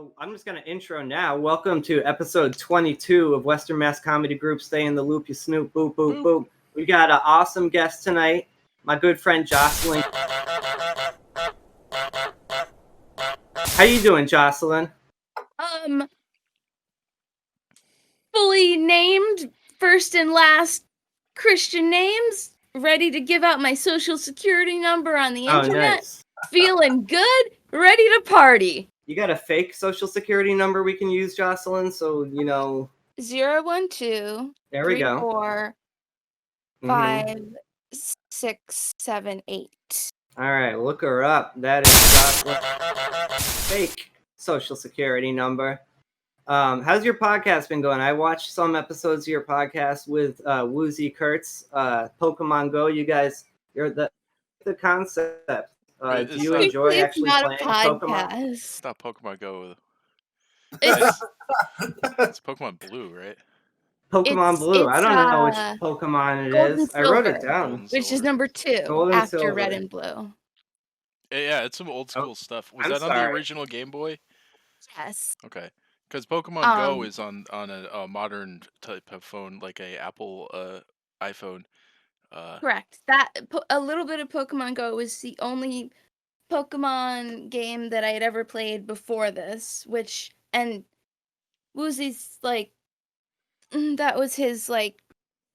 So I'm just going to intro now. Welcome to episode 22 of Western Mass Comedy Group. Stay in the loop, you Snoop. Boop, boop, boop. We got an awesome guest tonight. My good friend Jocelyn. How you doing, Jocelyn? Fully named, first and last Christian names. Ready to give out my social security number on the internet. Nice. Feeling good. Ready to party. You got a fake social security number we can use, Jocelyn? So, 012 there we go. 34 5 6 7 8. All right, look her up. That is Jocelyn's fake social security number. How's your podcast been going? I watched some episodes of your podcast with Woozy Kurtz, Pokemon Go. You guys, you're the concept. Do you enjoy actually playing Pokemon? It's not Pokemon Go. It's Pokemon Blue, right? Pokemon Blue. I don't know which Pokemon it is. I wrote it down. Which is number 2 after Red and Blue. Yeah, it's some old school stuff. Was that on the original Game Boy? Yes. Okay. Because Pokemon Go is on a modern type of phone, like a Apple iPhone. Correct. That a little bit of Pokemon Go was the only Pokemon game that I had ever played before this, and Woozy's like that was his like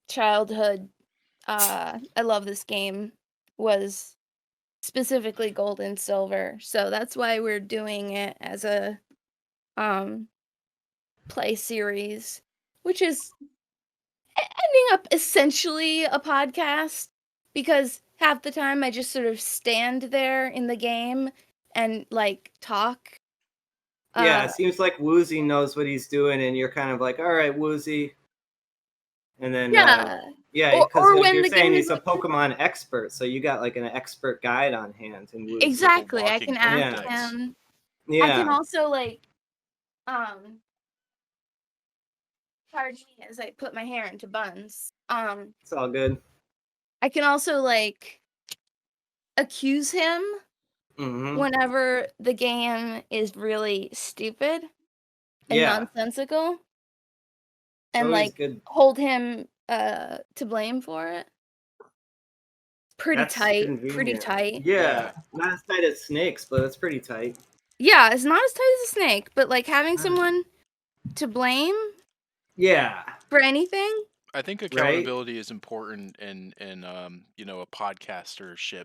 childhood. I love this game was specifically Gold and Silver, so that's why we're doing it as a play series, which is ending up essentially a podcast because half the time I just sort of stand there in the game and like talk. Yeah, it seems like Woozy knows what he's doing, and you're kind of like, all right, Woozy. And then, because you're saying he's a Pokemon expert, so you got like an expert guide on hand. And Woozy. Exactly, I can ask him. Yeah. I can also like, pardon me as I put my hair into buns. It's all good. I can also like accuse him whenever the game is really stupid and nonsensical, and like hold him to blame for it. That's pretty tight. Yeah, not as tight as snakes, but it's pretty tight. Yeah, it's not as tight as a snake, but like having someone to blame. Yeah. For anything. I think accountability is important in a podcastership,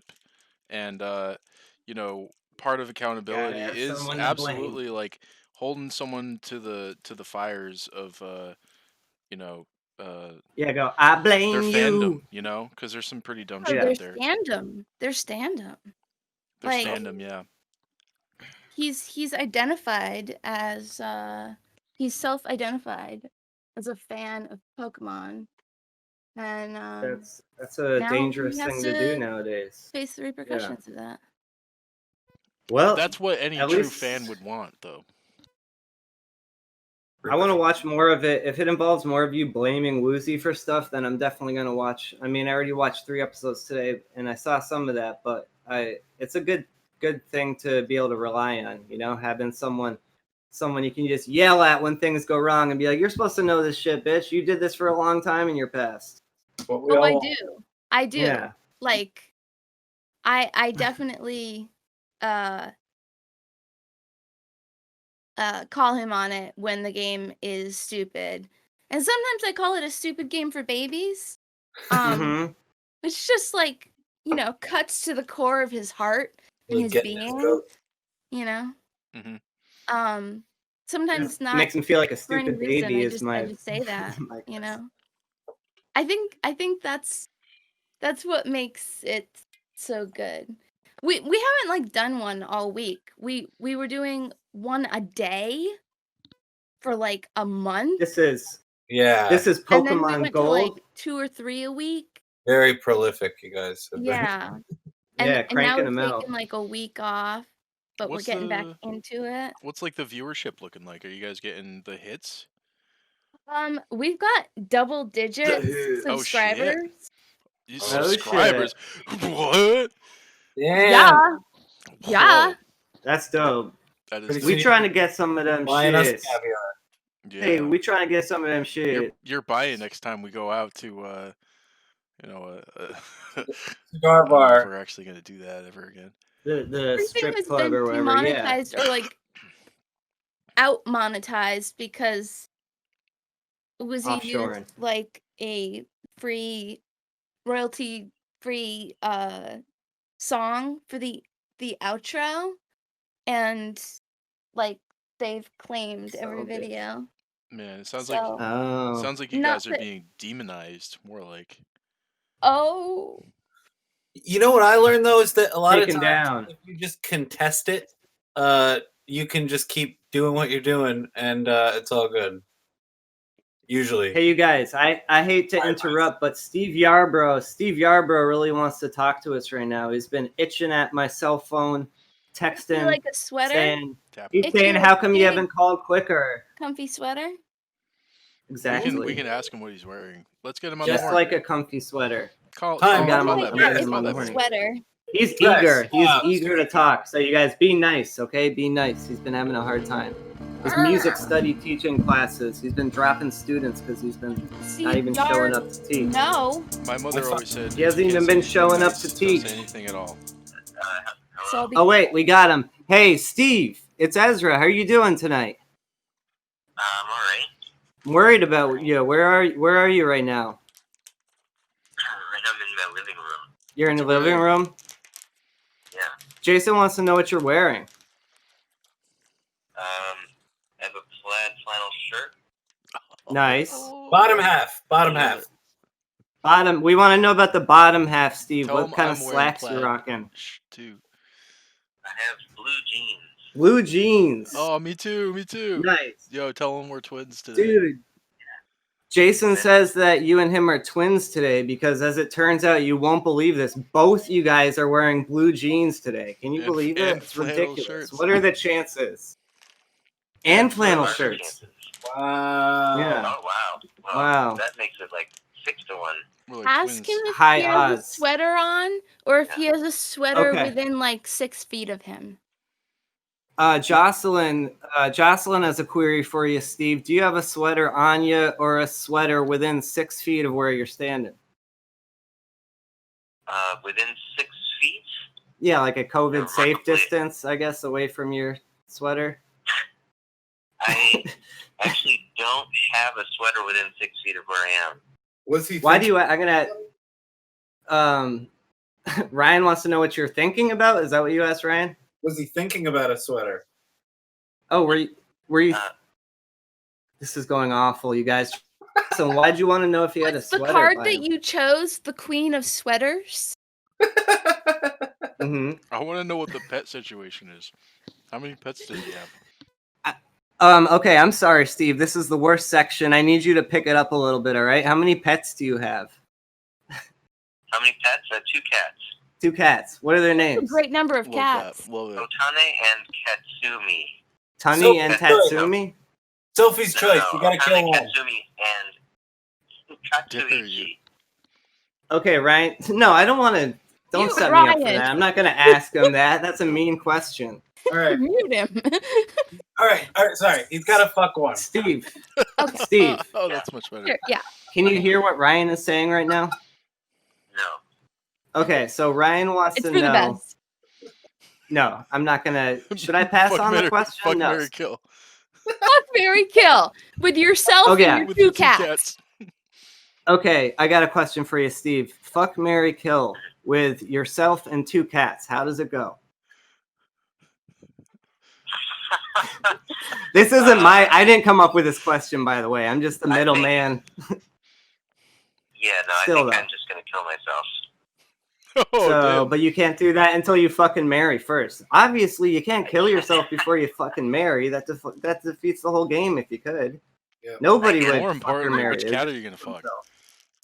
and part of accountability is absolutely like holding someone to the fires of go. I blame their you. fandom, because there's some pretty dumb shit out there. Their stand-up. Their fandom, yeah. He's identified as he's self-identified as a fan of Pokemon, and that's a dangerous thing to do nowadays. Face the repercussions of that. Well, that's what any true fan would want, though. I want to watch more of it. If it involves more of you blaming Woozy for stuff, then I'm definitely going to watch. I mean, I already watched 3 episodes today, and I saw some of that, but it's a good thing to be able to rely on, having someone you can just yell at when things go wrong and be like, you're supposed to know this shit, bitch. You did this for a long time in your past. I do. Yeah. Like, I definitely call him on it when the game is stupid. And sometimes I call it a stupid game for babies. It's just like, cuts to the core of his heart and his being. Sometimes not makes him feel like a stupid baby. I just say that, I think that's what makes it so good. We haven't like done one all week. We were doing one a day for like a month. This is Pokemon and then we went Gold. To like 2 or 3 a week. Very prolific, you guys. Yeah. And now we're taking like a week off, but we're getting back into it. What's like the viewership looking like? Are you guys getting the hits? We've got double digits subscribers. Subscribers? What? Yeah. That's dope. That is Pretty We soon trying to get some of them buying us shits. caviar. yeah. Hey, we trying to get some of them shit. You're buying next time we go out to you know Cigar I don't know if bar. we're actually gonna do that ever again. The Everything strip has club been or whatever. Yeah. demonetized or like out monetized because Uzi Offshoring. used like a free royalty free song for the outro, and like they've claimed every So bitch. video. Man, it sounds So Oh. like you not guys are that- being demonized, more like. oh You know what I learned though is that a lot Taken of times down. if you just contest it, you can just keep doing what you're doing, and it's all good. Usually. Hey, you guys, I hate to interrupt, but Steve Yarbrough really wants to talk to us right now. He's been itching at my cell phone, you texting, like a sweater, saying, Tapping. he's saying, how come you haven't called quicker? comfy sweater. Exactly. We can ask him what he's wearing. Let's get him on the Just horn. like a comfy sweater. Call Time. got him call on that the- man. get him Call on the that horn. man. Sweater. He's Yes, eager. He's wow, eager to talk. So you guys be nice, okay? Be nice. He's been having a hard time. His music study teaching classes. He's been dropping students because he's been See, not even showing up to teach. No. My mother always said He hasn't if you even can't been say showing up nice, to don't teach. say anything at all. So I'll be Oh wait, we got him. Hey, Steve, it's Ezra. How are you doing tonight? I'm alright. I'm worried about you. Where are you right now? Right now I'm in my living room. You're in the What's your living room? Yeah. Jason wants to know what you're wearing. I have a plaid flannel shirt. Nice. Bottom half. Bottom I love half. it. Bottom. We want to know about the bottom half, Steve. Tell What him kind of I'm wearing slacks you plaid. rocking? Too. I have blue jeans. Blue jeans. Oh, me too. Me too. Nice. Yo, tell him we're twins today. Dude. Jason says that you and him are twins today because, as it turns out, you won't believe this. Both you guys are wearing blue jeans today. Can you And- believe and it? It's flannel ridiculous. shirts. What are the chances? And flannel What are the shirts. chances? Wow. Yeah. Oh wow. Well, Wow. That makes it like 6 to 1. We're like ask twins. him if High he has a odds. sweater on or if he has a sweater Okay. within like 6 feet of him. Jocelyn has a query for you, Steve. Do you have a sweater on you or a sweater within 6 feet of where you're standing? Within 6 feet? Yeah, like a COVID safe Remarkably. distance, I guess, away from your sweater. I actually don't have a sweater within 6 feet of where I am. What's he? Why do you? I'm gonna. Ryan wants to know what you're thinking about. Is that what you asked, Ryan? Was he thinking about a sweater? Oh, were you? Uh, This is going awful, you guys. So why'd you want to know if he had a What's the sweater? card by that him? you chose? The Queen of Sweaters? Mhm. I want to know what the pet situation is. How many pets does he have? Okay, I'm sorry, Steve. This is the worst section. I need you to pick it up a little bit, all right? How many pets do you have? How many pets? 2 cats. 2 cats. What are their A names? great number of Love cats. that. Love it. Otane and Katsumi. Tunny So- and Tatsumi? Sophie's choice. You gotta kill Otane, one. Katsumi, and Dare Katsuichi. you. Okay, Ryan. No, I don't want to. Don't You, set me up for Ryan. that. I'm not going to ask him that. That's a mean question. All right. Mute him. All right. Sorry. He's gotta fuck one. Steve, Okay. Steve, Oh, that's much better. Sure, yeah. can you hear what Ryan is saying right now? No. Okay, so Ryan wants It's to for the know. best. No, I'm not gonna. Should I pass Fuck, on marry, the question? Fuck, No. marry, kill. Fuck, marry, kill. With yourself Oh, yeah. and your With 2 the 2 cats. Okay, I got a question for you, Steve. Fuck, marry, kill with yourself and 2 cats. How does it go? This isn't my. I didn't come up with this question, by the way. I'm just the I think- middleman. Yeah, no, Still, I think though. I'm just gonna kill myself. Oh, So, damn. but you can't do that until you fucking marry first. Obviously, you can't kill yourself before you fucking marry. That defeats the whole game if you could. Yeah. Nobody would More fuck or importantly, marry. which They cat just are you gonna fuck? themselves.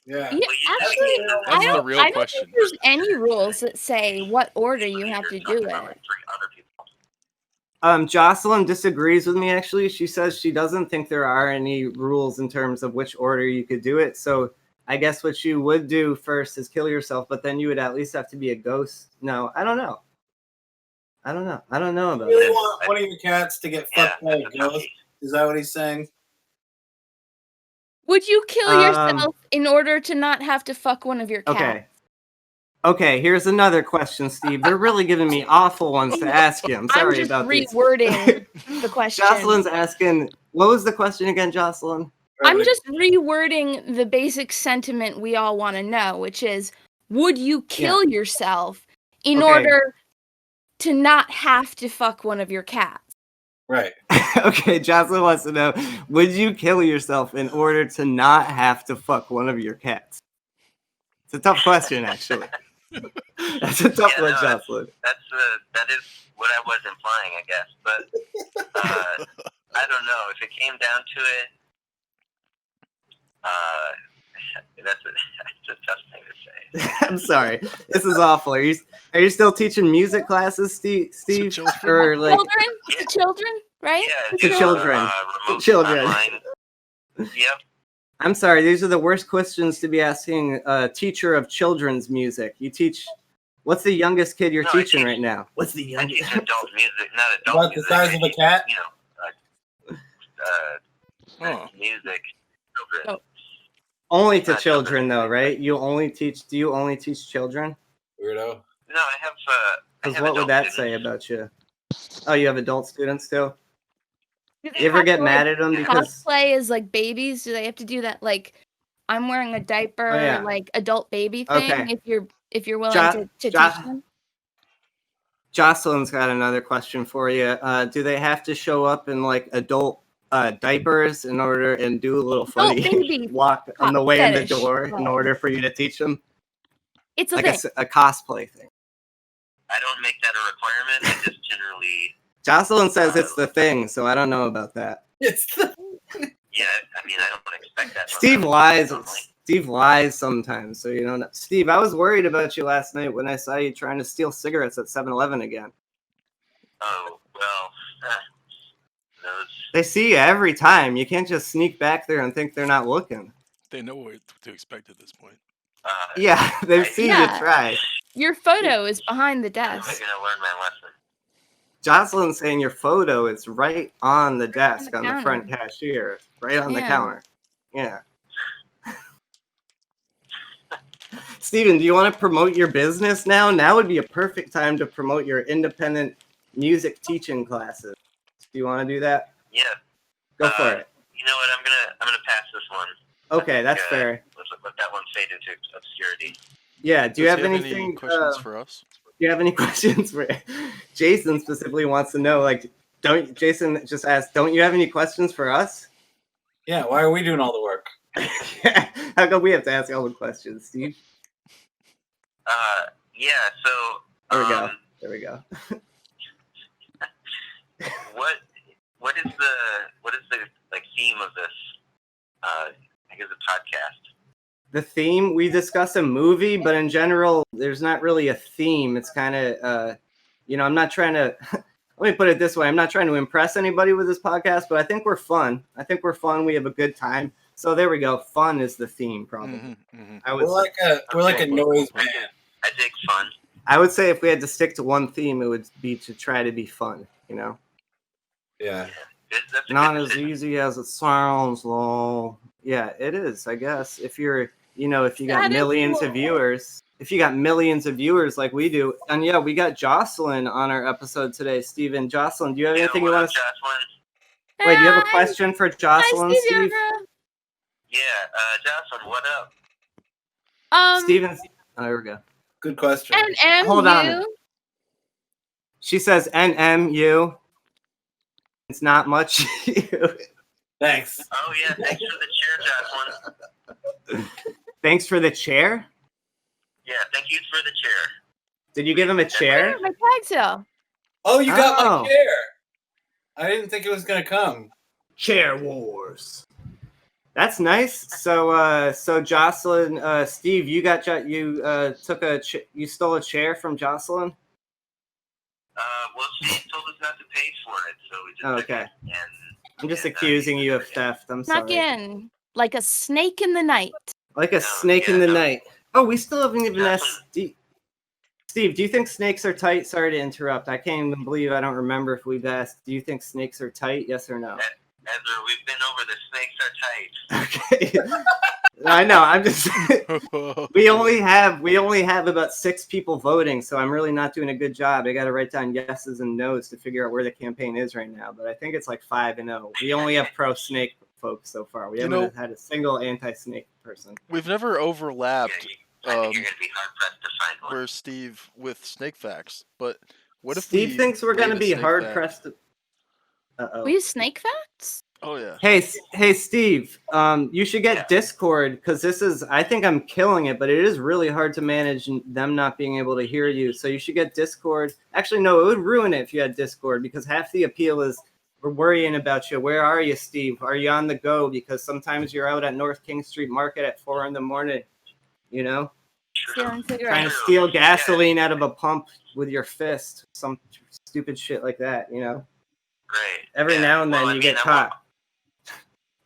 Yeah. Yeah, Well, you actually, definitely- That's I the don't, real I don't question. think there's any rules that say what order you have to You're do talking about, it. like, 3 other people. Jocelyn disagrees with me, actually. She says she doesn't think there are any rules in terms of which order you could do it. So I guess what you would do first is kill yourself, but then you would at least have to be a ghost. No, I don't know. I don't know. I don't know about You really that. want one of your cats to get fucked by a ghost? Is that what he's saying? Would you kill yourself in order to not have to fuck one of your cats? Okay, here's another question, Steve. They're really giving me awful ones to ask you. I'm sorry about this. I'm just rewording the question. Jocelyn's asking, what was the question again, Jocelyn? I'm just rewording the basic sentiment we all want to know, which is, would you kill yourself in order to not have to fuck one of your cats? Right. Okay, Jocelyn wants to know, would you kill yourself in order to not have to fuck one of your cats? It's a tough question, actually. That's a tough one, Jocelyn. That is what I was implying, I guess. But I don't know. If it came down to it, that's a tough thing to say. I'm sorry. This is awful. Are you still teaching music classes, Steve? Or like children, right? Yeah, to children. To children. Online. Yep. I'm sorry. These are the worst questions to be asking a teacher of children's music. You teach. What's the youngest kid you're teaching right now? What's the youngest? I teach adult music, not adult About music. the size of a cat? You know, music. Children. Only to children, though, right? Do you only teach children? Weirdo. No, I have. Because what would that say about you? Oh, you have adult students too? You ever get mad at them because cosplay is like babies? Do they have to do that? Like, I'm wearing a diaper, like adult baby thing. Okay. If you're willing to teach them. Jocelyn's got another question for you. Do they have to show up in like adult diapers in order and do a little funny walk on the way in the door in order for you to teach them? It's a like thing. a cosplay thing. I don't make that a requirement. I just generally. Jocelyn says it's the thing, so I don't know about that. It's the. Yeah, I mean, I don't expect that. Steve lies. Steve lies sometimes, so you don't know. Steve, I was worried about you last night when I saw you trying to steal cigarettes at 7-Eleven again. Oh, well, they see you every time. You can't just sneak back there and think they're not looking. They know what to expect at this point. Yeah, they've seen you try. Your photo is behind the desk. I'm going to learn my lesson. Jocelyn's saying your photo is right on the desk, on the front cashier, right on the counter. Yeah. Steven, do you want to promote your business now? Now would be a perfect time to promote your independent music teaching classes. Do you want to do that? Yeah. Go for it. You know what? I'm gonna pass this one. Okay, that's fair. Let's let that one fade into obscurity. Yeah. Do you have any anything? Questions for us? Do you have any questions for Jason? Specifically, wants to know. Like, Jason just asked, don't you have any questions for us? Yeah. Why are we doing all the work? How come we have to ask all the questions, Steve? Yeah. So. There we go. What is the like theme of this? I guess a podcast. The theme, we discuss a movie, but in general, there's not really a theme. It's kind of, I'm not trying to. Let me put it this way: I'm not trying to impress anybody with this podcast, but I think we're fun. We have a good time. So there we go. Fun is the theme, probably. We're like a noise band. I dig fun. I would say if we had to stick to one theme, it would be to try to be fun. Yeah. Not as easy as it sounds, though. Yeah, it is, I guess. If you got millions of viewers, like we do. And yeah, we got Jocelyn on our episode today, Steven. Jocelyn, do you have anything you want to say? Wait, do you have a question for Jocelyn, Steve? Yeah, Jocelyn, what up? Steven, there we go. Good question. NMU. Hold on. She says NMU. It's not much. Thanks. Oh yeah, thanks for the chair, Jocelyn. Thanks for the chair? Yeah, thank you for the chair. Did you give him a chair? My tag sale. Oh, you got my chair. I didn't think it was gonna come. Chair wars. That's nice. So Jocelyn, Steve, you stole a chair from Jocelyn? Well, she told us not to pay for it, so we just okay. I'm just accusing you of theft. I'm sorry. Snuck in like a snake in the night. Like a snake in the night. Oh, we still haven't even asked Steve, do you think snakes are tight? Sorry to interrupt. I can't even believe I don't remember if we've asked. Do you think snakes are tight? Yes or no? Ezra, we've been over the snakes are tight. Okay. I know. I'm just. we only have about 6 people voting, so I'm really not doing a good job. I got to write down yeses and nos to figure out where the campaign is right now. But I think it's like 5-0. We only have pro snake folks so far. We haven't had a single anti-snake person. We've never overlapped. I think you're gonna be hard pressed to find one. Where's Steve with snake facts? But what if Steve thinks we're gonna be hard pressed to... We use snake facts? Oh yeah. Hey Steve, you should get Discord, because I think I'm killing it, but it is really hard to manage them not being able to hear you. So you should get Discord. Actually, no, it would ruin it if you had Discord, because half the appeal is we're worrying about you. Where are you, Steve? Are you on the go? Because sometimes you're out at North King Street Market at 4 a.m, you know? Trying to steal gasoline out of a pump with your fist. Some stupid shit like that, you know? Right. Every now and then you get caught.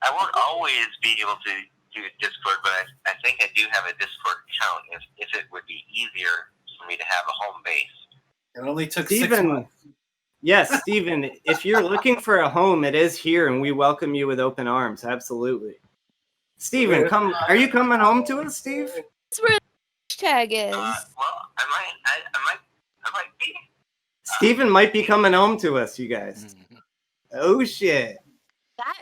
I won't always be able to do Discord, but I think I do have a Discord account if it would be easier for me to have a home base. It only took 6 months. Yes, Steven, if you're looking for a home, it is here, and we welcome you with open arms. Absolutely. Steven, are you coming home to us, Steve? That's where the hashtag is. Well, I might be. Steven might be coming home to us, you guys. Oh, shit.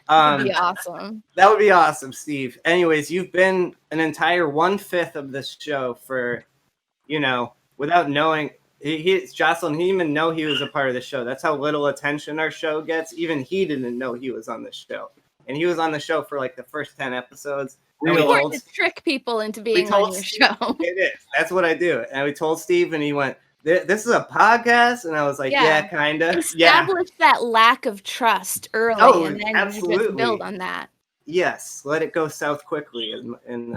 That would be awesome. That would be awesome, Steve. Anyways, you've been an entire 1/5 of this show for, without knowing. Jocelyn, he didn't even know he was a part of the show. That's how little attention our show gets. Even he didn't know he was on the show. And he was on the show for like the first 10 episodes. It's important to trick people into being on your show. It is. That's what I do. And we told Steve, and he went, "This is a podcast?" And I was like, yeah kind of. Establish that lack of trust early, and then absolutely. you just build on that. Yes, let it go south quickly, and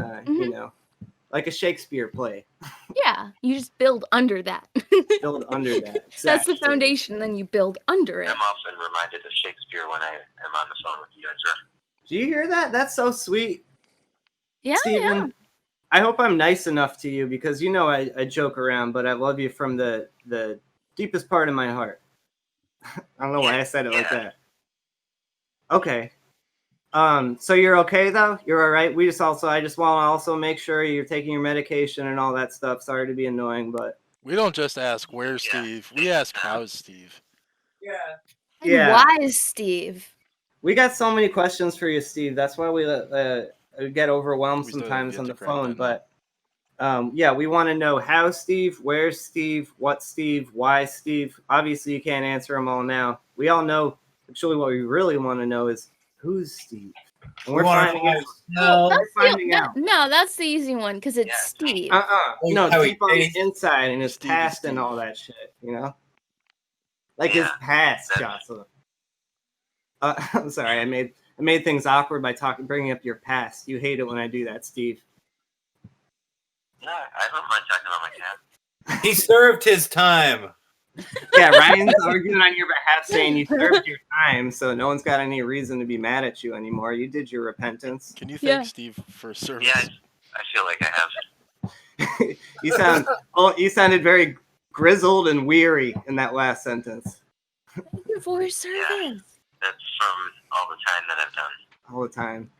like a Shakespeare play. Yeah, you just build under that. Build under that. Exactly. That's the foundation, then you build under it. I'm often reminded of Shakespeare when I am on the phone with you, Ezra. Do you hear that? That's so sweet. Yeah, Steven, yeah. I hope I'm nice enough to you, because I joke around, but I love you from the deepest part of my heart. I don't know why I said it like that. Okay. So you're okay though? You're all right? I just want to also make sure you're taking your medication and all that stuff. Sorry to be annoying, but we don't just ask where's Steve. We ask how's Steve. Yeah. Why is Steve? We got so many questions for you, Steve. That's why we get overwhelmed sometimes on the phone. But we want to know how Steve, where's Steve, what Steve, why Steve. Obviously, you can't answer them all now. We all know. Actually, what we really want to know is who's Steve. And we're finding out. No, that's the easy one, because it's Steve. No, deep on the inside and his past and all that shit. Like his past, Jocelyn. I'm sorry, I made things awkward by bringing up your past. You hate it when I do that, Steve. No, I don't mind talking about my past. He served his time. Yeah, Ryan's arguing on your behalf, saying you served your time, so no one's got any reason to be mad at you anymore. You did your repentance. Can you thank Steve for service? Yeah, I feel like I have. You sounded very grizzled and weary in that last sentence. Thank you for your service. Yeah, that's from all the time that I've done. All the time.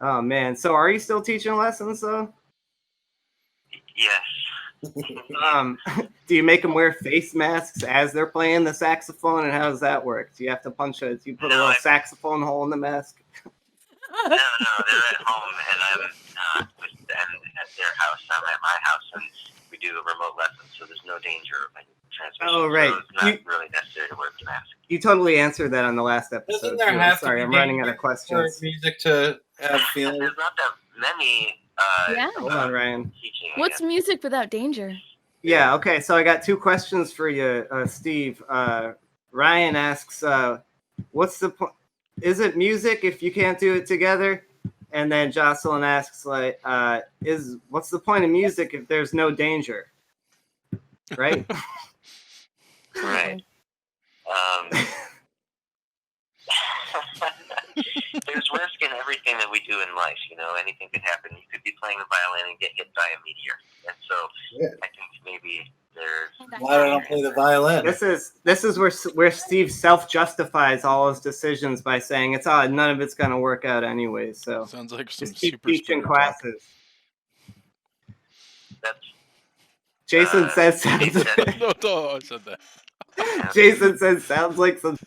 Oh man. So are you still teaching lessons though? Yes. Do you make them wear face masks as they're playing the saxophone, and how does that work? Do you have to do you put a little saxophone hole in the mask? No, they're at home, and I'm with them at their house. I'm at my house, and we do a remote lesson, so there's no danger of any transmission. Oh, right. So it's not really necessary to wear the mask. You totally answered that on the last episode. Sorry, I'm running out of questions. Music to have feelings. There's not that many. Hold on, Ryan. What's music without danger? Yeah, okay, so I got 2 questions for you, Steve. Ryan asks, what's the point? Is it music if you can't do it together? And then Jocelyn asks, what's the point of music if there's no danger? Right? Right. There's risk in everything that we do in life. Anything could happen. You could be playing the violin and get hit by a meteor. And so I think maybe there glad I don't play the violin. This is where Steve self-justifies all his decisions by saying it's odd, none of it's gonna work out anyway. So sounds like some just keep super teaching spreader classes. That's Jason says sounds. No, I said that. Jason says sounds like some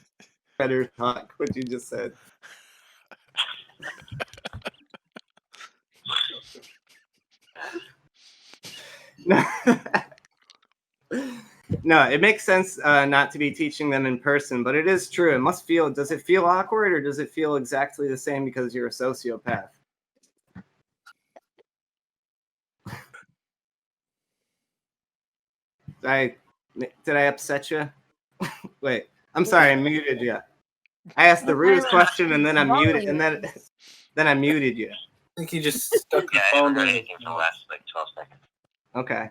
better talk. What you just said. No. No, it makes sense not to be teaching them in person, but it is true. It must feel. Does it feel awkward, or does it feel exactly the same because you're a sociopath? Did I upset you? Wait, I'm sorry, I muted you. I asked the rudest question, and then I muted, and then I muted you. I think you just stuck the I phone haven't heard in. anything for the last like 12 seconds. Okay.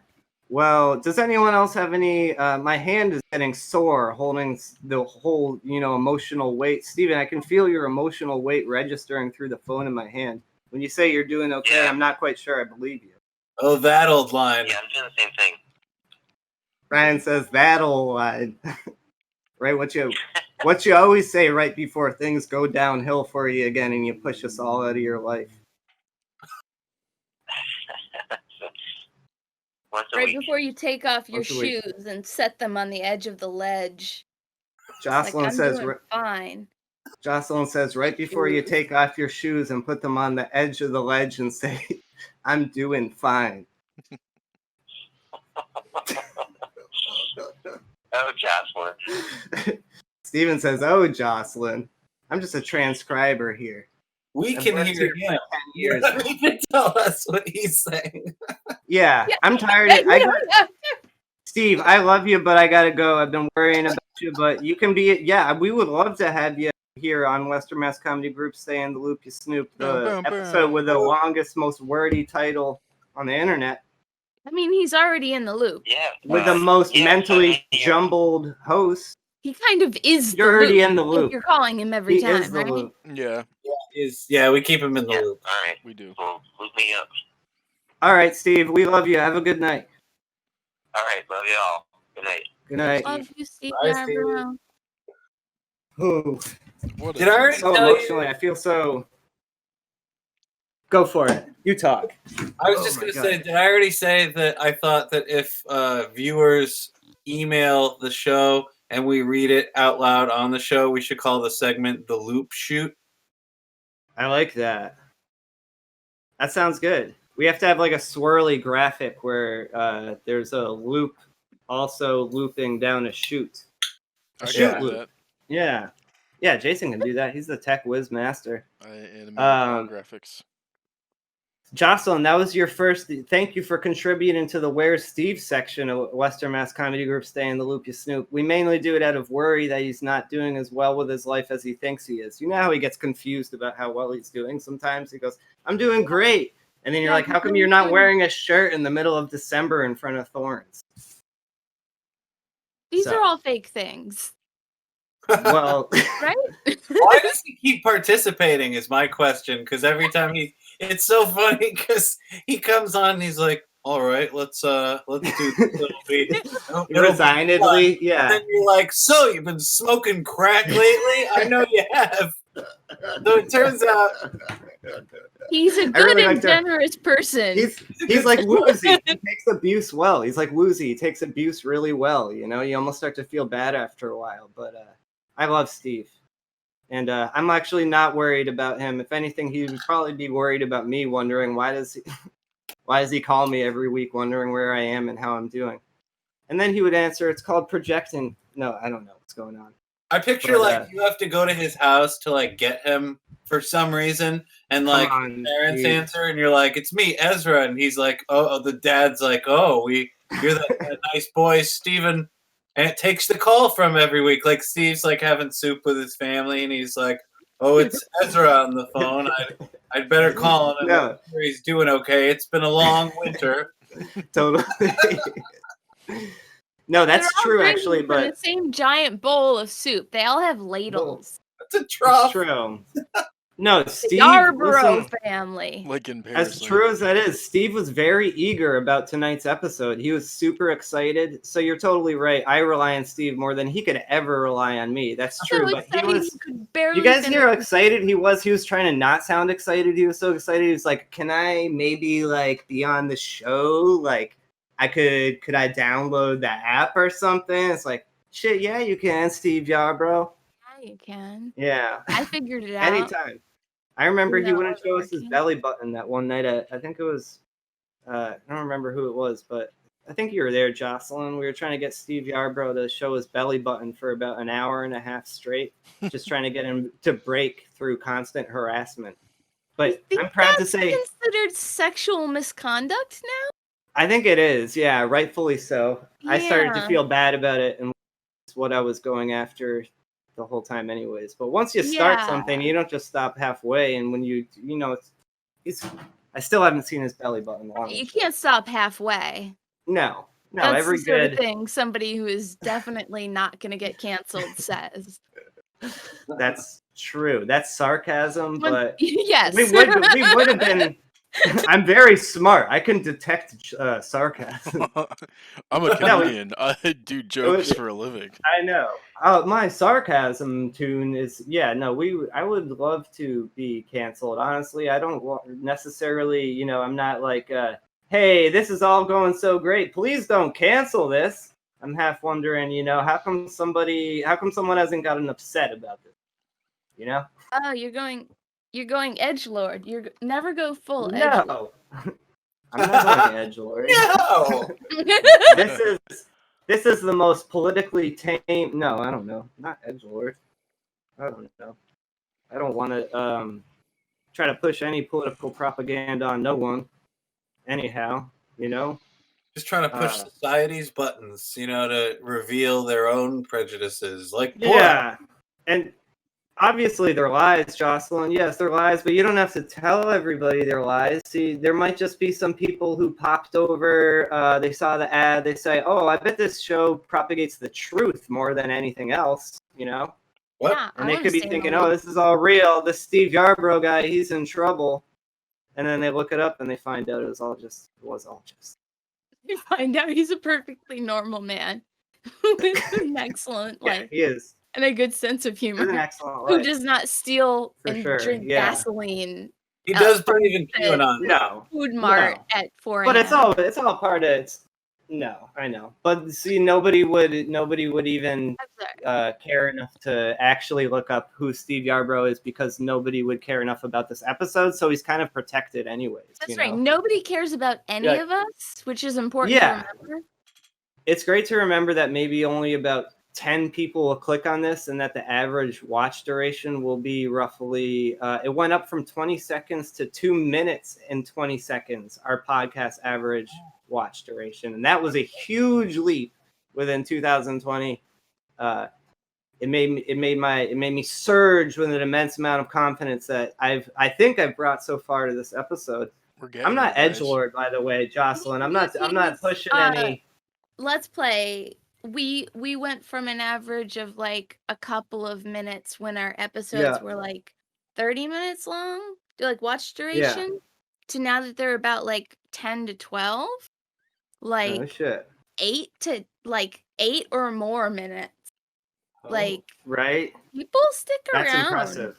Well, does anyone else have any? My hand is getting sore holding the whole, emotional weight. Steven, I can feel your emotional weight registering through the phone in my hand. When you say you're doing okay, Yeah. I'm not quite sure I believe you. Oh, that old line. Yeah, I'm doing the same thing. Ryan says that old line. Right, what you always say right before things go downhill for you again and you push us all out of your life. Once a Right week. before you take off your Once a week. shoes and set them on the edge of the ledge. Jocelyn I'm says doing fine. Jocelyn says right before you take off your shoes and put them on the edge of the ledge and say, I'm doing fine. Oh, Jocelyn. Steven says, oh, Jocelyn. I'm just a transcriber here. We I've can worked hear here for him. 10 years. You don't need to tell us what he's saying. Yeah, I'm tired. Steve, I love you, but I gotta go. I've been worrying about you, but you can be. Yeah, we would love to have you here on Western Mass Comedy Group. Stay in the Loop, you Snoop. The episode with the longest, most wordy title on the internet. I mean, he's already in the loop. Yeah. With the most mentally jumbled host. He kind of is. You're already in the If loop. you're calling him every time, is the right? loop. Yeah. Yeah, we keep him in the loop. All right. We do. Well, loop me up. All right, Steve. We love you. Have a good night. All right. Love you all. Good night. Good night. Love you, Steve Bye, Steve. Yarborough. Ooh. Did I already So tell emotionally, you? I feel so. Go for it. You talk. I was just going to say, did I already say that I thought that if viewers email the show and we read it out loud on the show, we should call the segment The Loop Shoot? I like that. That sounds good. We have to have like a swirly graphic where there's a loop also looping down a chute. I Shoot can do loop. that. Yeah. Yeah, Jason can do that. He's the tech whiz master. I animate graphics. Jocelyn, that was your first. Thank you for contributing to the Where's Steve section of Western Mass Comedy Group. Stay in the Loop, you Snoop. We mainly do it out of worry that he's not doing as well with his life as he thinks he is. You know how he gets confused about how well he's doing sometimes? He goes, I'm doing great. And then you're like, how come you're not wearing a shirt in the middle of December in front of thorns? These are all fake things. Well, right? Why does he keep participating is my question, because every time it's so funny because he comes on and he's like, all right, let's do this little beat. Resignedly, yeah. And then you're like, so you've been smoking crack lately? I know you have. So it turns out he's a good and generous person. He's like Woozy. He takes abuse well. He's like Woozy. He takes abuse really well. You know, you almost start to feel bad after a while. But I love Steve. And I'm actually not worried about him. If anything, he would probably be worried about me, wondering why does he call me every week, wondering where I am and how I'm doing. And then he would answer, it's called projecting. No, I don't know what's going on. I picture you have to go to his house to like get him for some reason, and like parents answer, and you're like, "It's me, Ezra," and he's like, "Oh," the dad's like, "Oh, you're that nice boy, Steven," and it takes the call from every week. Like Steve's like having soup with his family, and he's like, "Oh, it's Ezra on the phone. I'd better call him. And make sure he's doing okay. It's been a long winter." Totally. No, that's true, actually. But the same giant bowl of soup. They all have ladles. That's a trough. True. No, Steve. Yarborough Listen, family. Like in as Parasite. true as that is, Steve was very eager about tonight's episode. He was super excited. So you're totally right. I rely on Steve more than he could ever rely on me. That's true. So But he excited was. you could barely You guys finish hear how it. excited he was? He was trying to not sound excited. He was so excited. He was like, "Can I maybe like be on the show? Like, could I download the app or something?" It's like, shit, yeah, you can, Steve Yarbrough. Yeah, you can. Yeah, I figured it out. anytime. I remember he No, wouldn't it show wasn't us his working. belly button that one night. I think it was, I don't remember who it was, but I think you were there, Jocelyn. We were trying to get Steve Yarbrough to show his belly button for about an hour and a half straight, just trying to get him to break through constant harassment. But I think I'm proud to that's say, considered sexual misconduct now. I think it is. Yeah, rightfully so. I started to Yeah. feel bad about it, and it's what I was going after the whole time anyways. But once you start something, you don't just stop halfway. And when you know, I still haven't seen his belly button. You can't stop halfway. No, That's every the sort good of thing somebody who is definitely not going to get canceled says. That's true. That's sarcasm, but yes, we would have been. I'm very smart. I can detect sarcasm. I'm a comedian. I do jokes for a living. I know. My sarcasm tune is I would love to be canceled. Honestly, I don't necessarily. I'm not like, hey, this is all going so great. Please don't cancel this. I'm half wondering, how come someone hasn't gotten upset about this? Oh, you're going edgelord. You're never go full edgelord. No. I'm not going edgelord. No. This is the most politically tame. No, I don't know. Not edgelord. I don't know. I don't want to try to push any political propaganda on no one. Anyhow, Just trying to push society's buttons, to reveal their own prejudices. Like, yeah, and obviously they're lies, Jocelyn. Yes, they're lies, but you don't have to tell everybody they're lies. See, there might just be some people who popped over, they saw the ad, they say, "Oh, I bet this show propagates the truth more than anything else," What? Yeah, And they could be thinking, "Oh, this is all real. This Steve Yarbrough guy, he's in trouble." And then they look it up and they find out it was all just. You find out he's a perfectly normal man with an excellent life. He is. And a good sense of humor. He has an excellent Who life. does not steal For and sure, drink yeah. gasoline. He does believe in QAnon. No. Food mart No. at 4 But a.m. it's all part of it. No, I know. But see, nobody would even care enough to actually look up who Steve Yarbrough is because nobody would care enough about this episode. So he's kind of protected anyways. That's right. Nobody cares about any of us, which is important to remember. It's great to remember that maybe only about 10 people will click on this and that the average watch duration will be roughly, it went up from 20 seconds to 2 minutes and 20 seconds, our podcast average watch duration. And that was a huge leap within 2020. It made me surge with an immense amount of confidence that I think I've brought so far to this episode. I'm not edgelord, by the way, Jocelyn. I'm not pushing any. Let's play. We went from an average of like a couple of minutes when our episodes were like 30 minutes long, like watch duration, to now that they're about like 10 to 12, like 8 or more minutes. Like, right? People stick around. That's impressive.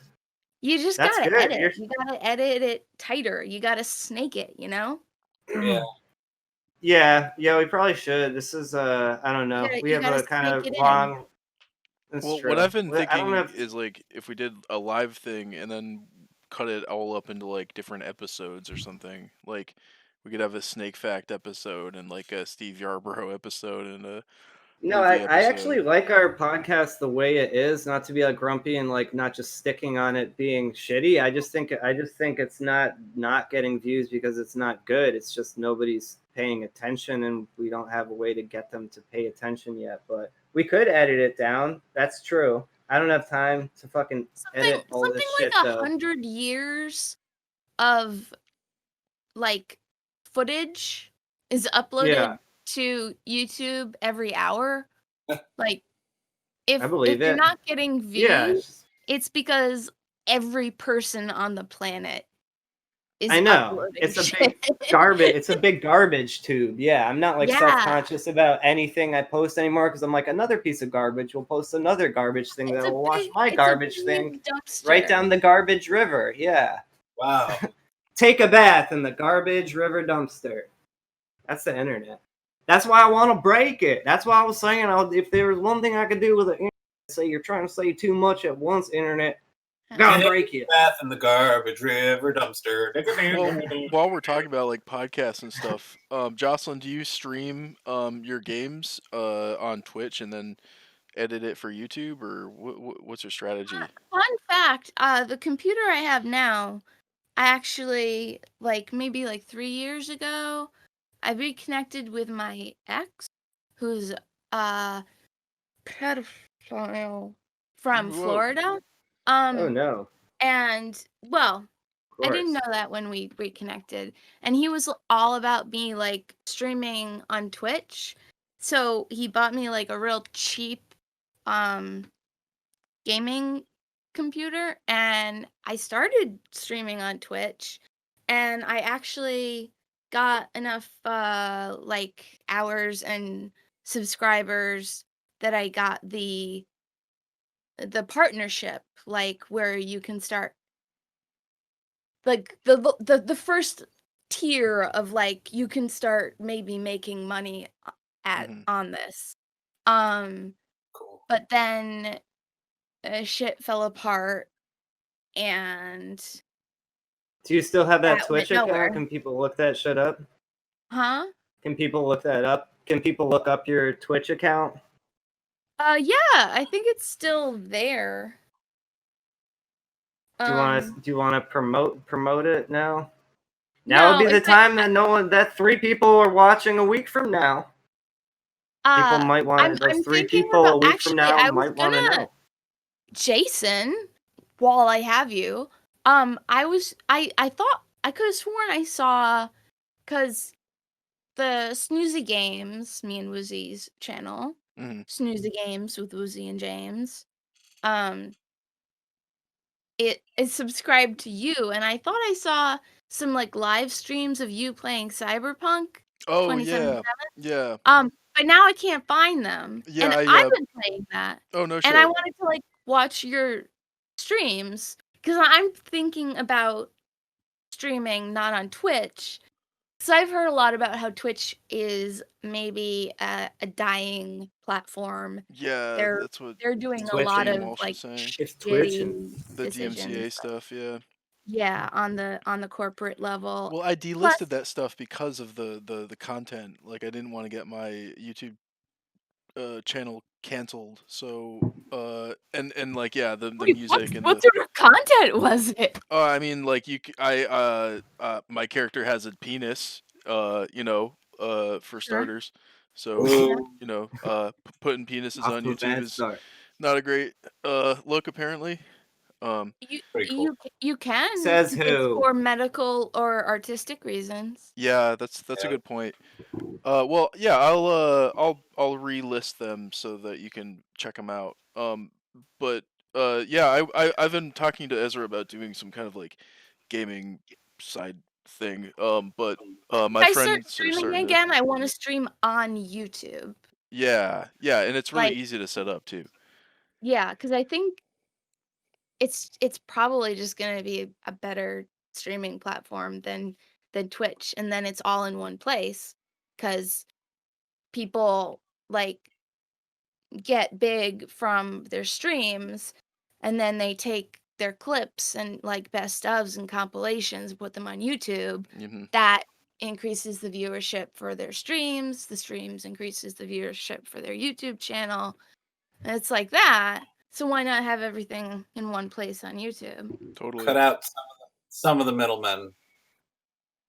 You just gotta edit. You gotta edit it tighter. You gotta snake it, Yeah, we probably should. This is I don't know. We have a kind of long. Well, what I've been thinking is like if we did a live thing and then cut it all up into like different episodes or something. Like we could have a Snake Fact episode and like a Steve Yarbrough episode and a No, I actually like our podcast the way it is, not to be like grumpy and like not just sticking on it being shitty. I just think it's not getting views because it's not good. It's just nobody's paying attention and we don't have a way to get them to pay attention yet. But we could edit it down. That's true. I don't have time to fucking edit all this shit. Something like 100 years of like footage is uploaded to YouTube every hour. Like if you're not getting views, it's because every person on the planet is I know. uploading It's a shit. big garbage. It's a big garbage tube. Yeah, I'm not like Yeah. self-conscious about anything I post anymore because I'm like, another piece of garbage will post another garbage thing It's that a will wash big- my it's a garbage big thing dumpster. right down the garbage river. Yeah. Wow. Take a bath in the garbage river dumpster. That's the internet. That's why I want to break it. That's why I was saying if there was one thing I could do with the internet, say you're trying to say too much at once, internet. Gotta break it. Bath in the garbage river dumpster. Well, while we're talking about like podcasts and stuff, Jocelyn, do you stream your games on Twitch and then edit it for YouTube, or what's your strategy? Fun fact, the computer I have now, I actually, maybe 3 years ago, I reconnected with my ex, who's a pedophile from Whoa. Florida. Oh no. And, well, I didn't know that when we reconnected. And he was all about me, streaming on Twitch. So he bought me, a real cheap gaming computer. And I started streaming on Twitch. And I actually got enough, hours and subscribers that I got the partnership, where you can start the first tier of you can start maybe making money on this. Cool. But then shit fell apart, and do you still have that that Twitch went account? nowhere. Can people look that shit up? Huh? Can people look that up? Can people look up your Twitch account? Yeah, I think it's still there. Do you want to promote it now? No, Now would be the time that 3 people are watching a week from now. People might want those 3 people a week from now might want to know. Jason, while I have you, I thought I could have sworn I saw, because the Snoozy Games, me and Woozy's channel, Snoozy Games with Woozy and James, it is subscribed to you, and I thought I saw some live streams of you playing Cyberpunk 2077. Yeah. But now I can't find them. Yeah, and I've been playing that. Oh no shit. And I wanted to watch your streams, because I'm thinking about streaming not on Twitch. So I've heard a lot about how Twitch is maybe a dying platform. Yeah, that's what they're doing It's a lot twitching. of It's twitching. The decisions, DMCA stuff, yeah. Yeah, on the corporate level. Well, I delisted that stuff because of the content. Like, I didn't want to get my YouTube channel canceled. So and the music and what sort of content was it? I mean, like my character has a penis, for starters. So putting penises on YouTube is not a great look, apparently. You can. Says who? It's for medical or artistic reasons. Yeah, that's a good point. Well, yeah, I'll relist them so that you can check them out. But yeah, I've been talking to Ezra about doing some kind of gaming side thing. But my if I friends start are streaming again, I want to stream on YouTube. Yeah, and it's really easy to set up too. Yeah, because I think it's probably just gonna be a better streaming platform than Twitch, and then it's all in one place, because people get big from their streams, and then they take their clips and best ofs and compilations, put them on YouTube. That increases the viewership for their streams. The streams increases the viewership for their YouTube channel. And it's like that. So why not have everything in one place on YouTube? Totally. Cut out some of the middlemen.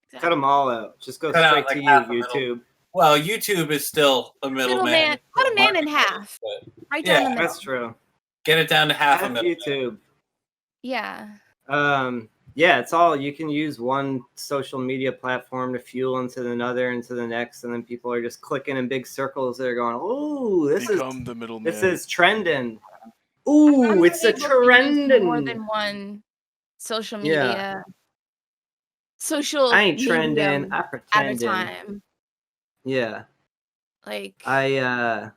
Exactly. Cut them all out. Just go straight to YouTube. Well, YouTube is still a middleman. Cut a man in half. Right down the middle. That's true. Get it down to half a middleman. YouTube. Yeah. Yeah, it's all, you can use one social media platform to fuel into another, into the next, and then people are just clicking in big circles. They're going, "Ooh, this is trending. Ooh, it's a trending." More than one social Yeah. media, social I ain't trending. medium I at a pretending. time. Yeah. Like, I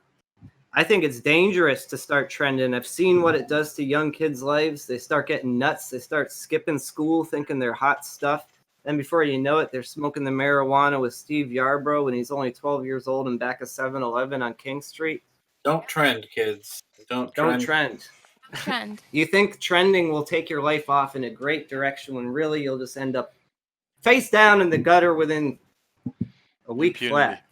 think it's dangerous to start trending. I've seen what it does to young kids' lives. They start getting nuts. They start skipping school thinking they're hot stuff. And before you know it, they're smoking the marijuana with Steve Yarbrough when he's only 12 years old and back of 7-Eleven on King Street. Don't trend, kids. Don't trend. trend. You think trending will take your life off in a great direction when really you'll just end up face down in the gutter within a week Impunity. flat.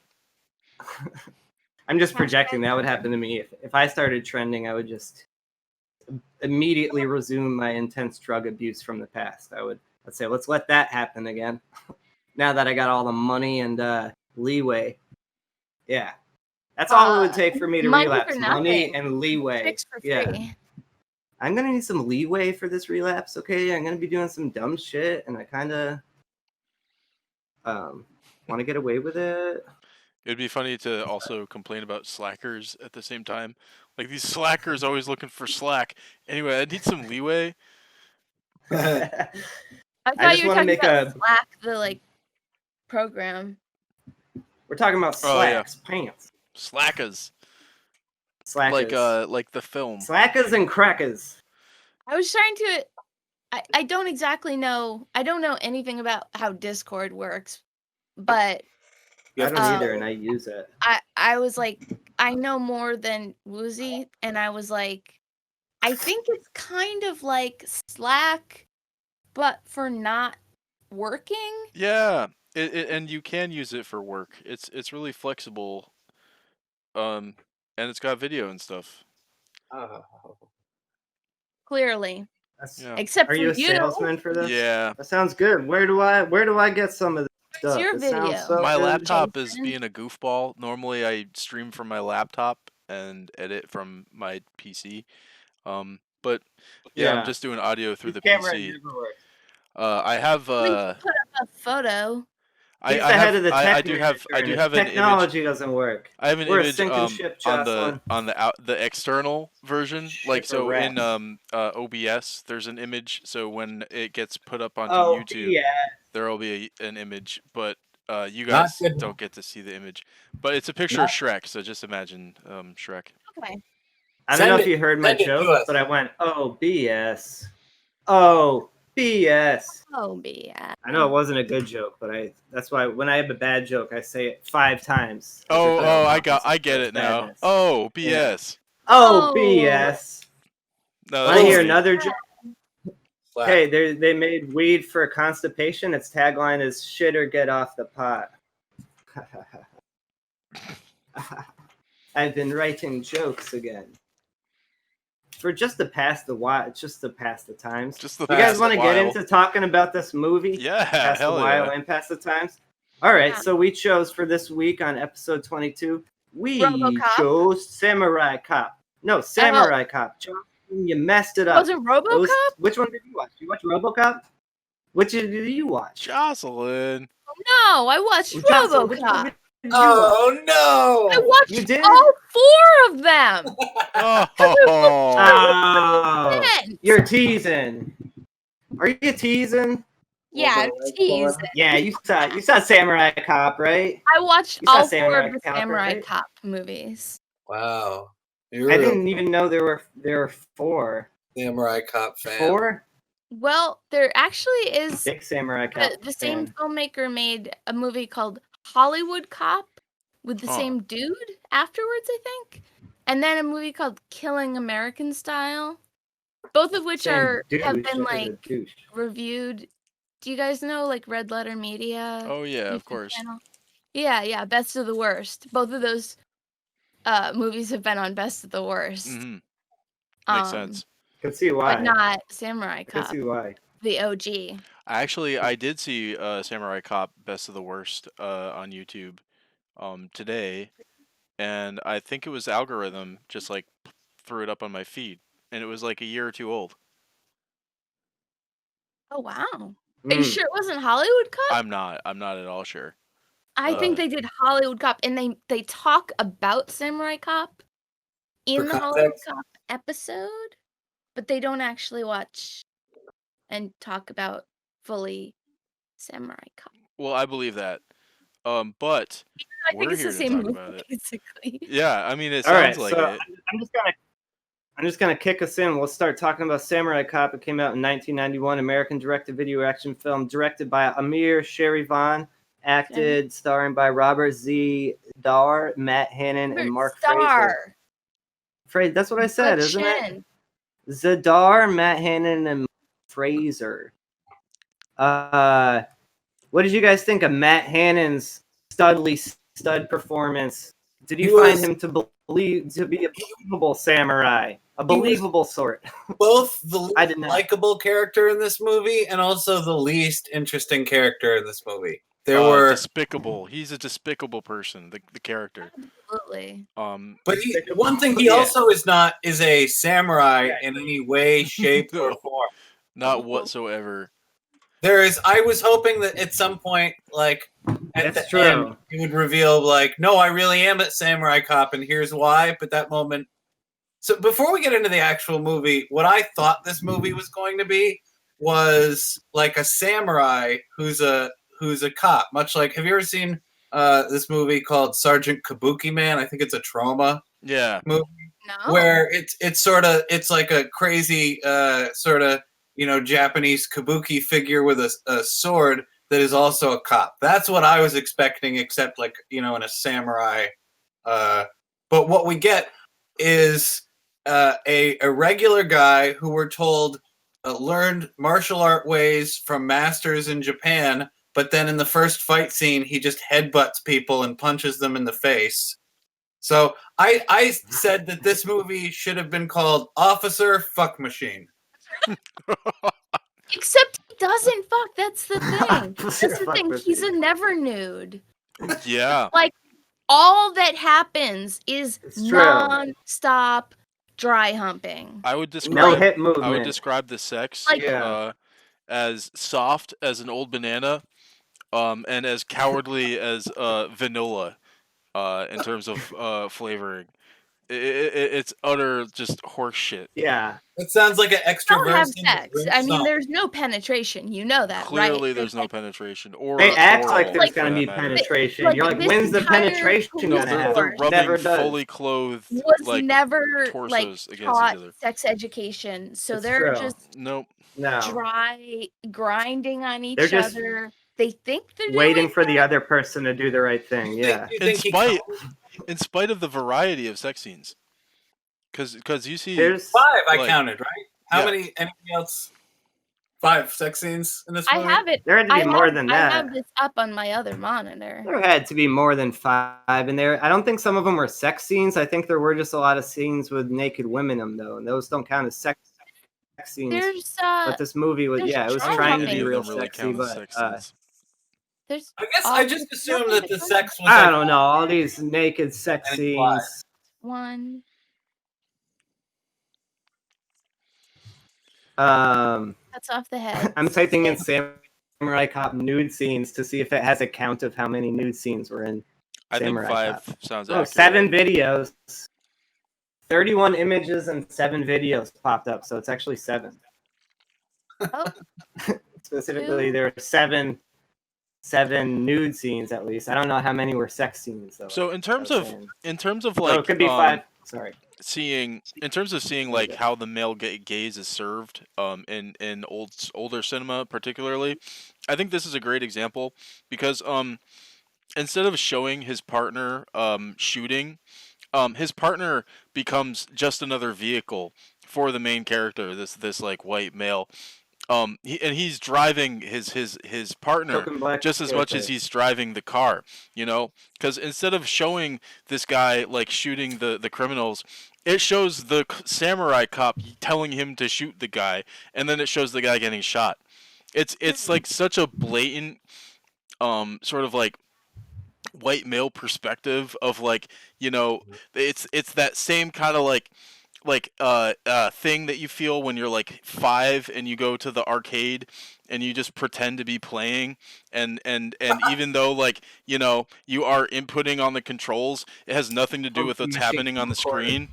I'm just projecting that would happen to me. If I started trending, I would just immediately resume my intense drug abuse from the past. Let's say, let's let that happen again. Now that I got all the money and leeway. Yeah. That's all it would take for me to money relapse. for Money nothing. and leeway. Tricks for Yeah. free. I'm going to need some leeway for this relapse, okay? I'm going to be doing some dumb shit, and I kind of want to get away with it. It'd be funny to also complain about slackers at the same time. Like, these slackers always looking for slack. Anyway, I need some leeway. I I thought just you were wanna talking make about a- Slack, the like program. We're talking about Oh, yeah. slacks, pants. Slackers. Slackers. Like the film. Slackers and crackers. I was trying to. I don't exactly know. I don't know anything about how Discord works, but You I have don't to- either, and I use it. I was like, I know more than Woozy, and I was like, I think it's kind of like Slack, but for not working. Yeah, and you can use it for work. It's really flexible. And it's got video and stuff. Oh. Clearly, Yeah. except Are for you a salesman for this? Yeah. That sounds good. Where do I get some of this Where's stuff? your It sounds video? so My good. laptop is Jason? being a goofball. Normally I stream from my laptop and edit from my PC. But yeah, I'm just doing audio through the camera PC. never works. I have Put up a photo. He's the head of the tech I do have manager, and an image. technology doesn't work. I have an We're a image sinking ship, on Jocelyn. the external version. Like, so Shipwreck. in OBS there's an image, so when it gets put up onto Oh, YouTube yeah. there'll be an image, but you Not guys good. don't get to see the image. But it's a picture of Shrek, so just imagine Shrek. Okay. I don't know Send if you heard my send it to joke, us. but I went, oh, BS. Oh, BS. Oh, yeah. I know it wasn't a good joke, but that's why when I have a bad joke, I say it 5 times. Oh, I compensates get for it now. badness. Oh, BS. Yeah. Oh, Oh. BS. No, Want to that's hear funny. another joke? Slack. Hey, they made weed for constipation. Its tagline is "Shit or get off the pot." I've been writing jokes again. For just to pass the while, just to pass the times. Just the You guys past want to get while. into talking about this movie? Yeah, Pass the hell while yeah. and pass the times. All right, Yeah. so we chose for this week on episode 22. We RoboCop? chose Samurai Cop. No, Samurai Cop. John, you messed it up. Wasn't RoboCop? Which one did you watch? You watch RoboCop? Which did you watch? Jocelyn. No, I watched Jocelyn, which one RoboCop. did you Oh I no! watched You did? all 4 of them. Oh. Oh, Yes. you're teasing. Are you teasing? Yeah, I'm teasing. Yeah, you saw Samurai Cop, right? I watched You saw all 4 Samurai of the Cop, Samurai right? Cop movies. Wow. I You're a didn't even know there were 4. Samurai Cop fan. 4? Well, there actually is Big Samurai Cop. the same fan. filmmaker made a movie called Hollywood Cop with the Huh. same dude afterwards, I think. And then a movie called Killing American Style. Both of which Same have douche been as a like douche. reviewed. Do you guys know like Red Letter Media? Oh yeah, of YouTube course. channel? Yeah, Best of the Worst. Both of those movies have been on Best of the Worst. Mm-hmm. Makes Um, sense. Could see why. But not Samurai Could Cop, see why. the OG. Actually, I did see Samurai Cop Best of the Worst on YouTube today, and I think it was algorithm just like threw it up on my feed, and it was like a year or 2 old. Oh wow. Are you sure it wasn't Hollywood Cop? I'm not at all sure. I think they did Hollywood Cop, and they talk about Samurai Cop in For the Hollywood context. Cop episode, but they don't actually watch and talk about fully Samurai Cop. Well, I believe that. But I think we're it's the here to same talk movie, about it. basically. Yeah, I mean, it All right, sounds like so it. I'm just gonna kick us in. We'll start talking about Samurai Cop. It came out in 1991, American direct-to-video action film directed by Amir Sherivan, acted starring by Robert Z. Starr, Matt Hannon, and Mark Starr. Fraser. That's what I said, isn't it? Zadar, Matt Hannon, and Fraser. What did you guys think of Matt Hannon's stud performance? Did you find him to be a believable samurai, a believable sort? Both the least likable character in this movie and also the least interesting character in this movie. There were despicable. He's a despicable person. The character. Absolutely. But one thing he also is not is a samurai in any way, shape, No, or form. Not whatsoever. I was hoping that at some point, like at the end, he would reveal, like, no, I really am a samurai cop, and here's why. But that moment. So before we get into the actual movie, what I thought this movie was going to be was like a samurai who's a cop. Much like, have you ever seen this movie called Sergeant Kabuki Man? I think it's a trauma movie. No. Where it's like a crazy sort of Japanese kabuki figure with a sword that is also a cop. That's what I was expecting, except like in a samurai. But what we get is a regular guy who we're told learned martial art ways from masters in Japan, but then in the first fight scene he just headbutts people and punches them in the face. So I said that this movie should have been called Officer Fuck Machine. Except he doesn't fuck. That's the thing. That's the thing. He's a never nude. Yeah. Like, all that happens is non-stop dry humping. I would describe no hip movement. I would describe the sex as soft as an old banana, and as cowardly as vanilla, in terms of flavoring. It's utter just horse shit. Yeah. It sounds like an extra Don't have verse in sex. the I mean, song. there's no penetration. You know that, right? Clearly, there's no penetration. Or They act oral, like there's for going to that be matter. penetration. Like, You're like, this when's the entire penetration police going to They're happen? force rubbing Never does. fully clothed, was like, never like torsos against taught each other. sex education, so It's they're true. just Nope. No. dry grinding on each They're just other. They think they're waiting doing for the that. other person to do the right thing. Yeah. In spite of the variety of sex scenes, because you see There's 5 I like- counted, right? How many? Anything else? 5 sex scenes in this movie? I have it. There had to be more than that. I have this up on my other monitor. There had to be more than 5 in there. I don't think some of them were sex scenes. I think there were just a lot of scenes with naked women in them, though, and those don't count as sex scenes. There's but this movie was, there's it was dry trying to humping. be real Don't really sexy, count as but sex scenes. There's I guess all I just the assumed stuff that the in sex was I like don't know, all these naked sex And it's live. scenes. one. That's off the head. I'm typing in Samurai Cop nude scenes to see if it has a count of how many nude scenes were in I think Samurai 5 Cop. sounds Oh, accurate. 7 videos. 31 images and 7 videos popped up, so it's actually 7. Oh. Specifically, there are 7 nude scenes at least. I don't know how many were sex scenes though. So in terms of So like it could be 5. Sorry. seeing like how the male gaze is served in older cinema particularly, I think this is a great example because instead of showing his partner shooting, his partner becomes just another vehicle for the main character, this like white male. He's driving his partner just as much as he's driving the car, because instead of showing this guy like shooting the criminals, it shows the samurai cop telling him to shoot the guy, and then it shows the guy getting shot. It's like such a blatant sort of like white male perspective of like, it's that same kind of like thing that you feel when you're like 5 and you go to the arcade and you just pretend to be playing, and even though like you are inputting on the controls, it has nothing to do with what's happening on the screen,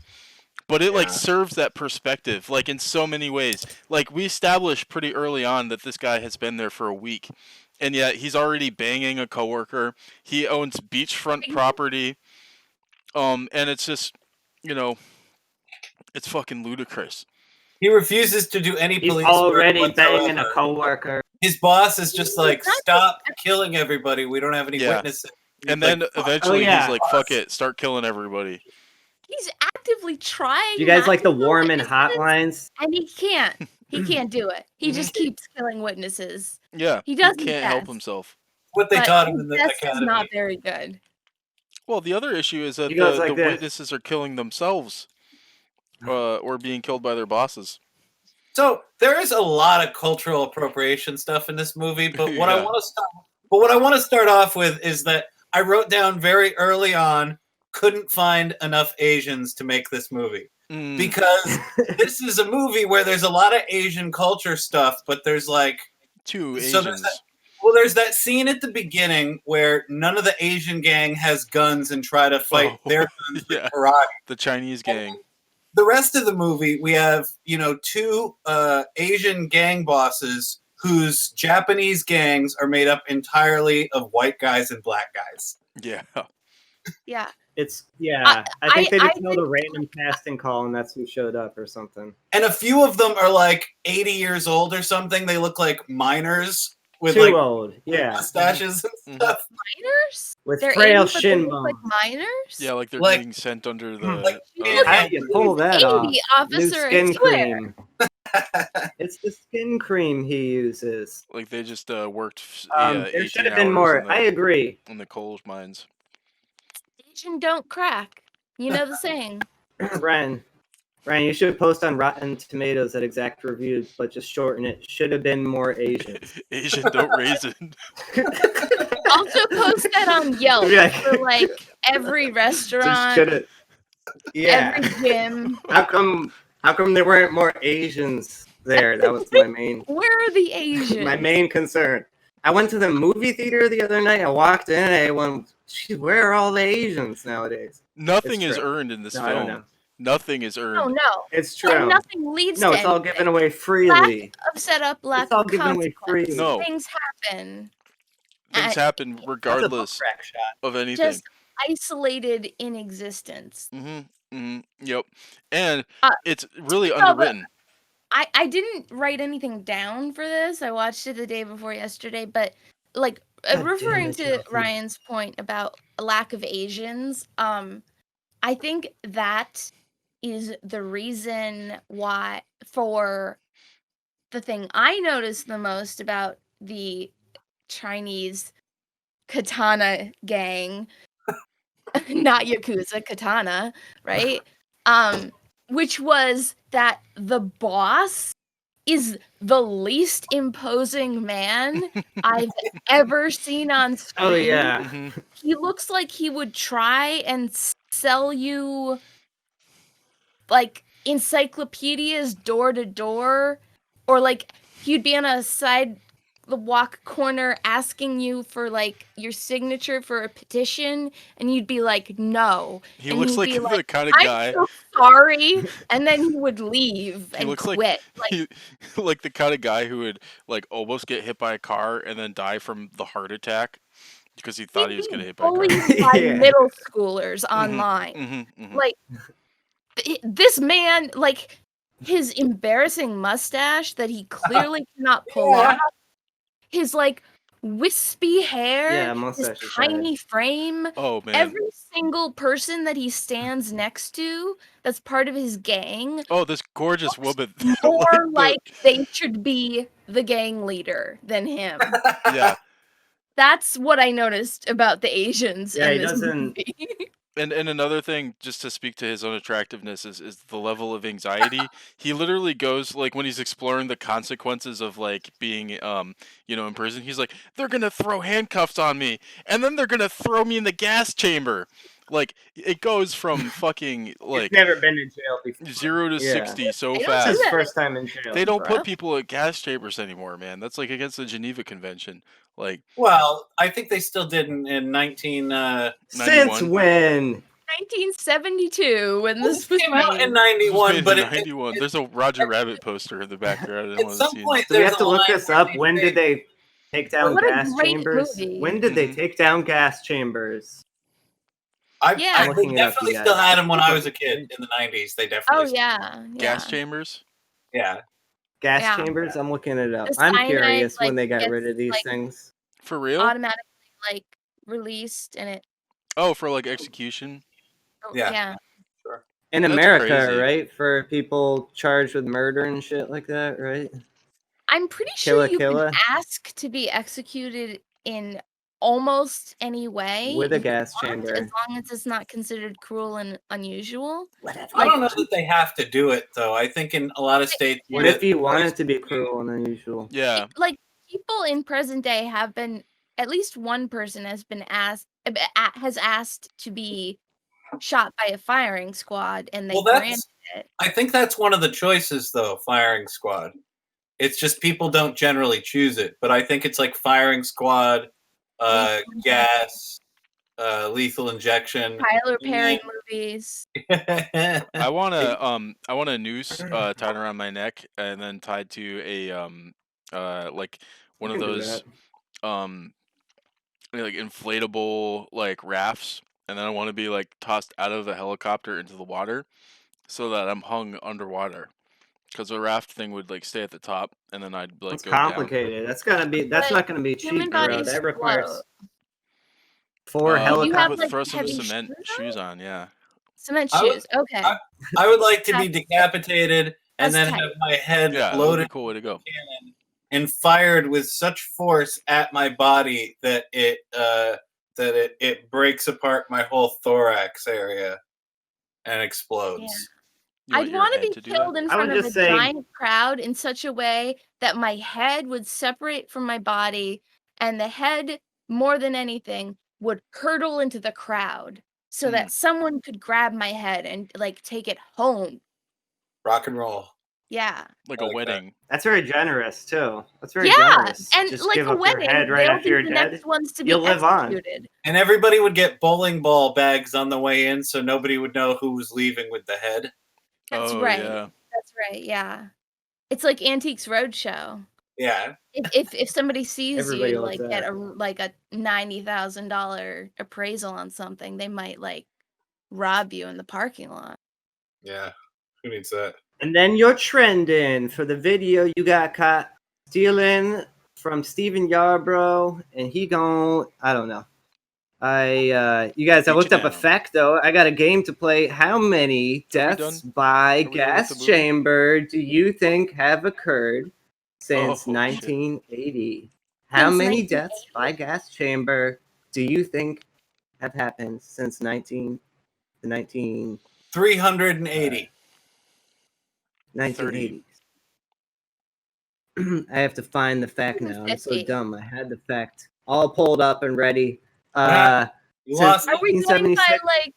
but it like serves that perspective like in so many ways. Like we established pretty early on that this guy has been there for a week, and yet he's already banging a coworker. He owns beachfront property, and it's just, you know, it's fucking ludicrous. He refuses to do any He's police already work banging a whatsoever. coworker. His boss is just like, stop killing everybody. We don't have any witnesses. And then eventually he's like, fuck it, start killing everybody. He's actively trying. Do you guys not like to the kill Warman witnesses, hotlines? and he can't. He can't do it. He just keeps killing witnesses. Yeah, he does. Can't help himself. What they taught him in the best academy is not very good. Well, the other issue is that like the this. witnesses are killing themselves, or being killed by their bosses. So there is a lot of cultural appropriation stuff in this movie, but what I want to start off with is that I wrote down very early on, couldn't find enough Asians to make this movie. Because this is a movie where there's a lot of Asian culture stuff, but there's like two Asians. There's that scene at the beginning where none of the Asian gang has guns and try to fight their guns with karate. The Chinese gang. And the rest of the movie, we have, two Asian gang bosses whose Japanese gangs are made up entirely of white guys and black guys. Yeah. Yeah. I think they just know the random casting call and that's who showed up or something. And a few of them are like 80 years old or something. They look like miners with Too old, mustaches and stuff. Miners? With they're frail 80, shin like bones. miners? Yeah, like they're being sent under the. How do you pull that off? Officer, New skin I swear. cream. It's the skin cream he uses. Like they just worked. There should have been more. I agree. In the coal mines. Asian don't crack. You know the saying. Ryan, you should post on Rotten Tomatoes that exact review, but just shorten it. Should have been more Asian. Asian don't raisin. Also post that on Yelp for like every restaurant, every gym. How come there weren't more Asians there? That was my main. Where are the Asians? My main concern. I went to the movie theater the other night. I walked in and I went, where are all the Asians nowadays? Nothing is earned in this film. I don't know. Nothing is earned. Oh no, it's true. And nothing leads. No, to it's all anything. given away freely. Lack of setup, lack it's all of given away freely. No. Things happen. Things happen regardless of anything. Just isolated in existence. Yep. And it's really underwritten. I didn't write anything down for this. I watched it the day before yesterday, but like referring to Ryan's point about a lack of Asians, I think that is the reason why for the thing I noticed the most about the Chinese katana gang, not Yakuza, katana, right? Which was that the boss is the least imposing man I've ever seen on screen. Oh, yeah. He looks like he would try and sell you, like, encyclopedias door to door, or, like, he'd be on a sidewalk corner asking you for, like, your signature for a petition, and you'd be like, no. He and looks like the kind of guy. I'm so sorry, and then he would leave and quit. Like the kind of guy who would like almost get hit by a car and then die from the heart attack because he thought he was going to hit by a car. Bullied by middle schoolers online. Like this man, like his embarrassing mustache that he clearly cannot pull off. His like wispy hair, his tiny frame. Oh man! Every single person that he stands next to, that's part of his gang. Oh, this gorgeous woman. More like they should be the gang leader than him. Yeah. That's what I noticed about the Asians. Yeah, in he this doesn't. Movie. And another thing, just to speak to his unattractiveness, is the level of anxiety. He literally goes, like, when he's exploring the consequences of, like, being, in prison, he's like, they're gonna throw handcuffs on me, and then they're gonna throw me in the gas chamber. Like, it goes from fucking, like... He's never been in jail before. 0 to 60 so It's fast. his first time in jail. They don't put people at gas chambers anymore, man. That's, like, against the Geneva Convention. Like, well, I think they still did in 1991. Since when? 1972 when Well, this was came out in made. This was '91, made but in '91. There's a Roger Rabbit poster in the background. I at want to some see point So we there's have to a look line this where up. they When say- did they take down What a gas great chambers? movie. When did they Mhm. take down gas chambers? Yeah. I I'm looking it up, definitely you still guys. had them when I was a kid in the '90s. They Oh definitely. yeah, yeah. gas chambers. Yeah. Gas Yeah. chambers? I'm looking it up. The I'm cyanide, curious when like, they got gets, rid of these like, things. For real? automatically like released, and it. Oh, for like execution. Yeah. Yeah. Sure. In That's America, crazy. right? For people charged with murder and shit like that, right? I'm pretty sure you Killa. can ask to be executed in almost any way With a you gas want, chamber. as long as it's not considered cruel and unusual. I don't know that they have to do it though. I think in a lot of states. What with if you want it to be cruel and unusual? Yeah. Like, people in present day have been, at least one person has been asked to be shot by a firing squad, and they Well, granted it. I think that's one of the choices though. Firing squad. It's just people don't generally choose it, but I think it's like firing squad, gas, lethal injection. Tyler Perry movies. I want a noose tied around my neck and then tied to a like one of can do those like inflatable like rafts, and then I want to be like tossed out of a helicopter into the water so that I'm hung underwater. Because the raft thing would like stay at the top, and then I'd like It's go down. complicated. That's not gonna be cheap, Human bro. bodies That requires float. 4 You have, helicopters. like, throw some heavy cement shoes shoes on, yeah. Cement I would- shoes. Okay. I would like to be That's- decapitated and that's then tight. have my head Yeah, that would be loaded a cool way to go. cannon and fired with such force at my body that it breaks apart my whole thorax area and explodes. Yeah. You want I'd your want to head be to do that? killed in I would front of a just say- giant crowd in such a way that my head would separate from my body, and the head, more than anything, would hurtle into the crowd so that someone could grab my head and like take it home. Rock and roll. Yeah. Like I a like that. wedding. That's very generous too. That's very Yeah, generous. and Just like give a up wedding, your head right they'll after be you're the dead. next ones to be You'll live on. executed. And everybody would get bowling ball bags on the way in, so nobody would know who was leaving with the head. That's Oh, right. yeah. That's right. Yeah. It's like Antiques Roadshow. Yeah. If somebody sees Everybody you loves like get that. a $90,000 appraisal on something, they might like rob you in the parking lot. Yeah. Who needs that? And then you're trending for the video you got caught stealing from Steven Yarbrough, and he I don't know. You guys, I Beat looked you up a down. fact though. I got a game to play. How many deaths by Are we done with gas the movie? chamber do you think have occurred since Oh, shit. 1980? How Since many 1980? deaths by gas chamber do you think have happened since 1980s? 380. 1980s. I have to find the fact now. I'm so 50. dumb. I had the fact all pulled up and ready. You Since lost. Are we going by 1976. like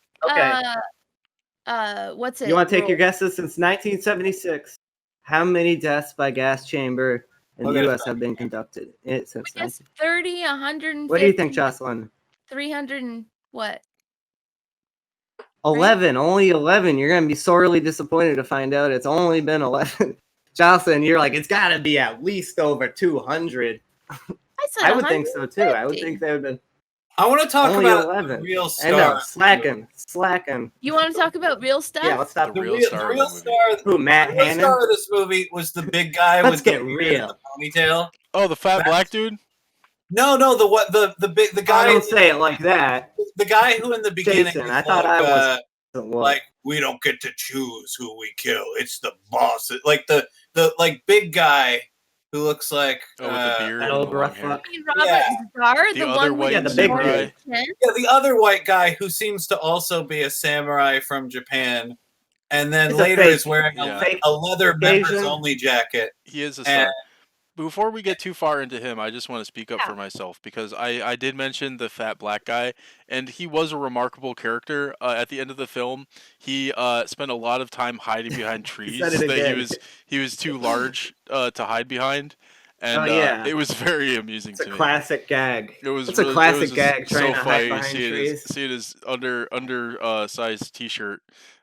Okay. what's it? You want to take your rule? guesses since 1976? How many deaths by gas chamber in the Okay. U.S. have been conducted? Since I guess 19. 30, 150. What do you think, Jocelyn? 300 and what? 11. Only 11. You're gonna be sorely disappointed to find out it's only been 11. Jocelyn, you're like, it's got to be at least over 200. I said I would think so too. I would 150. think they would have been I want to talk only about 11. the real I know, star. slacking. You want to talk about real stuff? Yeah, let's stop. The The real real, star the of real the movie. star. Who, Matt The real Hannon? star of this movie was the big guy Let's with the get beard real. and the ponytail. Oh, the fat That's- black dude? No, the I guy don't say it like that. the guy who in the beginning Jason, was I thought like, I was like we don't get to choose who we kill. It's the boss. Like the like big guy who looks like Oh, with the beard that and old the long rough hair. fuck. Robert Yeah. Starr, The the other one white with the big samurai. dude. chin. yeah, the other white guy who seems to also be a samurai from Japan, and then He's a later fake- is wearing Yeah. a leather Asian. members only jacket. He is a And- star. Before we get too far into him, I just want to speak up Yeah. for myself because I did mention the fat black guy, and he was a remarkable character. At the end of the film, he spent a lot of time hiding behind trees said it that again. he was too large to hide behind, And yeah, it was very amusing it's to a me. classic gag. It's a classic gag. So Trying to hide funny behind trees. seeing his sized T-shirt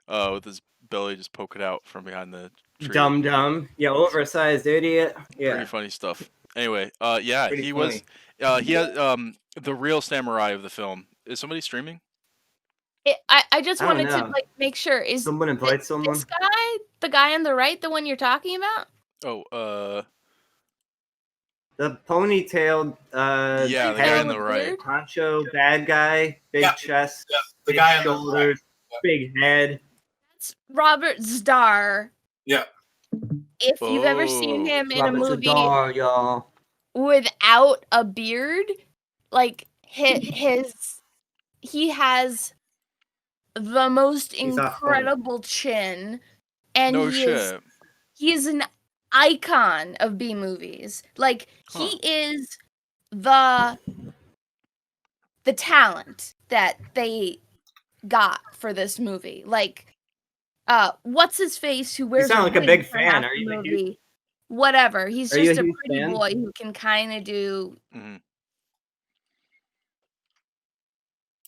with his belly just poking out from behind the tree. Dumb. Yeah, oversized idiot. Yeah. Pretty funny stuff. Anyway, yeah, Pretty he funny. was. He had the real samurai of the film. Is somebody streaming? I just I don't wanted to know. like make sure is Someone invite someone. this guy the guy on the right the one you're talking about? Oh, The ponytailed, yeah, the guy on the right. Honcho, bad guy, big chest, the big guy shoulders, big head. That's Robert Starr. Yeah. If you've ever seen him in a movie y'all. without a beard, like he has the most incredible chin, and no shit. He is an icon of B movies. Like he is the talent that they got for this movie. Like what's his face who wears You sound like a big fan. Are you movie? Whatever. He's Are you just a a huge pretty fan? boy who can kind of do. Mm-hmm.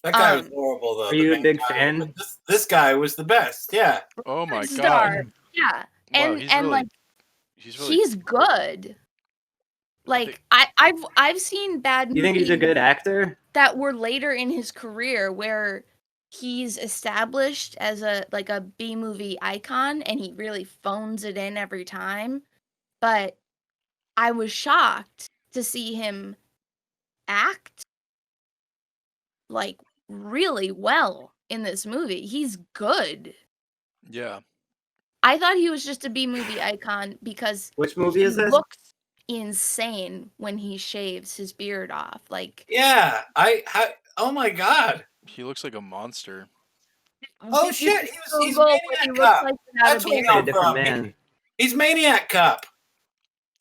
That guy was horrible, though. Are you a big fan? This guy was the best. Yeah. Oh my Starr. god. Yeah, Wow, and he's good. Like I've seen bad movies. You think he's a good actor? That were later in his career where he's established as a B movie icon and he really phones it in every time. But I was shocked to see him act like really well in this movie. He's good. Yeah. I thought he was just a B movie icon because which movie is this? He looks insane when he shaves his beard off. Like yeah, oh my god, he looks like a monster. Oh shit, he's Maniac Cop. Like that's what a different man. He's Maniac Cop.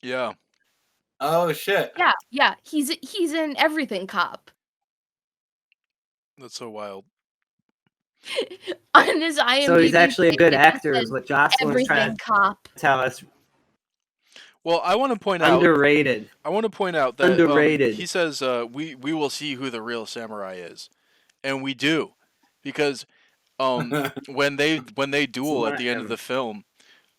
Yeah. Oh shit. Yeah. He's in Everything Cop. That's so wild. On his IMDb, so he's actually a good actor, is what Jocelyn was trying to tell us. Well, I want to point out underrated. I want to point out that underrated. He says we will see who the real samurai is, and we do, because when they duel at the end of the film,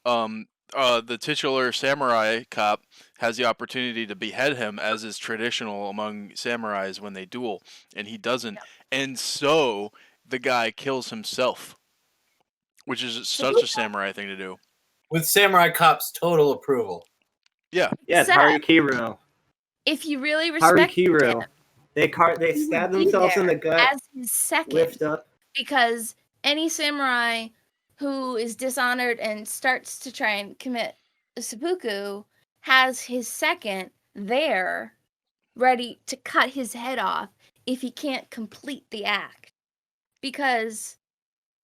the titular samurai cop has the opportunity to behead him, as is traditional among samurais when they duel, and he doesn't, and so the guy kills himself, which is such a samurai thing to do. With Samurai Cop's total approval. Yeah. Yeah, Harikiro. If you really respect Harikiro, him, they stab themselves in the gut. As his second, lift up. Because any samurai who is dishonored and starts to try and commit seppuku has his second there, ready to cut his head off if he can't complete the act. Because,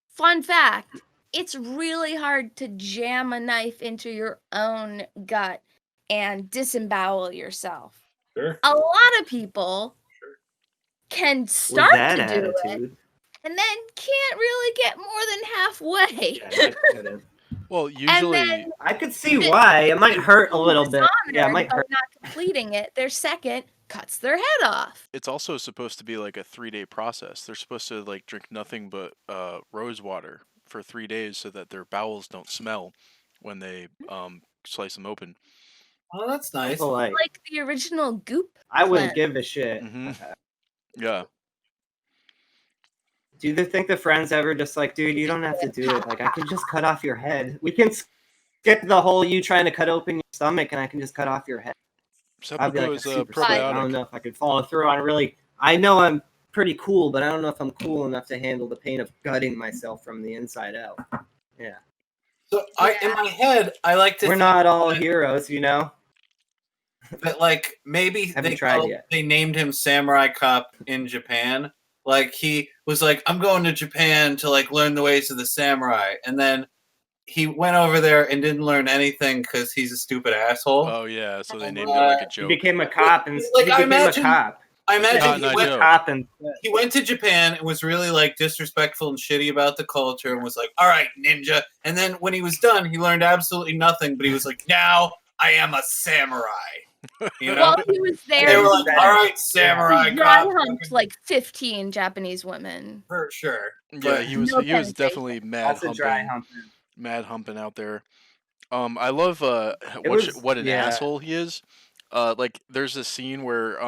fun fact, it's really hard to jam a knife into your own gut and disembowel yourself. Sure. A lot of people can start to do it and then can't really get more than halfway. Well, usually I could see why. It might hurt a little bit. Yeah, it might hurt. Not completing it, their second cuts their head off. It's also supposed to be like a 3-day process. They're supposed to like drink nothing but rose water for 3 days so that their bowels don't smell when they slice them open. Oh, that's nice. Like the original Goop. I wouldn't give a shit. Mm-hmm. Yeah. Do you think the friends ever just like, dude, you don't have to do it. Like, I could just cut off your head. We can skip the whole you trying to cut open your stomach, and I can just cut off your head. I'd be like a super I don't know if I could follow through on really. I know I'm pretty cool, but I don't know if I'm cool enough to handle the pain of gutting myself from the inside out. Yeah. So in my head, I like to. We're not all heroes, you know. But like maybe they named him Samurai Cop in Japan. Like he was like, I'm going to Japan to like learn the ways of the samurai, and then he went over there and didn't learn anything because he's a stupid asshole. Oh yeah, so they named it like a joke. He became a cop and like I imagine he went to Japan and was really like disrespectful and shitty about the culture and was like, all right, ninja. And then when he was done, he learned absolutely nothing, but he was like, now I am a samurai. You know, While he was there, they were like, "All right, samurai dry cop." humped like 15 Japanese women. For sure. Yeah, he was No he was penetration. definitely mad humping out there. I love what an asshole he is. Like there's this scene where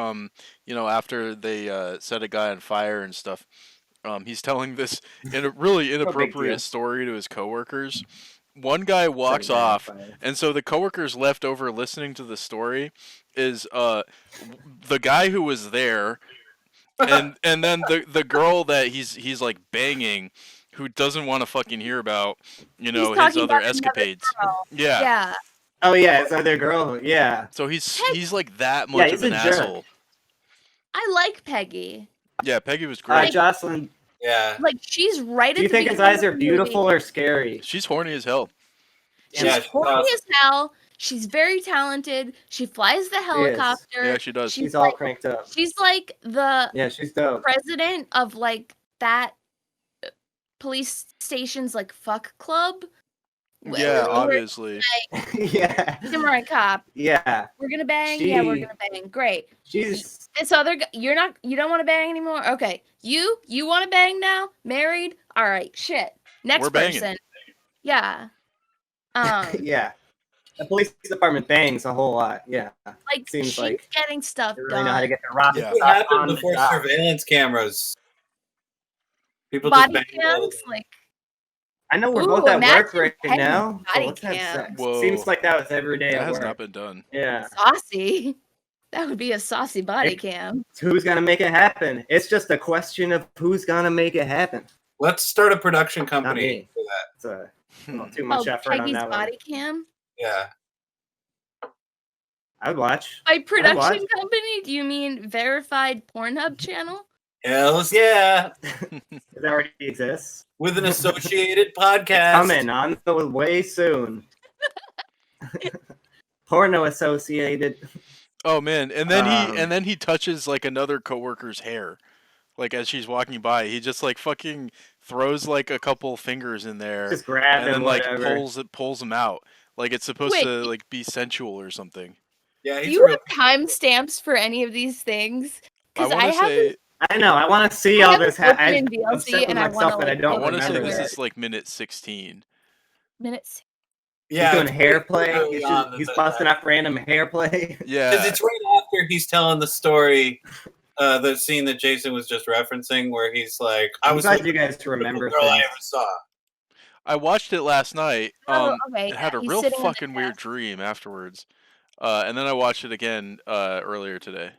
after they set a guy on fire and stuff, he's telling this in a really inappropriate story to his coworkers. One guy walks off, and so the coworkers left over listening to the story is the guy who was there, and then the girl that he's like banging, who doesn't want to fucking hear about his other escapades. Yeah. Oh yeah, his other girl. Yeah. So he's like that much of an asshole. I like Peggy. Yeah, Peggy was great. Jocelyn. Yeah. Like she's right. Do you think his eyes are beautiful or scary? She's horny as hell. She's horny as hell. She's very talented. She flies the helicopter. Yeah, she does. She's all cranked up. She's like the she's dope. President of like that police station's like fuck club. Yeah, obviously. Like, samurai cop. Yeah. We're gonna bang. Yeah, we're gonna bang. Great. She's this other guy. You don't want to bang anymore. Okay. You want to bang now? Married? All right. Shit. Next person. Yeah. Yeah. The police department bangs a whole lot. Yeah. Like seems she's like getting stuff they done. really know how to get the rocket. What happened before surveillance cameras? People body just cams, like. I know we're both at work right now. Body cam. Seems like that was every day. That at has work. not been done. Yeah. Saucy. That would be a saucy body cam. Who's gonna make it happen? It's just a question of who's gonna make it happen. Let's start a production company for that. It's too much effort Peggy's on that body one. cam. Yeah. I'd watch. By production company, do you mean verified Pornhub channel? Hells yeah. It already exists. With an associated podcast. Coming on the way soon. Porno associated. Oh man, and then he touches like another coworker's hair. Like as she's walking by, he just like fucking throws like a couple fingers in there. Just grab and him, then like whatever. pulls him out. Like it's supposed to like be sensual or something. Yeah, do you have timestamps for any of these things? Because I have. I know. I want to see all this. I DLC, and I want to. I want to say this is like minute 16. Minutes. Yeah, he's doing hair play. He's busting up random hair play. Yeah, because it's right after he's telling the story, the scene that Jason was just referencing, where he's like, "I was glad you guys remember girl I ever saw." I watched it last night. Okay. It had a real fucking weird dream afterwards, and then I watched it again earlier today.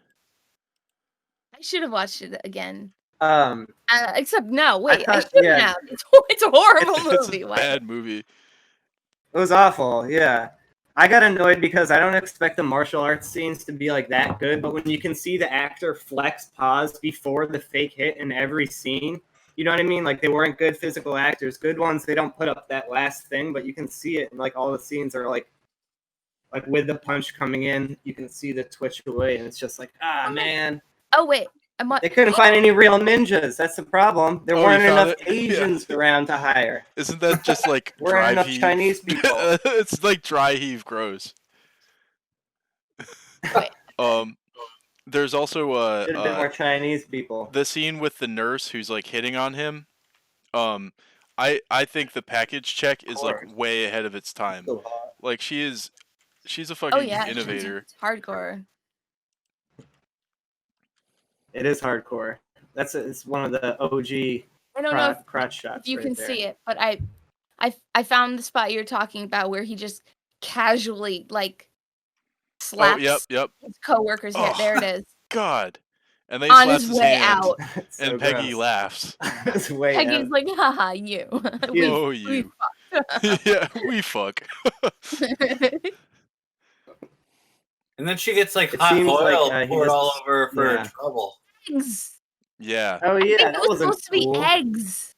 I should have watched it again. Except no, wait, I shouldn't have. It's a horrible movie. It's a bad movie. It was awful, yeah. I got annoyed because I don't expect the martial arts scenes to be like that good, but when you can see the actor flex pause before the fake hit in every scene, you know what I mean? Like they weren't good physical actors. Good ones, they don't put up that last thing, but you can see it, and like all the scenes are like with the punch coming in, you can see the twitch away, and it's just like, man. Oh wait, they couldn't find any real ninjas. That's the problem. There weren't enough Asians around to hire. Isn't that just like dry enough heave? Chinese people? It's like dry heave gross. There's also should have been more Chinese people. The scene with the nurse who's like hitting on him. I think the package check is like way ahead of its time. So like she's a fucking innovator. It's hardcore. It is hardcore. It's one of the OG. I don't know crotch shots. If you can see it, but I found the spot you're talking about where he just casually like slaps yep. his coworker's head. There it is. God. And then on slaps his way hand, out. and Peggy laughs. Peggy's like, haha, you. you. Yeah, we fuck. And then she gets like hot oil poured all over her for trouble. Eggs. Yeah. Oh yeah, that was supposed to be eggs.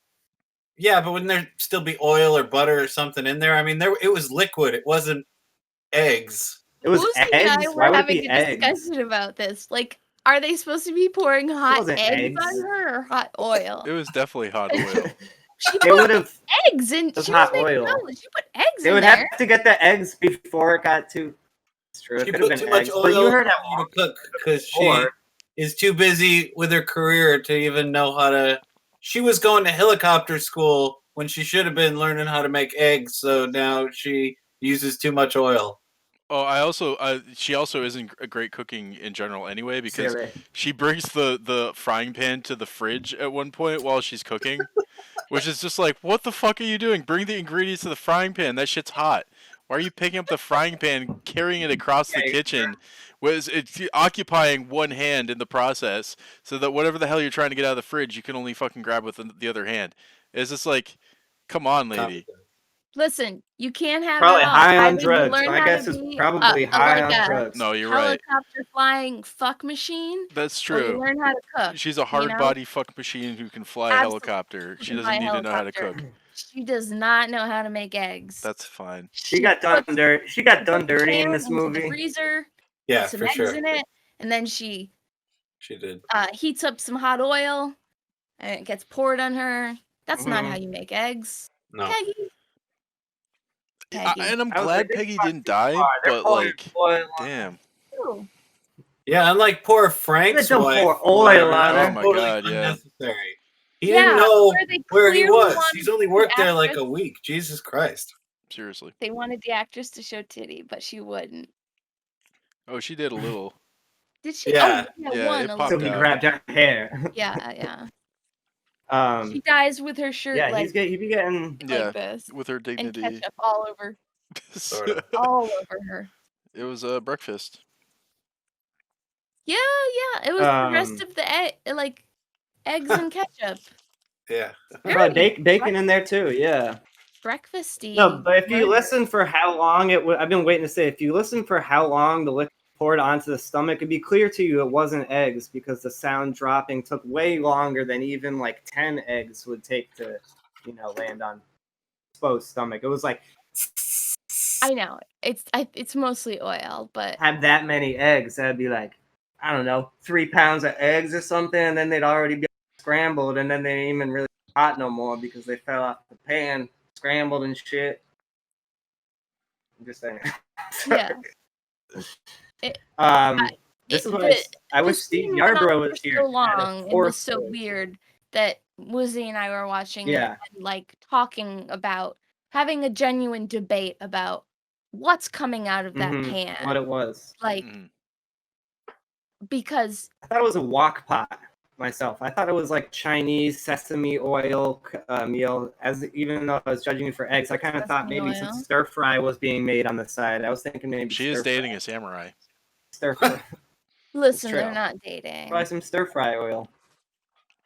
Yeah, but wouldn't there still be oil or butter or something in there? I mean, it was liquid. It wasn't eggs. It was eggs. Why would it be eggs? We're having a discussion about this. Like, are they supposed to be pouring hot eggs on her or hot oil? It was definitely hot oil. She put eggs in. She hot oil. She put eggs in there. They would have to get the eggs before it got to. It's true. She put too much oil but you heard how to cook because she is too busy with her career to even know how to. She was going to helicopter school when she should have been learning how to make eggs. So now she uses too much oil. Oh, she also isn't a great cooking in general anyway, because she brings the frying pan to the fridge at one point while she's cooking, which is just like, what the fuck are you doing? Bring the ingredients to the frying pan. That shit's hot. Why are you picking up the frying pan, carrying it across the kitchen? It's occupying one hand in the process, so that whatever the hell you're trying to get out of the fridge, you can only fucking grab with the other hand. It's just like, come on, lady. Listen, you can't have probably it all. high on Either you drugs. learn My how guess to is be probably high on drugs. No, you're right. Helicopter flying fuck machine. That's Or you true. learn how to cook. She's a hard body fuck machine who can fly a helicopter. She doesn't need to know how to cook. She does not know how to make eggs. That's fine. She got done dirty. She got done dirty in this movie. The freezer. Yeah, some for eggs sure. in it, and then she did. Heats up some hot oil, and it gets poured on her. That's not how you make eggs. No. Peggy. And I'm glad Peggy didn't die, but like, damn. Yeah, unlike poor Frank's wife. Pour oil on her. Oh my god, yeah. Unnecessary. He didn't know where he was. He's only worked there like a week. Jesus Christ. Seriously. They wanted the actress to show titty, but she wouldn't. Oh, she did a little. Did she? Yeah. Oh, yeah, one. It popped So he out. grabbed her hair. Yeah. She dies with her shirt he'd be getting like this. With her dignity. And ketchup all over. Sort of. All over her. It was breakfast. Yeah. It was the rest of the eggs and ketchup. Yeah. Bacon in there too. Yeah. Breakfasty. No, but if you listen for how long I've been waiting to say, if you listen for how long the liquid poured onto the stomach, it'd be clear to you it wasn't eggs, because the sound dropping took way longer than even like 10 eggs would take to, land on exposed stomach. It was like, I know it's mostly oil, but have that many eggs, that'd be like, I don't know, 3 pounds of eggs or something, and then they'd already be scrambled, and then they ain't even really hot no more because they fell off the pan, scrambled and shit. I'm just saying. Yeah. This is what I wish Steve Yarbrough was here. So long, it was so weird that Woozy and I were watching it and like talking about having a genuine debate about what's coming out of that pan. What it was. Like, because I thought it was a wok pot myself. I thought it was like Chinese sesame oil meal. Even though I was judging you for eggs, I kind of thought maybe some stir fry was being made on the side. I was thinking maybe she is dating a samurai. Stir fry. Listen, they're not dating. Probably some stir fry oil.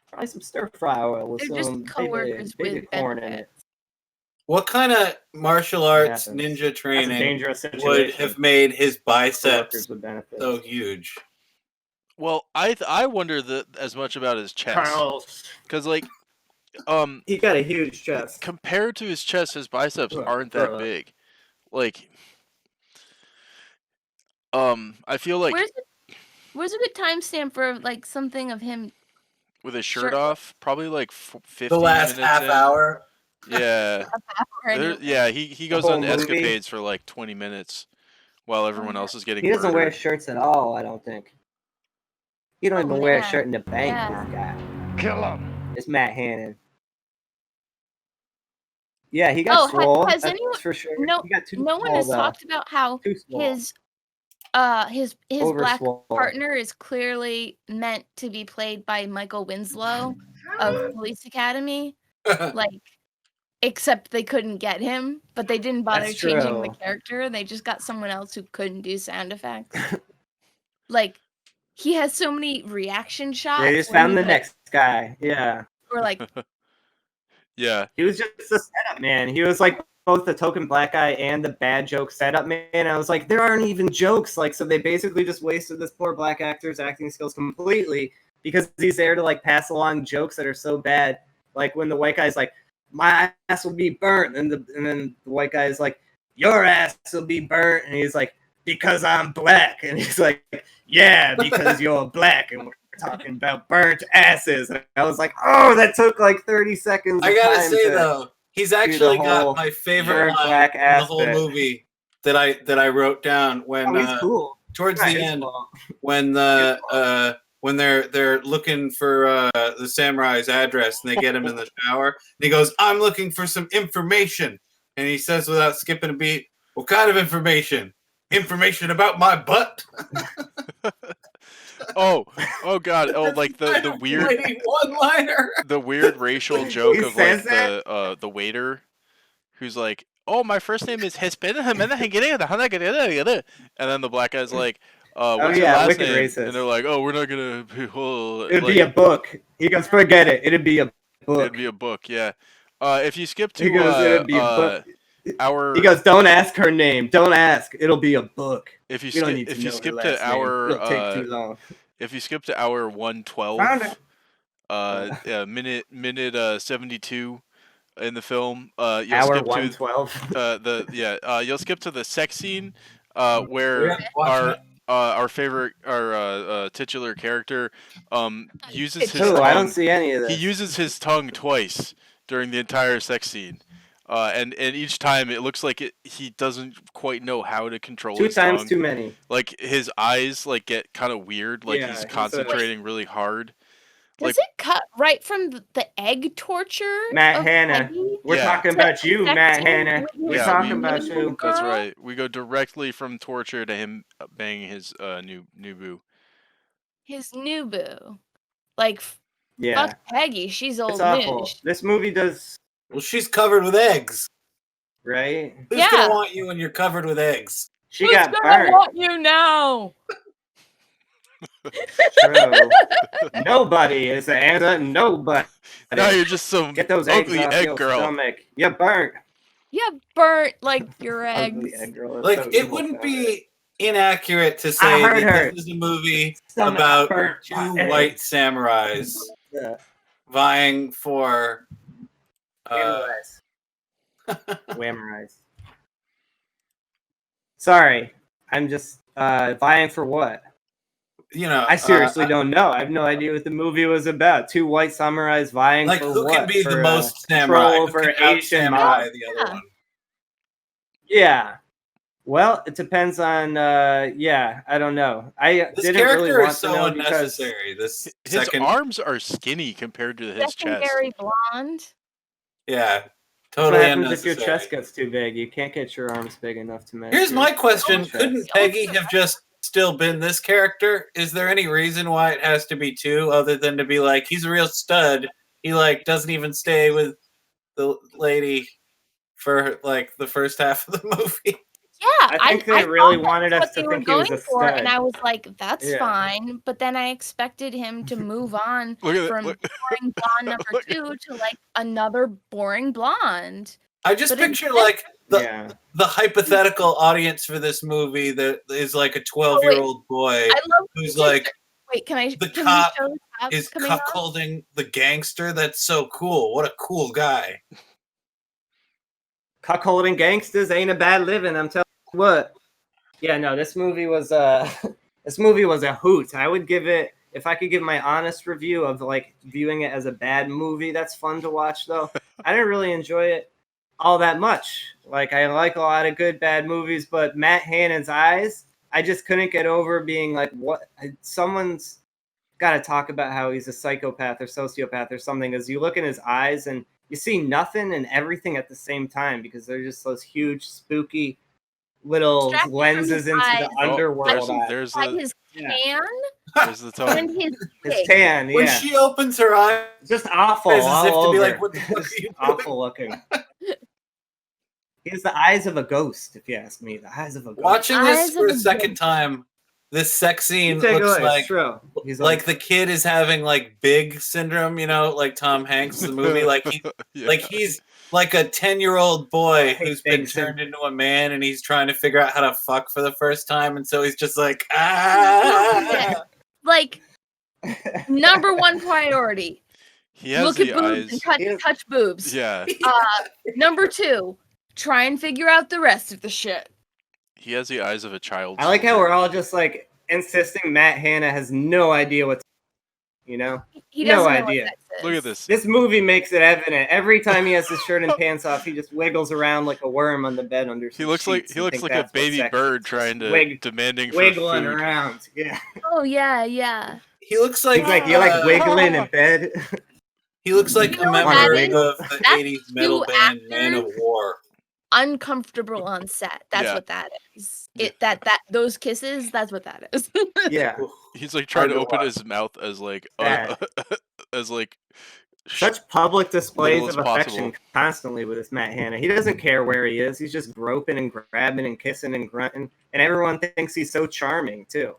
Probably some stir fry oil with they're some just coworkers baby with corn in it. What kind of martial arts ninja training would have made his biceps so huge? Well, I wonder as much about his chest, because like, he got a huge chest. Compared to his chest, his biceps aren't that big. Like, I feel like where's a good timestamp for like something of him with his shirt off? Probably like 15 the last minutes half hour. Yeah. He goes on escapades for like 20 minutes while everyone else is getting He doesn't murdered. wear shirts at all, I don't think. He don't even wear a shirt in the bank, this guy. Kill him. It's Matt Hannon. Yeah, he got swole. Has that's anyone, for sure. No one has talked about how his black partner is clearly meant to be played by Michael Winslow of Police Academy. Like, except they couldn't get him, but they didn't bother changing the character. They just got someone else who couldn't do sound effects. Like, he has so many reaction shots. They just found the next guy. Yeah. Or like, yeah. He was just a setup man. He was like both the token black guy and the bad joke setup man. I was like, there aren't even jokes. Like, so they basically just wasted this poor black actor's acting skills completely because he's there to like pass along jokes that are so bad. Like when the white guy's like, my ass will be burnt, and then the white guy's like, your ass will be burnt, and he's like, because I'm black, and he's like, yeah, because you're black, and we're talking about burnt asses. And I was like, oh, that took like 30 seconds. I gotta say though, he's actually got my favorite line in the whole movie. that I wrote down when he's cool. Towards the end when when they're looking for the samurai's address and they get him in the shower and he goes, "I'm looking for some information," and he says without skipping a beat, "What kind of information? Information about my butt?" Oh God! Oh, like the weird one-liner, the weird racial joke of like the waiter, who's like, "Oh, my first name is Hespena," and then the black guy's like, "What's your last name?" Racist. And they're like, "Oh, we're not gonna." It'd be a book. He goes, "Forget it. It'd be a book." It'd be a book, yeah. If you skip to he goes, "It'd be a book." He goes, "Don't ask her name. Don't ask. It'll be a book." If you skip to hour, it'll take too long. If you skip to hour 112, minute 72 in the film, you'll hour skip 112. You'll skip to the sex scene where our favorite titular character uses his tongue. I don't see any of this. He uses his tongue twice during the entire sex scene. And each time it looks like he doesn't quite know how to control his tongue. 2 times too many. Like his eyes like get kind of weird, like he's concentrating really hard. Does it cut right from the egg torture? Matt Hanna. We're talking about you, Matt Hanna. We're talking about you. That's right. We go directly from torture to him banging his new boo. His new boo. Like, yeah. Fuck Peggy. She's old news. This movie does... Well, she's covered with eggs. Right? Who's gonna want you when you're covered with eggs? Who's got gonna burnt. want you now? True. Nobody is the answer. Nobody. No, you're just some Get those ugly eggs off egg your girl. Stomach. You burnt. You burnt like your eggs. Ugly egg girl. Like, so it wouldn't be inaccurate to say that this is a movie about two white samurais vying for Whammerize. Sorry, I'm just vying for what? You know, I seriously don't know. I have no idea what the movie was about. 2 white samurais vying like for who what? can be for, the most samurai? Over Asian samurai, the other one. Yeah. Well, it depends on. I don't know. This didn't character really want is so to know unnecessary. His arms are skinny compared to his secondary chest. blonde. Yeah, what totally happens unnecessary. if your chest gets too big? You can't get your arms big enough to match. Here's my question: chest. couldn't Peggy have just still been this character? Is there any reason why it has to be 2 other than to be like he's a real stud? He like doesn't even stay with the lady for like the first half of the movie. Yeah, I think they really wanted us to think he was a stud. And I was like, that's fine. But then I expected him to move on from boring blonde number 2 to like another boring blonde. I just picture like the hypothetical audience for this movie that is like a 12-year-old boy who's like, wait, can I? The cop is cuckolding the gangster. That's so cool. What a cool guy. Cuckolding gangsters ain't a bad living. I'm telling you what. Yeah, no, this movie was a hoot. I would give it, if I could give my honest review of like viewing it as a bad movie. That's fun to watch though. I didn't really enjoy it all that much. Like I like a lot of good bad movies, but Matt Hanna's eyes, I just couldn't get over being like, what? Someone's got to talk about how he's a psychopath or sociopath or something. As you look in his eyes and you see nothing and everything at the same time because they're just those huge, spooky little lenses into the underworld. There's his tan. There's the tone. And his tan. Yeah. When she opens her eyes, just awful. As if to be like, what the fuck are you doing? Awful looking. He has the eyes of a ghost, if you ask me. The eyes of a ghost. Watching this for a second time, this sex scene looks like the kid is having like big syndrome, you know, like Tom Hanks in the movie. Like he's like a 10-year-old boy who's been turned into a man and he's trying to figure out how to fuck for the first time, and so he's just like like number 1 priority. He has look at boobs and touch boobs. Yeah. Number 2, try and figure out the rest of the shit. He has the eyes of a child. I like how we're all just like insisting Matt Hanna has no idea what. You know, He no doesn't know what idea. sex is. Look at this. This movie makes it evident. Every time he has his shirt and pants off, he just wiggles around like a worm on the bed under some sheets. He looks like a baby bird trying to demanding for wiggling food. around. Yeah. Oh yeah. He looks like He's like, you like wiggling in bed. He looks like You a know what member that is? of the That's 80s metal two band Man of actors War. uncomfortable on set. That's what that is. That those kisses. That's what that is. Yeah. He's like trying to open his mouth as like as like such public displays little of as affection possible. constantly with this Matt Hanna. He doesn't care where he is. He's just groping and grabbing and kissing and grunting, and everyone thinks he's so charming too.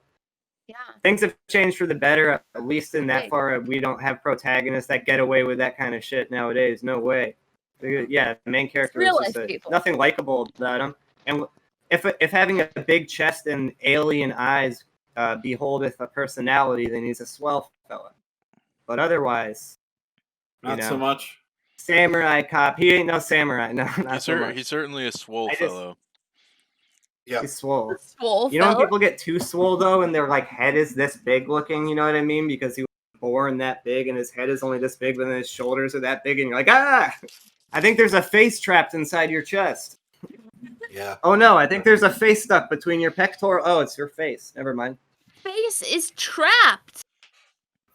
Yeah. Things have changed for the better, at least in that far. We don't have protagonists that get away with that kind of shit nowadays. No way. Yeah, the main character is just nothing likable about him. And if having a big chest and alien eyes beholdeth a personality, then he's a swell fella. But otherwise, not so much. Samurai cop. He ain't no samurai. No, not so much. He's certainly a swole fellow. Yeah, he's swole. You know when people get too swole though, and their like head is this big looking, you know what I mean? Because he was born that big, and his head is only this big, but then his shoulders are that big, and you're like, ah! I think there's a face trapped inside your chest. Yeah. Oh no, I think there's a face stuck between your pectoral. Oh, it's your face. Never mind. Face is trapped.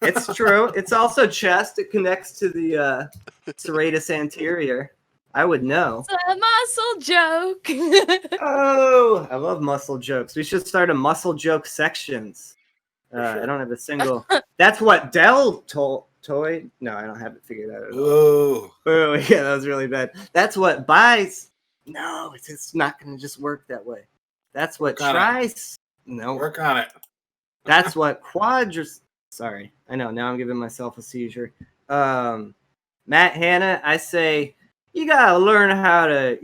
It's true. It's also chest. It connects to the serratus anterior. I would know. It's a muscle joke. Oh, I love muscle jokes. We should start a muscle joke sections. I don't have a single. That's what Dell toy. No, I don't have it figured out at all. Oh, yeah, that was really bad. That's what buys. No, it's not going to just work that way. That's what tries. No, work on it. That's what quadris. Sorry, I know. Now I'm giving myself a seizure. Matt Hanna, I say. You gotta learn how to,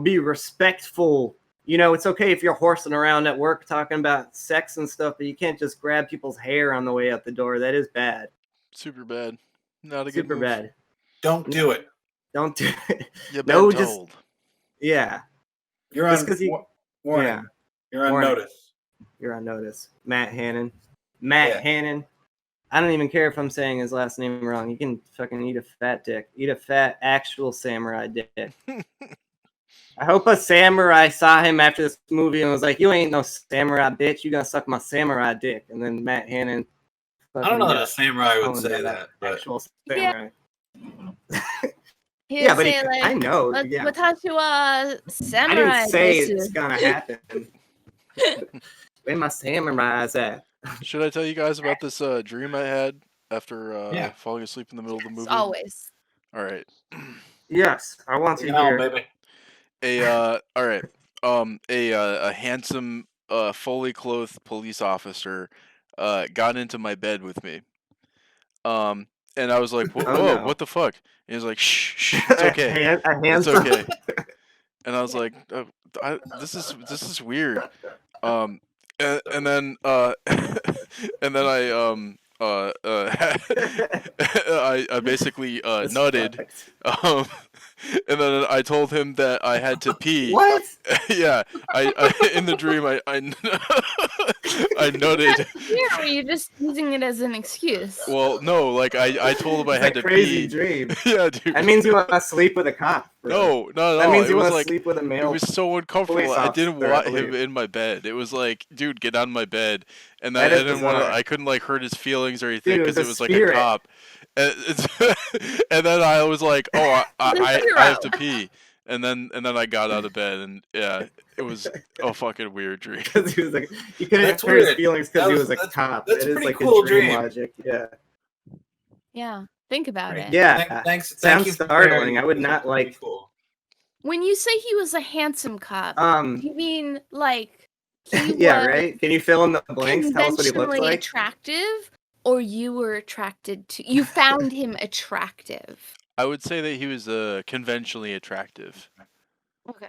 be respectful. It's okay if you're horsing around at work talking about sex and stuff, but you can't just grab people's hair on the way out the door. That is bad. Super bad. Not a good Super move. bad. Don't do it. Don't do it. You've been told. Yeah. You're on warning. Yeah. You're on notice. You're on notice. Matt Hannon. Hannon. I don't even care if I'm saying his last name wrong. You can fucking eat a fat dick. Eat a fat actual samurai dick. I hope a samurai saw him after this movie and was like, you ain't no samurai bitch. You gonna suck my samurai dick. And then Matt Hannon. I don't know that a samurai would say that. Actual samurai. Yeah, but like, I know. Watashi wa samurai. I didn't say it's gonna happen. Where my samurais at? Should I tell you guys about this dream I had after falling asleep in the middle of the movie? Always. All right. Yes, I want to hear. Baby. All right. A handsome, fully clothed police officer got into my bed with me. And I was like, whoa, what the fuck? And he was like, shh, it's okay. It's okay. And I was like, this is weird. And then I I basically nutted, and then I told him that I had to pee. What? Yeah, I in the dream I I nutted. Yeah, were you just using it as an excuse? Well, no, like I told him I had to crazy pee. Dream. Yeah, dude. That means you want to sleep with a cop. Bro. No. That means you want to sleep with a male. It was so uncomfortable. I didn't want him in my bed. It was like, dude, get on my bed. And I didn't want to. I couldn't like hurt his feelings or anything because it was like a cop. And then I was like, oh, I have to pee. And then I got out of bed, and yeah, it was a fucking weird dream. Because he was like, you couldn't hurt his feelings because he was a cop. That's it is pretty like cool a dream dream. Logic. Yeah. Yeah, think about it. Yeah, thanks. Sounds startling. I would not like. Cool. When you say he was a handsome cop, you mean like he yeah, was right? Can you fill in the blanks? Tell us what he looks conventionally like. attractive, or you were attracted to? You found him attractive. I would say that he was conventionally attractive. Okay.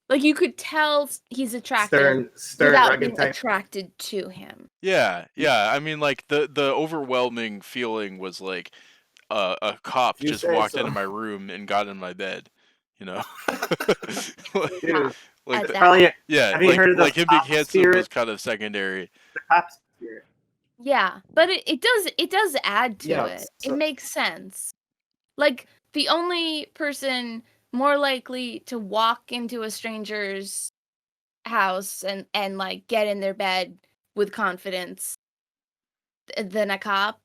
Like you could tell he's attractive stern without rugged being type. attracted to him. Yeah. I mean, like the overwhelming feeling was like a cop just walked into my room and got in my bed. You know. Dude, like probably, yeah. have you heard of the like him being handsome spirit? was kind of secondary. The cop spirit. Yeah, but it does add to it. so- It makes sense. Like the only person more likely to walk into a stranger's house and like get in their bed with confidence than a cop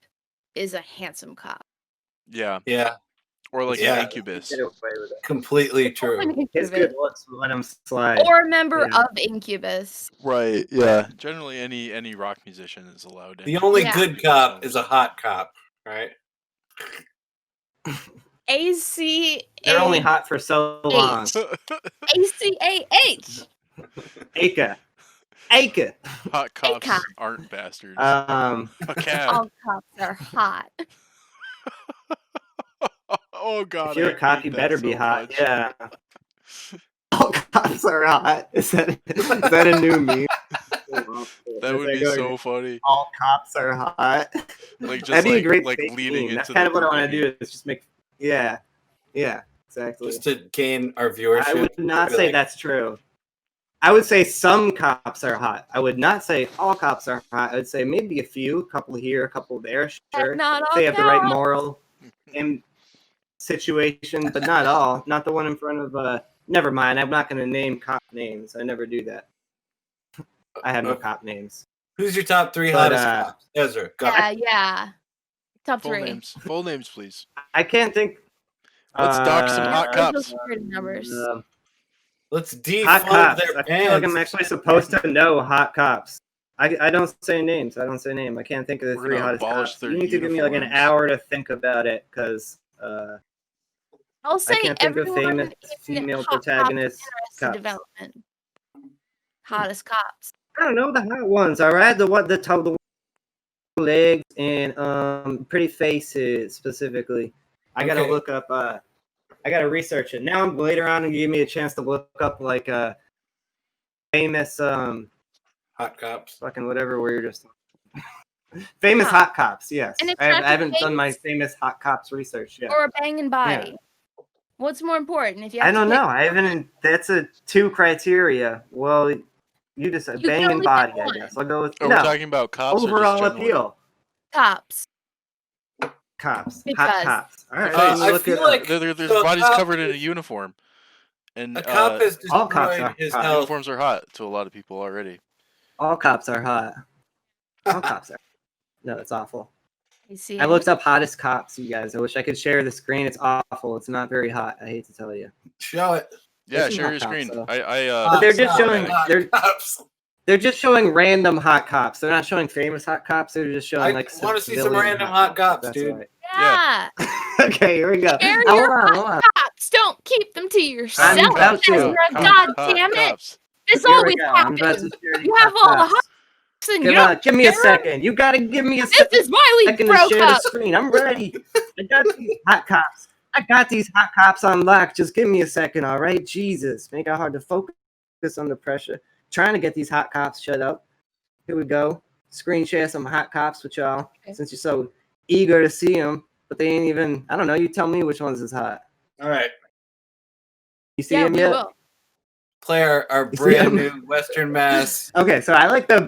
is a handsome cop. Yeah. Yeah. Or like Yeah. an incubus. Get away with it. Completely Or true. an His incubus. good looks will let him slide. Or a member Yeah. of Incubus. Right. Yeah. Generally, any rock musician is allowed in. The only Yeah. good cop is a hot cop, right? ACAH. They're only hot for so long. ACAH. Aka. Aka. Hot cops cop. aren't bastards. Um, A cab. All cops are hot. Oh god. if you're I a cop, hate you that better so be hot. much. Yeah. All cops are hot. Is that a new meme? That would be so funny. All cops are hot. Like just That'd be a great like fake leading meme. That's into kind the of what I want movie. to do. Is just make. Yeah. Exactly. Just to gain our viewership. I would not Be say like, that's true. I would say some cops are hot. I would not say all cops are hot. I would say maybe a few, a couple here, a couple there. Sure, Not if all they have the right cops. moral and situation, but not all. Not the one in front of. Never mind. I'm not going to name cop names. I never do that. I have no Okay. cop names. Who's your top three But, hottest cops? Ezra, go. Yeah. Top Full 3. names. Full names, please. I can't think. Let's dock some hot Social cops. security numbers. Let's Hot defund cops. their I feel like I'm pants. actually supposed to know hot cops. I don't say names. I can't think of the We're 3 gonna hottest abolish cops. their You need to give me like an uniforms. hour to think about it, because I'll say can't think of everyone famous in female Hot Cops protagonists, Arrested cops. Development. Hottest cops. I don't know the hot ones. All right, the legs and pretty faces specifically. I gotta Okay. look up. I gotta research it. Now later on, and give me a chance to look up like famous Hot cops. fucking whatever we're just famous Huh. hot cops. Yes, And it's I not haven't just done my names? famous hot cops research yet. Or a banging body. What's more important? If you have I don't to pick, know. I haven't. That's a 2 criteria. Well, you just can banging only body. pick I one. guess I'll go with Are no we talking about cops or just overall generally? appeal. Cops. Cops, Because- hot cops. All right, Because let me I look feel it up. like- There's So a bodies cop covered in a is- uniform, and A cop has all cops destroyed are his hot. health. uniforms are hot to a lot of people already. All cops are hot. All cops are. No, it's awful. You see I it? looked up hottest cops, you guys. I wish I could share the screen. It's awful. It's not very hot. I hate to tell you. Show it. Yeah, There's some share hot your cops, screen. though. I they're just Hot showing- cops. they're- Cops. They're just showing random hot cops. They're not showing famous hot cops. They're just showing I like want to see some civilian random hot cops, That's dude. right. Yeah. Okay, here we go. Share Hold your on, hold on. Cops. Don't keep them to yourself. I'm about to. Ezra. Hot God damn it. Cops. This Here we always go. I'm about happens. to share these You have hot all the cops. hots and you don't Give me a share 'em? second. You gotta give me a This second is why we to broke share up. the screen. I'm ready. I got these hot cops. I got these hot cops on lock. Just give me a second, all right? Jesus, make it hard to focus under pressure. Trying to get these hot cops shut up. Here we go. Screen share some hot cops with y'all, Okay. since you're so eager to see them, but they ain't even. I don't know. You tell me which ones is hot. All right. You see Yeah, them we yet? will. Play our You see brand him? new Western Mass. Okay, so I like the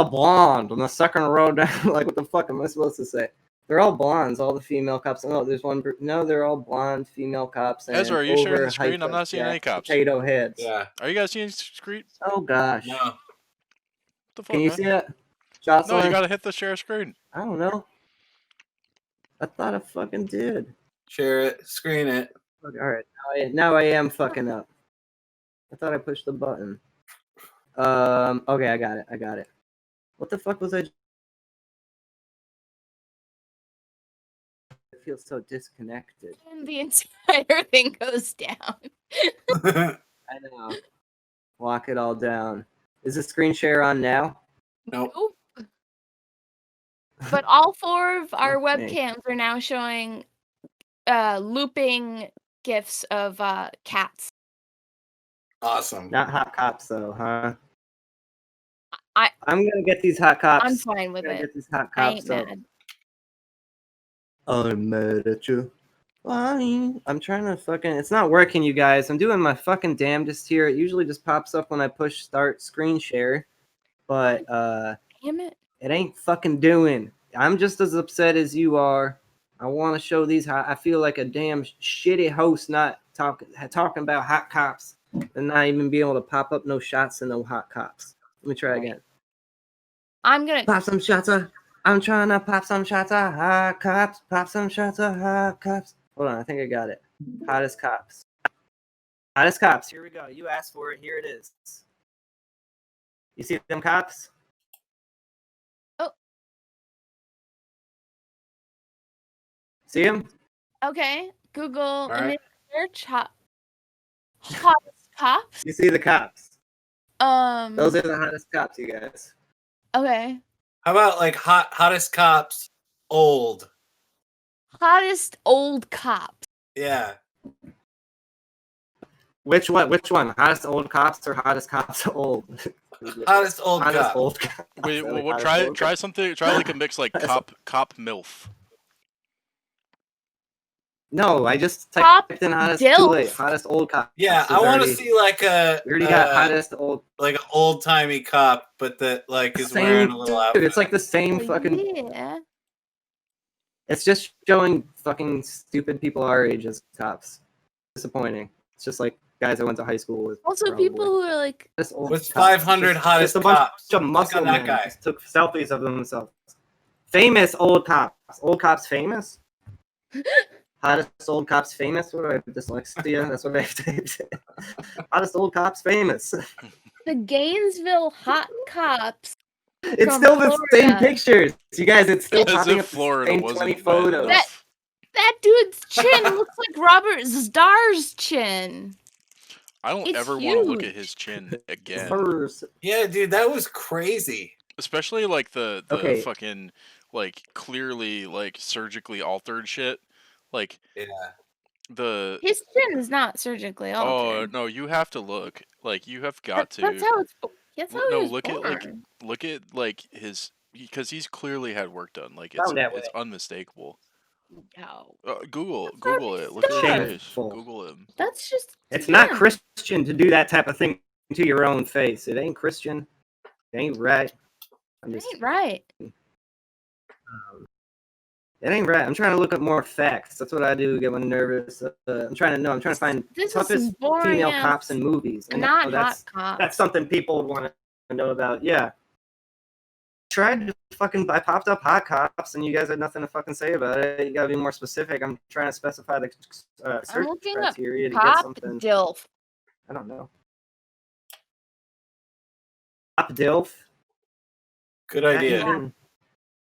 blonde on the second row down. Like, what the fuck am I supposed to say? They're all blondes, all the female cops. No, there's one. No, they're all blonde female cops. And Ezra, are you sharing the overhyped screen? I'm not seeing any jacked cops. Potato heads. Yeah. Are you guys seeing screen? Oh gosh. No. What the fuck, Can you man? see it, No, Jocelyn? you gotta hit the share screen. I don't know. I thought I fucking did. Share it. Screen it. Okay, all right. Now I am fucking up. I thought I pushed the button. Okay, I got it. What the fuck was I? I feel so disconnected. And the entire thing goes down. I know. Lock it all down. Is the screen share on now? Nope. Nope. But all 4 of our Okay. webcams are now showing looping gifs of cats. Awesome. Not hot cops though, huh? I- I'm gonna get these hot cops. I'm fine with I'm gonna it. get these hot I cops ain't up. mad. I'm mad at you. Fine. I'm trying to fucking. It's not working, you guys. I'm doing my fucking damnedest here. It usually just pops up when I push start screen share. but Damn it. it ain't fucking doing. I'm just as upset as you are. I want to show these. I feel like a damn shitty host not talking about hot cops and not even be able to pop up no shots and no hot cops. Let me try again. I'm gonna Pop some shots of. I'm trying to pop some shots of hot cops. Pop some shots of hot cops. Hold on, I think I got it. Hottest cops. Hottest cops. Here we go. You asked for it. Here it is. You see them cops? Oh. See them? Okay. Google right. image search hottest cops. You see the cops? Those Those are the hottest cops, you guys. Okay. How about like hottest cops old? Hottest old cops. Yeah. Which one? Which one? Hottest old cops or hottest cops old? Hottest old Hottest cop. old cops. Wait, Really, what? hottest old Try cops? something. Try like a mix, like cop milf. No, I just Cop typed in hottest dilf. too late. Hottest old cops. Yeah, is I want to already- see like a We already got hottest old. like an old timey cop, but that like is Same, wearing a little dude, outfit. it's like the same fucking. Yeah. It's just showing fucking stupid people our age as cops. Disappointing. It's just like guys I went to high school with. Also, probably. people who are like, This old With cop, 500 just hottest a bunch cops. of Look muscle at that men guy. just took selfies of themselves. Famous old cops. Old cops famous? Hottest old cops famous? What do I have? Dyslexia? That's what I have typed. Hottest old cops famous. the Gainesville hot cops. It's From still the same Florida. pictures. You guys, it's still As popping if up the Florida same wasn't 20 bad photos. enough. That dude's chin looks like Robert Starr's chin. I don't It's ever want to look at huge. his chin again. Hers. Yeah, dude, that was crazy. Especially like the Okay. fucking like clearly like surgically altered shit. Like Yeah. the His chin is not surgically oh altered. no, you have to look. Like you have got to. That's how it's. That's how No, he was look at born. like his because he's clearly had work done. Like Found that it's way. unmistakable. No. Google That's not it. his Look at his Starr. face. Shameful. Google him. That's just. It's not him. Christian to do that type of thing to your own face. It ain't Christian. It ain't right. I'm That just, ain't right. it ain't right. I'm trying to look up more facts. That's what I do get when nervous. I'm trying to know. I'm trying to find This is some toughest boring female ass- cops in movies. I know Not that's hot cops. that's something people would want to know about. Yeah. Tried to fucking. I popped up hot cops, and you guys had nothing to fucking say about it. You gotta be more specific. I'm trying to specify the search looking up criteria to get Cop something. Dilf. I don't know. Pop Dilf. Good That idea. even-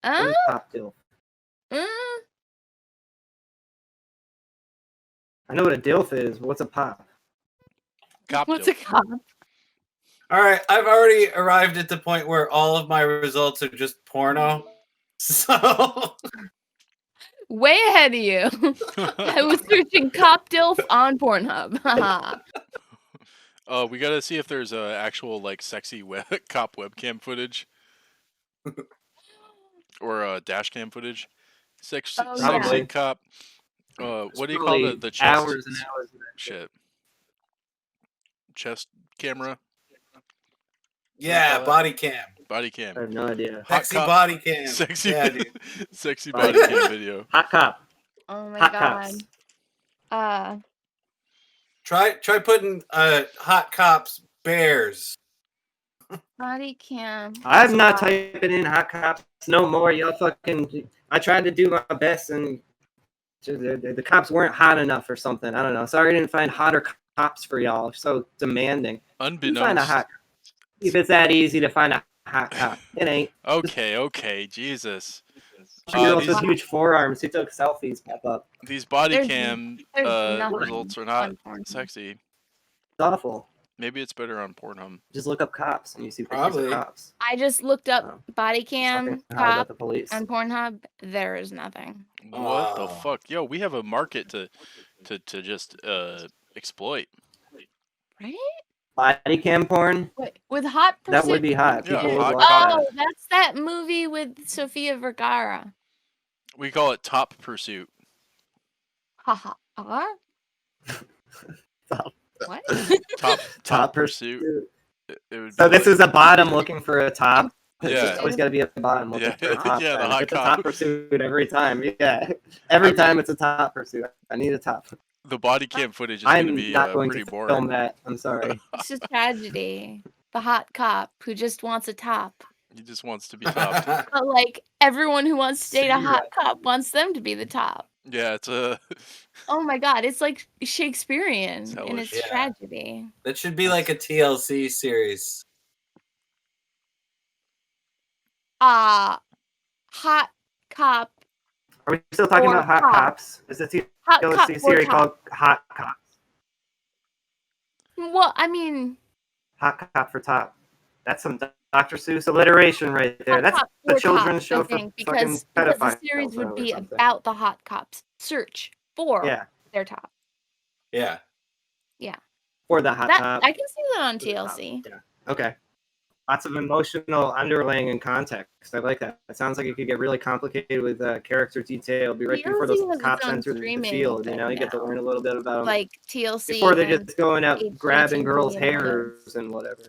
what Huh? is Pop Dilf? I know what a Dilf is. But what's a pop? Cop What's dilf. a cop? All right, I've already arrived at the point where all of my results are just porno. So Way ahead of you. I was searching Cop Dilf on Pornhub. Haha. We gotta see if there's actual like sexy cop webcam footage or dash cam footage. Sexy, Oh, sexy Probably. cop. What do you call Probably the chest hours and hours of that shit? Chest camera, yeah, that? body cam. body cam, I have no idea. Hot Sexy cop. body cam. sexy, Yeah, dude. sexy Body body cam. cam video. Hot cop. Oh my Hot god. cops. Try putting hot cops bears. Body cam. I'm not typing in hot cops no more. Y'all fucking. I tried to do my best, and the cops weren't hot enough or something. I don't know. Sorry, I didn't find hotter cops for y'all. So demanding. You find a Unbeknownst. hot. If it's that easy to find a hot cop, it ain't. Okay, Jesus. Girls with These, huge forearms who took selfies pop up. these body There's- cam there's nothing results are not on Pornhub. sexy. It's awful. Maybe it's better on Pornhub. Just look up cops and you see pictures Probably. of cops. I just looked up Oh. body cam Something hot about cop the police. on Pornhub. There is nothing. What the Oh. fuck? Yo, we have a market to just exploit. Right? Body cam porn. Wait, with hot That pursuit. would be hot. Yeah, People would hot watch cop. Oh, that. that's that movie with Sofia Vergara. We call it top pursuit. Haha. Top- What? Top Top pursuit. It would So be this is a bottom looking for a top. Yeah. It's always got to be a bottom looking for a top. Yeah, the then. hot It's a cop. top pursuit every time. Yeah, every time it's a top pursuit. I need a top. The body cam footage is going to I'm be not going pretty to boring. film that. I'm sorry. It's a tragedy. The hot cop who just wants a top. He just wants to be topped. But like everyone who wants to date a So you're hot right. cop wants them to be the top. Yeah, it's a. Oh my god, it's like Shakespearean It's in hellish. its Yeah. tragedy. That should be like a TLC series. Hot cop. Are we still talking Or about hot cop. cops? Is the Hot cop TLC or series top. called Hot Cops? Well, I mean, Hot Cop for Top. That's some Dr. Seuss alliteration right there. hot That's cop the or children's top, show I for think, fucking because the pedophiles series would or be something. about the hot cops. Search for Yeah, their top. Yeah. or the hot That top. I can see that on For the top. TLC. Yeah. Okay. Lots of emotional underlaying and context. I like that. It sounds like it could get really complicated with character detail. Be right before TLC those has its cops own enter the streaming field. You thing know, you get to now. learn a little bit about them Like TLC before they're and just going out grabbing HGTV girls' and all those. hairs and whatever.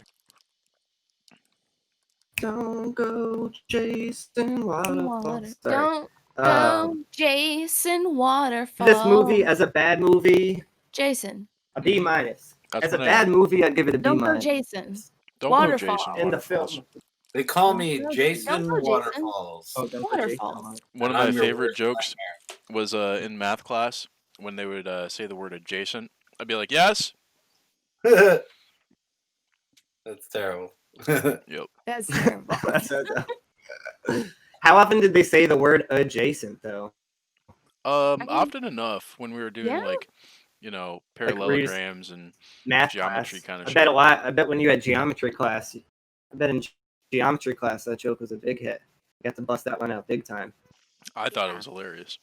Don't go chasing waterfalls. Sorry. Don't go, Jason Waterfall. This movie as a bad movie, Jason. a B minus. That's As a when bad movie, I'd give it a B Don't go, minus. Jason. Don't Waterfall. go Jason In the Waterfalls. film. They call me Don't go, Jason Jason. Waterfalls. Oh, don't go Jason. Waterfalls. One of I'm my your favorite worst jokes was in math class when they would say the word adjacent. I'd be like, yes. That's terrible. Yep. That's terrible. That's so dumb. How often did they say the word adjacent though? mean- Often enough when we were doing Yeah. like, were you just- parallelograms and Math geometry class. kind of I shit. bet a lot. I bet when you had geometry class, I bet in geometry class that joke was a big hit. You got to bust that one out big time. I thought it Yeah. was hilarious.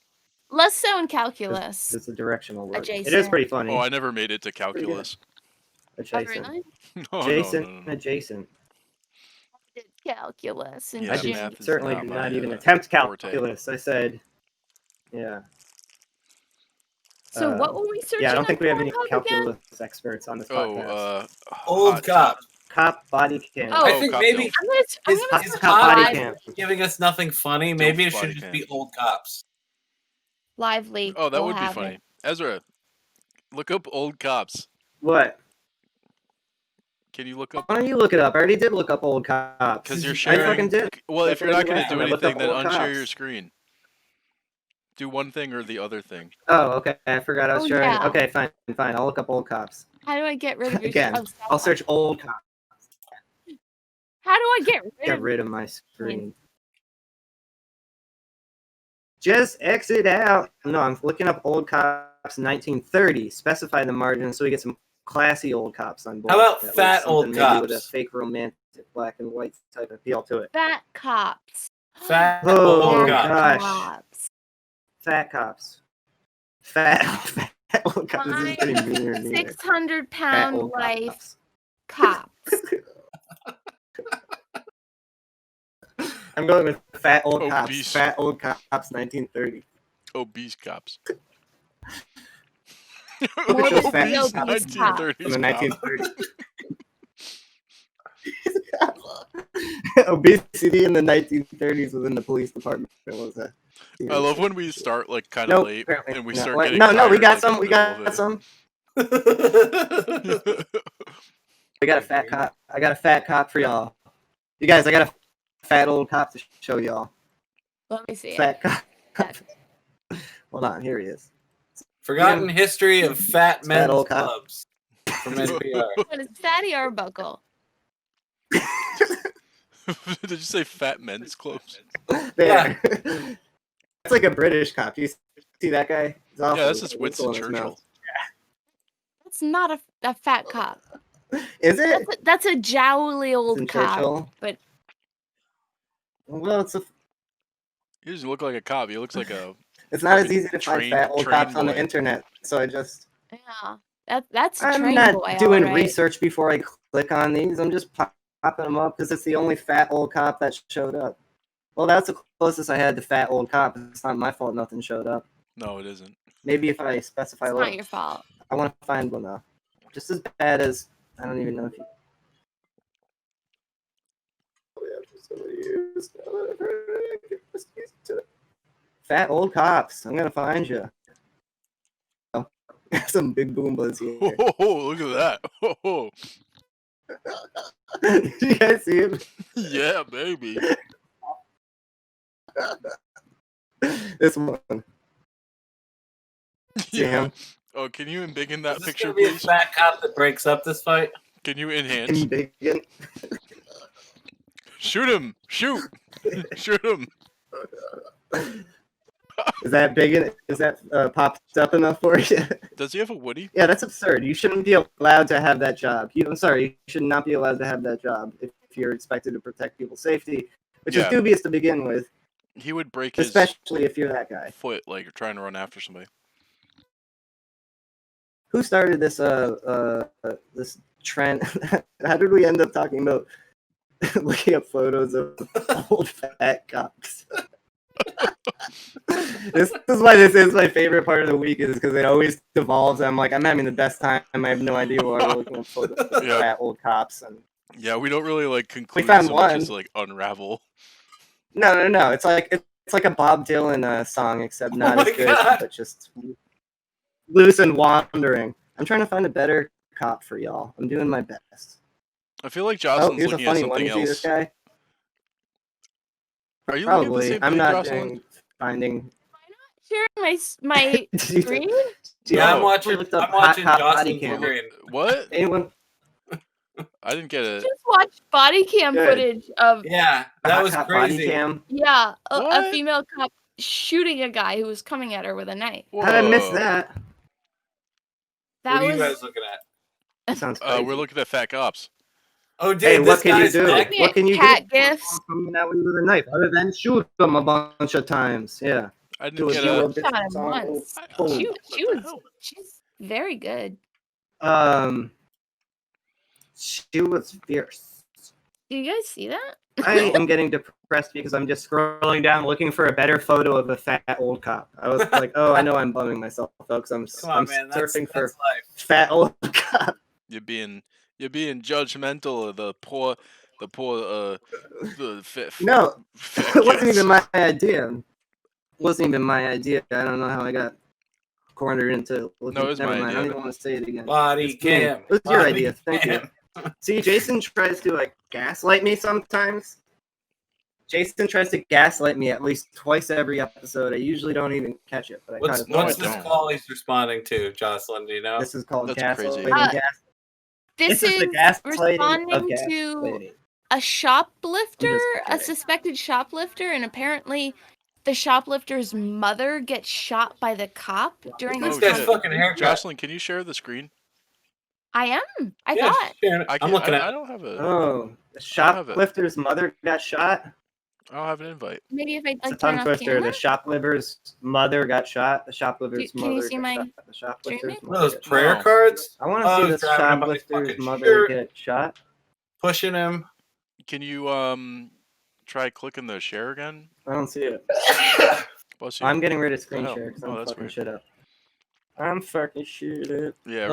Less so in calculus. It's a directional word. It is Adjacent. pretty funny. Oh, I never made it to calculus. Oh, Adjacent. really? No, Adjacent. no. Adjacent. I did calculus in Yeah, I June. math did is certainly not did my, not even uh, attempt forte. calculus. I said, yeah. So what were we searching? Yeah, I don't think on we have any Pornhub again? calculus experts on this podcast. Old hot cop. Cop body cam. Oh. I think cop maybe Dilf. I'm His- gonna his search cop body live, cam. giving us nothing funny. Maybe it Dilf should body just cam. be old cops. live leak. Oh, that We'll would be have funny. it. Ezra, look up old cops. What? Can you look up? Why don't you look it up? I already did look up old cops. Because you're I sharing. fucking did. Well, if That's you're what I not did going last to do time. I looked up anything, then old unshare cops. your screen. Do one thing or the other thing. Oh, okay. I forgot I was Oh, sharing. yeah. Okay, fine. I'll look up old cops. How do I get rid of your Again, oh, stop I'll that. search old cops. How do I get rid Get of rid of my screen. Just exit out. No, I'm looking up old cops 1930. Specify the margin so we get some classy old cops on board. How about That fat something old maybe with a cops? fake romantic black and white type appeal to it. fat cops? Fat Oh, old Fat cops. cops. Fat cops. Fat old cops. This is pretty mean or neither. 600-pound old life cops. cops. I'm going with fat old cops. Obese. Fat old cops 1930. Obese cops. More Those than fat the cops obese cops. From the 1930s. 1930s. Obesity in the 1930s within the police department was a. I love when we start like kind of Nope, late apparently and we not. start Wait, getting no, we tired, got like, some. in We the middle got of some. it. We got a fat cop. I got a fat cop for y'all. You guys, I got a fat old cop to show y'all. Let me see it. Fat cop. Fat. Hold on, here he is. Forgotten history of fat men's old cop. clubs from NPR. What is Fatty Arbuckle? Did you say fat men's clubs? There. That's like a British cop. You see that guy? He's awful. Yeah, that's just He's Winston in his Churchill. mouth. That's not a fat cop. Is it? That's a jowly old Winston cop. Churchill? but- Well, it's He doesn't look like a cop. He looks like a. not as Fucking easy to find train- fat old train cops on the boy. internet. So I just Yeah, that's a I'm train not boy. doing all right. research before I click on these. I'm just popping them up because it's the only fat old cop that showed up. Well, that's the closest I had to fat old cop. It's not my fault nothing showed up. No, it isn't. Maybe if I specify It's a not little, your fault. I want to find one though. Just as bad as I don't even know if you. Fat old cops. I'm gonna find you. Oh, some big Boombas here. Oh, look at that. Did you guys see him? Yeah, baby. This one. See Yeah. him? Oh, can you embiggen that Is this picture, gonna be a please? fat cop that breaks up this fight? Can you enhance? Bacon. Shoot him! Shoot! Shoot him! Is that big? Is that popped up enough for you? Does he have a Woody? Yeah, that's absurd. You shouldn't be allowed to have that job. I'm sorry, you should not be allowed to have that job if you're expected to protect people's safety, which is dubious to begin with. He would break his especially if you're that guy. Foot, like trying to run after somebody. Who started this this trend? How did we end up talking about looking up photos of old fat cops? This is why this is my favorite part of the week, is because it always devolves. I'm having the best time. I have no idea why we're looking at photos of fat old cops. And yeah, we don't really like conclude. We found so one. Much as like unravel. No. It's like a Bob Dylan song, except not as good, but just loose and wandering. I'm trying to find a better cop for y'all. I'm doing my best. I feel like Jocelyn's here's looking a funny at something one. You see this else. guy? Are you Probably. looking at the same I'm thing, not Jocelyn? finding. Sharing my screen? Yeah, I'm watching Hot Jocelyn's cam. screen. What? Anyone? I didn't get it. Just watch body cam footage of Yeah, that was Hot crazy. body cam. yeah, a What? female cop shooting a guy who was coming at her with a knife. How did I miss Whoa. that? That What are was you guys looking at? Sounds crazy. We're looking at fat cops. Oh, dude, Hey, this what can you guy's do? neck. What can you cat do? gifs. Coming at me with a knife, other than shoot them a bunch of times. Yeah. I Do didn't a get zero a. bit Shot him song. once. Boom. She's very good. She was fierce. Do you guys see that? I am getting depressed because I'm just scrolling down looking for a better photo of a fat old cop. I was like, oh, I know I'm bumming myself, folks. I'm surfing for fat old cop. You're being judgmental of the poor No, fat it wasn't kids. even my idea. I don't know how I got cornered into looking. No, it was Never my mind. idea. I don't even want to say it again. Body cam. It was your idea. Thank you. See, Jason tries to gaslight me sometimes. Jason tries to gaslight me at least twice every episode. I usually don't even catch it, but I What's this call he's responding to, Jocelyn? Do you know? This is called gaslighting. This is responding to a shoplifter, a suspected shoplifter, and apparently the shoplifter's mother gets shot by the cop during this. This guy's fucking haircut. Jocelyn, can you share the screen? I am. I thought. I'm looking at. I don't have a. Oh, the shoplifter's mother got shot. I don't have an invite. Maybe if I It's a tongue twister. The shoplifter's mother got shot. The shoplifter's mother. Can you see got my shot. The shoplifter's mother. Those prayer cards. I want to see this shoplifter's mother get shot. Pushing him. Can you try clicking the share again? I don't see it. I'm getting rid of screen share because I'm fucking shit up. I'm fucking shit up. Yeah,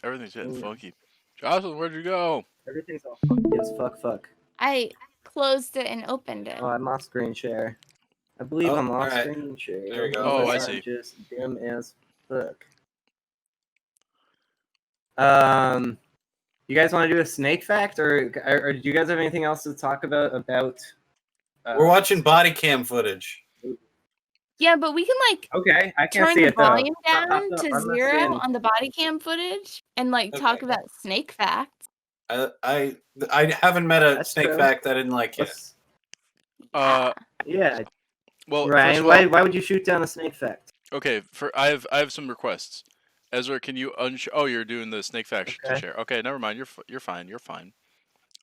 everything's getting funky. Jocelyn, where'd you go? Everything's all funky as fuck. I closed it and opened it. Oh, I'm off screen share. I believe I'm off screen share. There we go. Oh, I see. Just dim as fuck. You guys want to do a snake fact, or do you guys have anything else to talk about? We're watching body cam footage. Yeah, but we can okay, I can't turn see the it though. volume down to 0 on the body cam footage and talk about snake facts. I haven't met a snake fact I didn't like yet. Yeah. Well, Ryan, why would you shoot down a snake fact? Okay, I have some requests. Ezra, can you Oh, you're doing the snake fact share. Okay, never mind. You're fine. You're fine.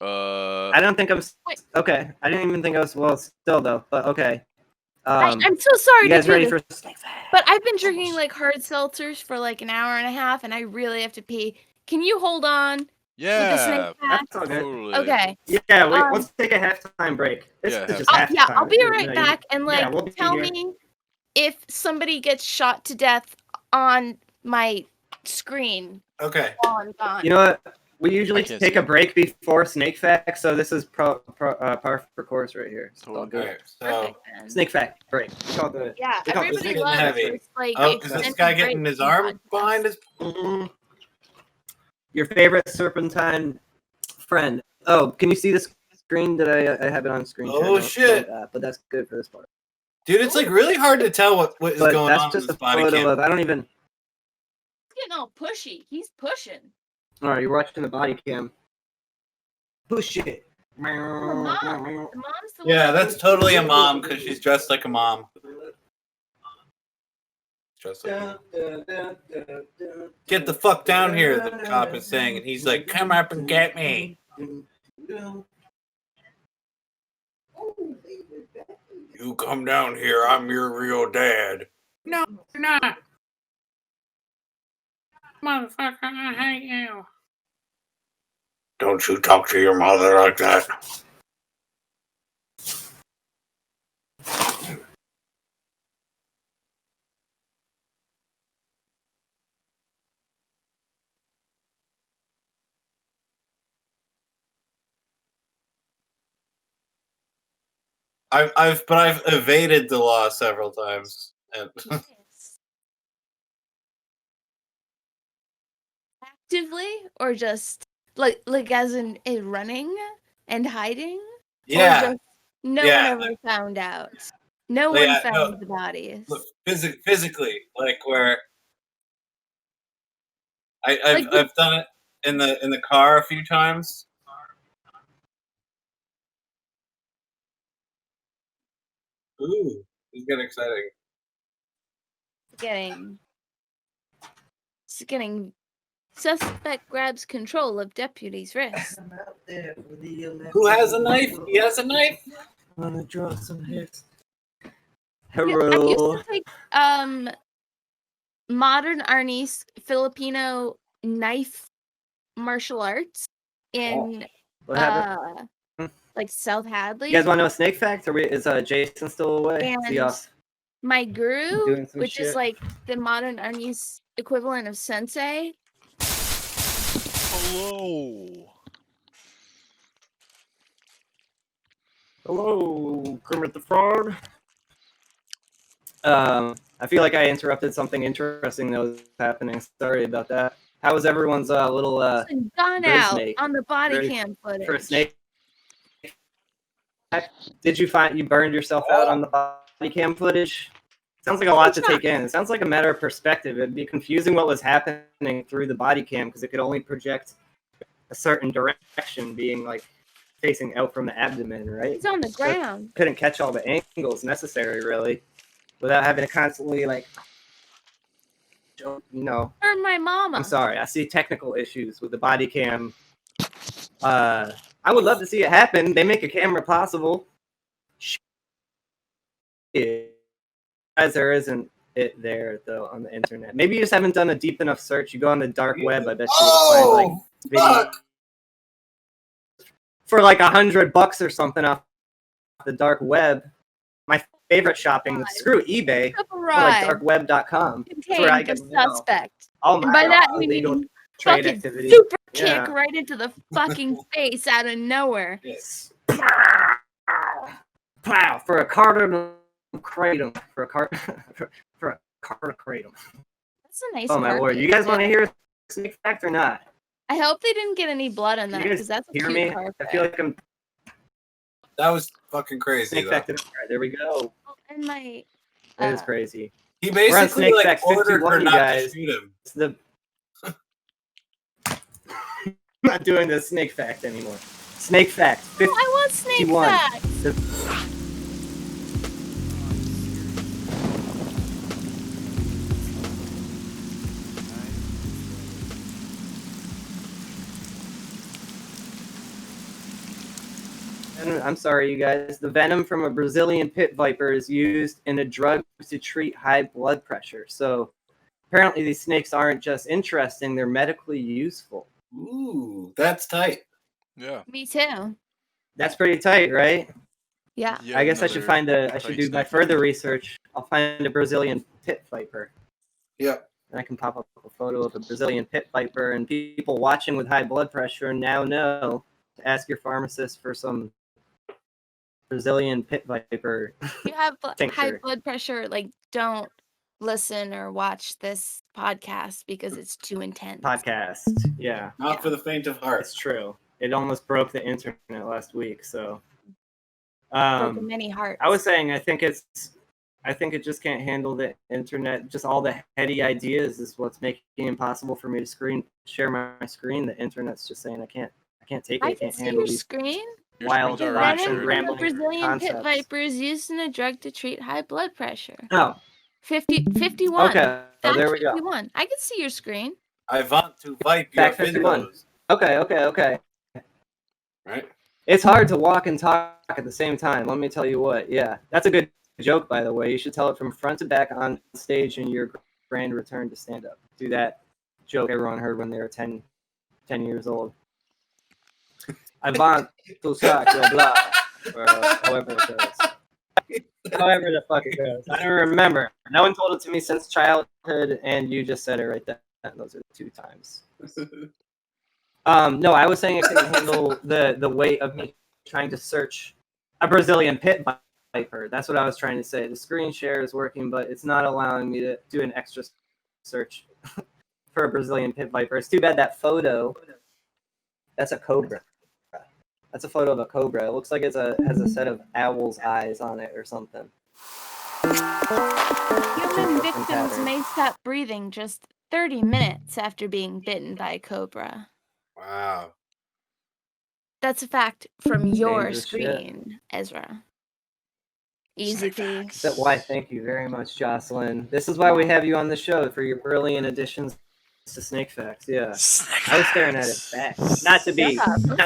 I don't think I'm. Okay, I didn't even think I was. Well, still though, but okay. I'm so sorry. You guys to ready do for this, snake fact? but I've been drinking hard seltzers for an hour and a half, and I really have to pee. Can you hold on? Yeah, with the snake fact? That's all good. Totally. Okay. Yeah, let's take a halftime break. This is just halftime. Yeah, I'll be right back, and we'll tell me if somebody gets shot to death on my screen. Okay. While I'm gone. You know what? We usually take a break before snake fact, so this is par for course right here. It's all good. Right, so snake fact break. Yeah, everybody getting loves heavy. this, like, is this guy getting his arm behind his? Your favorite serpentine friend. Oh, can you see the screen? Did I have it on screen? Oh shit! But that's good for this part. Dude, it's like really hard to tell what is going on in this body cam. I don't even. He's getting all pushy. He's pushing. All right, you're watching the body cam. Push it. The mom's the Yeah, that's totally a mom because she's dressed like a mom. Get the fuck down here, the cop is saying, and he's like, come up and get me. You come down here, I'm your real dad. No, you're not. Motherfucker, I hate you. Don't you talk to your mother like that. I've evaded the law several times. Actively, or just like as in running and hiding? Yeah. Or just no one ever found out. No one found the bodies. Look, physically, like where I've done it in the car a few times. Ooh, it's getting exciting. It's getting. Suspect grabs control of deputy's wrist. Who has a knife? He has a knife. I'm gonna draw some hits. I used to take modern Arnis Filipino knife martial arts in like South Hadley. You guys want to know a snake fact? Or is Jason still away? And my guru, which shit. is like the modern Arnis equivalent of sensei. Hello, Kermit the Frog. I feel like I interrupted something interesting that was happening. Sorry about that. How was everyone's little gone out on the body cam footage? For a snake. Did you find you burned yourself out on the body cam footage? Sounds like a lot to take in. It sounds like a matter of perspective. It'd be confusing what was happening through the body cam because it could only project a certain direction, being like facing out from the abdomen, right? He's on the ground. Couldn't catch all the angles necessary, really, without having to constantly like, Or my mama. I'm sorry. I see technical issues with the body cam. I would love to see it happen. They make a camera possible. As there isn't it there though on the internet. Maybe you just haven't done a deep enough search. You go on the dark web. I bet you will find like videos for like $100 or something off the dark web. My favorite shopping. Screw eBay. Like darkweb.com. That's where I get suspect. All my and by that we illegal mean trade fucking activity. super kick right into the fucking face out of nowhere. Yes. Plow for a cardinal kratom. For a cardinal kratom. That's a nice. Oh my lord! You guys want to hear a snake fact or not? I hope they didn't get any blood on that because that's a hear cute me? carpet. I feel like I'm. That was fucking crazy. Snake fact. All right, there we go. And my. That is crazy. He basically like ordered her not guys. to shoot him. It's the. I'm not doing the snake fact anymore. Snake fact. 51. I want snake fact. I'm sorry, you guys. The venom from a Brazilian pit viper is used in a drug to treat high blood pressure. So apparently these snakes aren't just interesting, they're medically useful. Ooh, that's tight. Yeah. Me too. That's pretty tight, right? Yeah. I guess I should find I should do my further research. I'll find a Brazilian pit viper. Yep. And I can pop up a photo of a Brazilian pit viper, and people watching with high blood pressure now know to ask your pharmacist for some Brazilian pit viper. If you have high tincture. blood pressure, like don't listen or watch this podcast because it's too intense. Podcast, yeah. Not for the faint of heart. It's true. It almost broke the internet last week, so. Broken many hearts. I was saying, I think it just can't handle the internet. Just all the heady ideas is what's making it impossible for me to share my screen. The internet's just saying I can't take it. I I can can't see handle your these screen. wild screen's thoughts already and shared. rambling Brazilian pit concepts. viper is used in a drug to treat high blood pressure. Oh, 51. okay. Fact There we go. 51. I can see your screen. I want to vibe your Fact 51. windows. Okay. Right? It's hard to walk and talk at the same time. Let me tell you what. Yeah, that's a good joke, by the way. You should tell it from front to back on stage in your grand return to stand up. Do that joke everyone heard when they were 10 years old. I want to suck your blood. Or however it goes. However the fuck it goes. I don't remember. No one told it to me since childhood, and you just said it right there. Those are 2 times. No, I was saying I couldn't handle the weight of me trying to search a Brazilian pit viper. That's what I was trying to say. The screen share is working, but it's not allowing me to do an extra search for a Brazilian pit viper. It's too bad that photo. That's a cobra. That's a photo of a cobra. It looks like it has a set of owl's eyes on it or something. Human victims may stop breathing just 30 minutes after being bitten by a cobra. Wow. That's a fact from your Dangerous screen, Ezra. Easy peasy. That's why, thank you very much, Jocelyn. This is why we have you on the show, for your brilliant additions to Snake Facts. Yeah, I was staring at it back. Not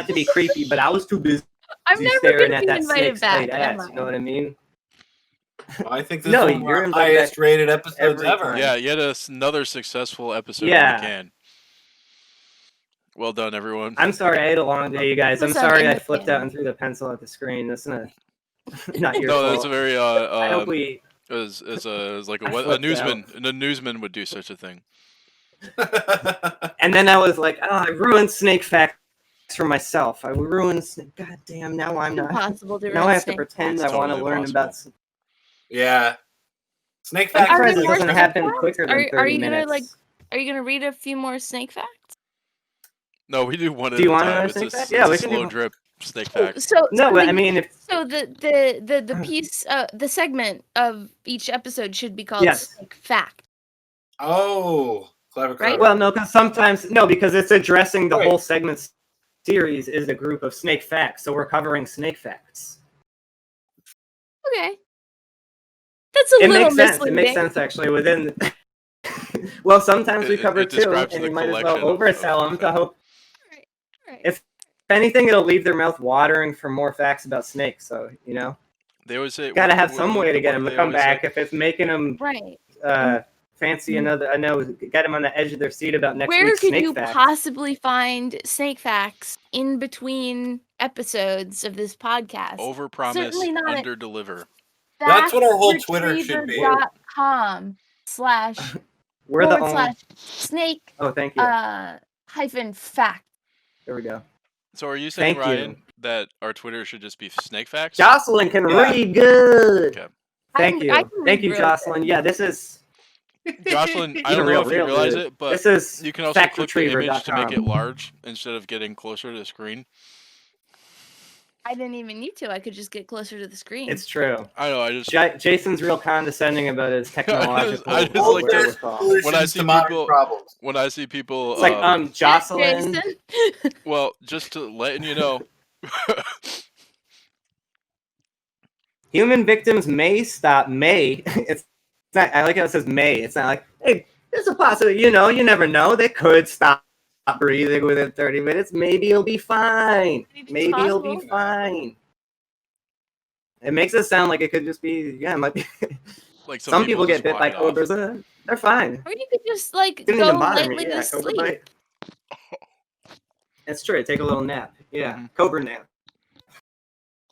to be creepy, but I was too busy I'm never staring gonna at be that invited snake's back. late ass. You know what I mean? Well, I think this No, is one of you're our invited highest rated episodes every ever. time. Yeah, yet another successful episode Yeah. in the can. Well done, everyone. I'm sorry I ate a long day, you guys. I'm Episode sorry in I the flipped can. out and threw the pencil at the screen. That's not your No, fault. that's a very I hope we. as like I a flipped newsman. A newsman would do such a thing. And then I was like, oh, I ruined Snake Facts for myself. I ruined. God damn! Now I'm not. Impossible to Now ruin I have to Snake pretend Facts. I want to Totally learn impossible. about. Yeah. Snake I'm Facts. surprised there it more doesn't Snake happen Facts? quicker than 30 Are you minutes. gonna are you gonna read a few more snake facts? No, we do one at Do you a want time. another It's snake a, fact? it's Yeah, a we can slow do. drip snake Oh, fact. No, but I mean, if so the piece the segment of each episode should be called Yes. Snake Fact. Oh, clever. Right? well, no, because it's addressing the Right. whole segment series is a group of snake facts, so we're covering snake facts. Okay. That's a It little makes sense. misleading. It makes sense actually within. Well, sometimes we cover It 2, describes and the you might as well collection of oversell them to hope. All right. If anything, it'll leave their mouth watering for more facts about snakes. So They always say gotta have what some do way to get what them do to they come always say? back. If it's making them Right. fancy another, I know, get them on the edge of their seat about next Where week's could snake you facts. possibly find snake facts in between episodes of this podcast? Overpromise, Certainly not at underdeliver. That's what our whole Twitter should be. factretriever.com/ We're the / only. snake Oh, thank you. hyphen fact. There we go. So are you saying, Thank you. Ryan, that our Twitter should just be snake facts? Jocelyn can Yeah. read good. Okay. Thank you. I can Thank read you, really Jocelyn. good. Yeah, this is. Jocelyn, I You don't can know if you real realize good. it, but This is you can also click the image to make it factretriever.com. large instead of getting closer to the screen. I didn't even need to. I could just get closer to the screen. It's true. I know. I just Jason's real condescending about his technological I just like to- wherewithal. when I see to modern people- problems. when I see people, It's like Jocelyn. Jason. well, just to letting you know, Human victims may stop. It's not. I like how it says may. It's not like, hey, there's a possibility. You never know. They could stop breathing within 30 minutes. Maybe he'll be fine. Maybe he'll be possible. fine. It makes it sound like it could just be. Yeah, it might be. like Some people just get bit walk by it off. cobras. They're fine. Or you could just like Didn't go even bother me. lightly Yeah, to cobra sleep. bite. It's true. Take a little nap. Yeah, Mhm. cobra nap.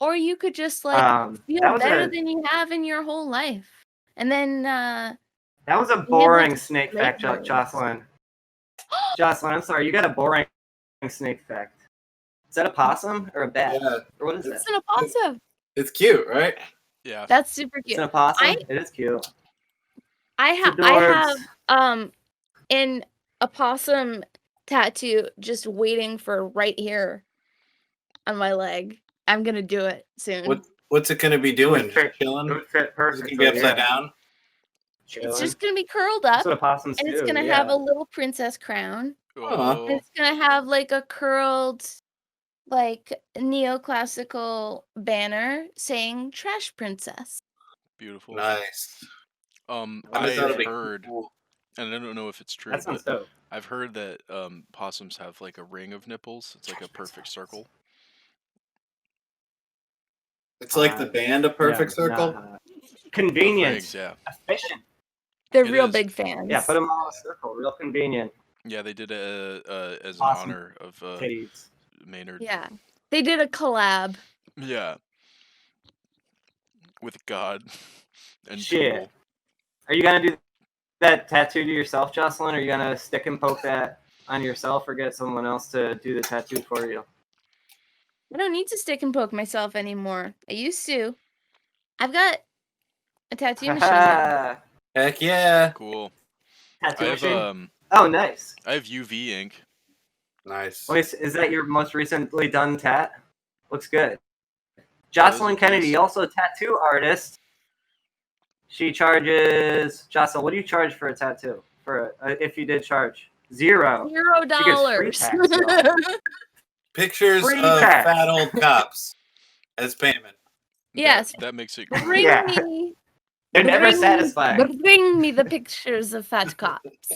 Or you could just like that feel was better a- than you have in your whole life. And then That was a boring snake fact, Jocelyn. Jocelyn, I'm sorry, you got a boring snake fact. Is that a possum or a bat? Yeah. Or what is It's that? an opossum. It's cute, right? Yeah. That's super It's cute. an opossum? It is cute. I have an opossum tattoo just waiting for right here on my leg. I'm gonna do it soon. What's it gonna be doing? Chilling? It would fit Is it perfectly. gonna be upside down? It's just gonna be curled up. That's what opossums and it's do, gonna have a little princess crown. Oh. And it's gonna have like a curled, like neoclassical banner saying "Trash Princess." Beautiful. Nice. I've heard, and I don't know if it's true, That sounds but dope. I've heard that possums have like a ring of nipples. It's like a perfect circle. It's like the band A Perfect Circle. Convenient. Rings, yeah. Efficient. They're It real is. big fans. Yeah, put them all in a circle. Real convenient. Yeah, they did it as an Awesome. honor of Maynard. Yeah, they did a collab. Yeah. With God and Shit. people. Are you gonna do that tattoo to yourself, Jocelyn? Are you gonna stick and poke that on yourself, or get someone else to do the tattoo for you? I don't need to stick and poke myself anymore. I used to. I've got a tattoo machine now. Heck yeah! Cool. Tattoo I have machine? Oh, nice. I have UV ink. Nice. Wait, is that your most recently done tat? Looks good. Jocelyn Kennedy, also a tattoo artist. She charges. Jocelyn, what do you charge for a tattoo? For if you did charge $0. $0. Pictures of fat old cops as payment. Yes. That makes it. Bring me. They're never satisfied. Bring me the pictures of fat cops.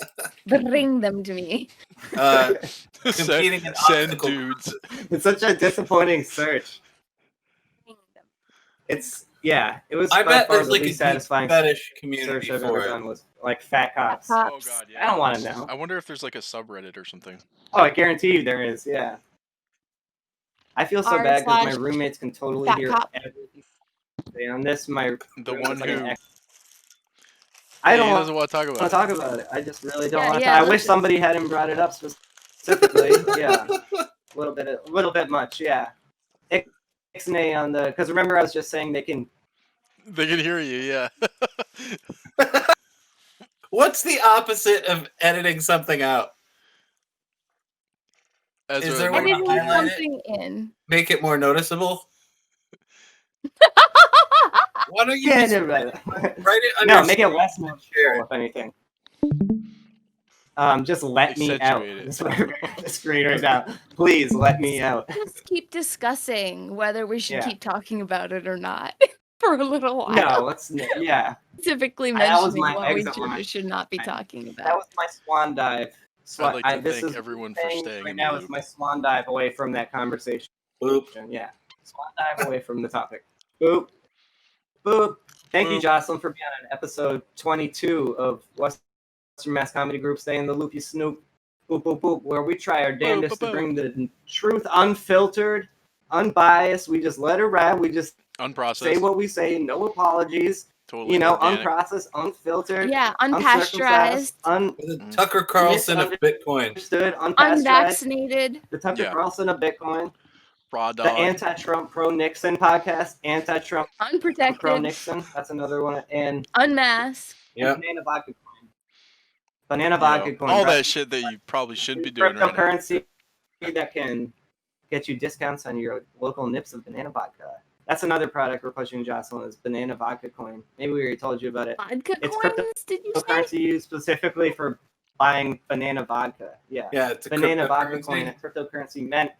Bring them to me. Competing in send dudes. It's such a disappointing search. It was I by bet far there's the like least a satisfying community community search I've for ever it. done was like fat cops. Oh god, yeah. I don't want to know. I wonder if there's like a subreddit or something. Oh, I guarantee you there is. Yeah. I feel so bad because my roommates can totally hear everything on this. The one who. I don't doesn't want to talk about it. Talk about it. I just really don't want to. I wish somebody hadn't brought it up specifically. Yeah, a little bit much. Yeah. Ixnay on the because remember I was just saying they can hear you. Yeah. What's the opposite of editing something out? Is there one to highlight something in? Make it more noticeable. Why don't you write it under? No, make it less noticeable, if anything. Just let me out. That's what I'm the screen right now. Please let me out. Just keep discussing whether we should keep talking about it or not for a little while. No, Specifically mentioning what we should not be talking about. That was my swan dive. I'd like to thank everyone for staying right now. It's my swan dive away from that conversation. Boop. Yeah, swan dive away from the topic. Boop. Boop. Thank you, Jocelyn, for being on episode 22 of Western Mass Comedy Group. Stay in the loop, you Snoop. Boop, boop, boop. Where we try our damnedest to bring the truth unfiltered, unbiased. We just let it ride. We just say what we say. No apologies. Totally unprocessed, unfiltered. Yeah, unpasteurized. The Tucker Carlson of Bitcoin. Unvaccinated. The Tucker Carlson of Bitcoin. Raw dog. The anti-Trump, pro-Nixon podcast. Anti-Trump, unprotected. Pro-Nixon. That's another one. And unmasked. Yeah. Banana vodka coin. Banana vodka coin. All that shit that you probably should be doing right now. Cryptocurrency that can get you discounts on your local nips of banana vodka. That's another product we're pushing, Jocelyn, is Banana Vodka Coin. Maybe we already told you about it. Vodka coins, did you say? Cryptocurrency used specifically for buying banana vodka. Yeah. Yeah, it's a Banana Vodka Coin. A cryptocurrency meant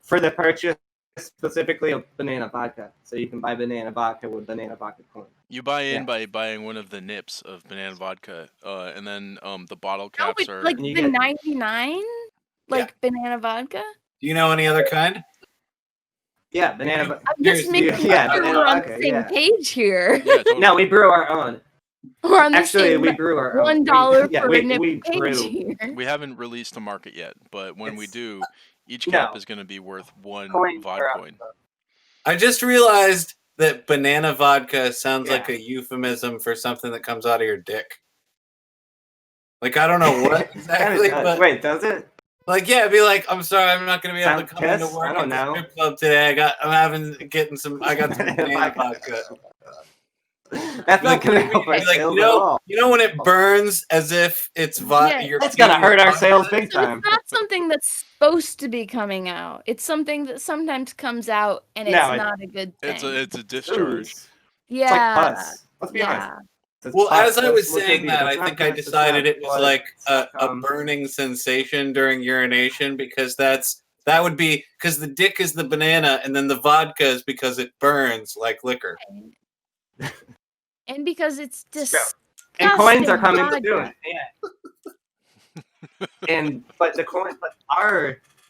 for the purchase specifically of banana vodka. So you can buy banana vodka with Banana Vodka Coin. You buy in by buying one of the nips of banana vodka, and then the bottle caps are... Like the 99? Like banana vodka? Do you know any other kind? Yeah, banana. I'm just making sure we're on the same page here. Yeah, totally. No, we brew our own. We're on the same. We brew our own. $1 for a nip page here. We haven't released to market yet, but when we do, each cap is going to be worth one vodka coin. I just realized that banana vodka sounds like a euphemism for something that comes out of your dick. Like, I don't know what exactly, but wait, does it? like, yeah, it'd be like, I'm sorry, I'm not gonna be able to Sound come into kiss? work I don't at the know. strip club today. I got some banana vodka. That's not Like, gonna help our be like, sales at all. you know when it burns as if it's vodka. Yeah. That's gonna hurt our sales big So time. it's not something that's supposed to be coming out. It's something that sometimes comes out, and it's No, not a good thing. It's a discharge. Ooze. Yeah. It's like pus. Let's be honest. It's Well, pus. as I was That's what saying it that, is. I It's not think I piss, it's decided not it was blood, like it's not a burning sensation during urination because that would be because the dick is the banana and then the vodka is because it burns like liquor. And because it's disgusting. And coins are coming vodka. to it. Yeah. But the coins, but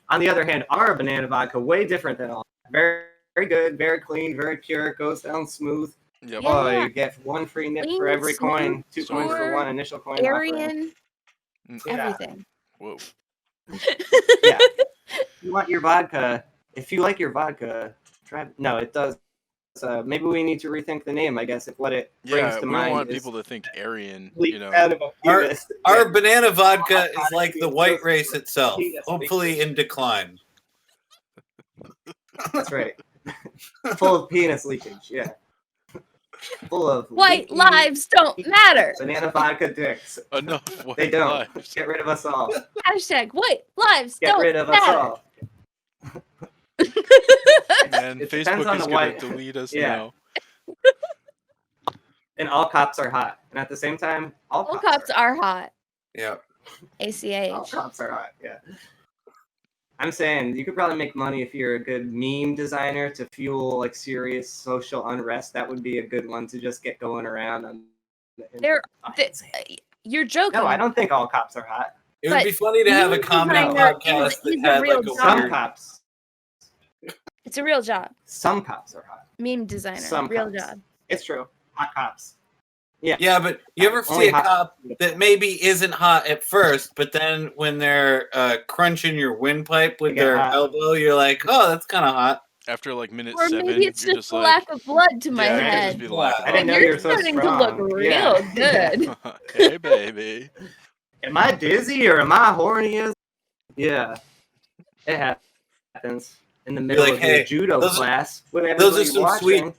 on the other hand, our banana vodka way different than all. Very, very good, very clean, very pure. Goes down smooth. Yep. Yeah. You get one free nip Clean, for every coin, smooth, 2 coins for pure, one initial coin offering. Aryan, Yeah. everything. Whoa. Yeah. You want your vodka? If you like your vodka, try. No, it does. Maybe we need to rethink the name. I guess if what it brings Yeah, to we mind don't want is people to think Aryan. leak You know. out of a penis. Our banana vodka is like the white race itself, hopefully in decline. That's right. Full of penis leakage. Yeah. Full of White leaky lives don't matter. banana vodka dicks. Enough. White They don't. lives. Get rid of us all. Hashtag white lives Get don't rid of us matter. all. Man, It depends Facebook on is the gonna white- delete us Yeah. now. And all cops are hot. And at the same time, all All cops cops are hot. Yeah. All ACH. cops are hot, yeah. I'm saying you could probably make money if you're a good meme designer to fuel like serious social unrest. That would be a good one to just get going around. You're joking. No, I don't think all cops are hot. It would But be funny to have a meme comedy designer podcast is that a had real like a job. Some weird. cops. It's a real job. Some cops are hot. Meme designer. Some real cops. job. It's true. Hot cops. Yeah, but you ever Only see a hot cop cops. that maybe isn't hot at first, but then when they're crunching your windpipe with They get their hot. elbow, you're like, oh, that's kind of hot. After like minute Or 7, maybe it's you're just just a like, lack of blood to my yeah, it could head. just be lack of I didn't know You're you were so starting strong. to look real Yeah. good. hey baby. Am I dizzy or am I horny? Yeah. It happens in the middle like, of hey, your judo those are- class when those are everybody's some watching. sweet-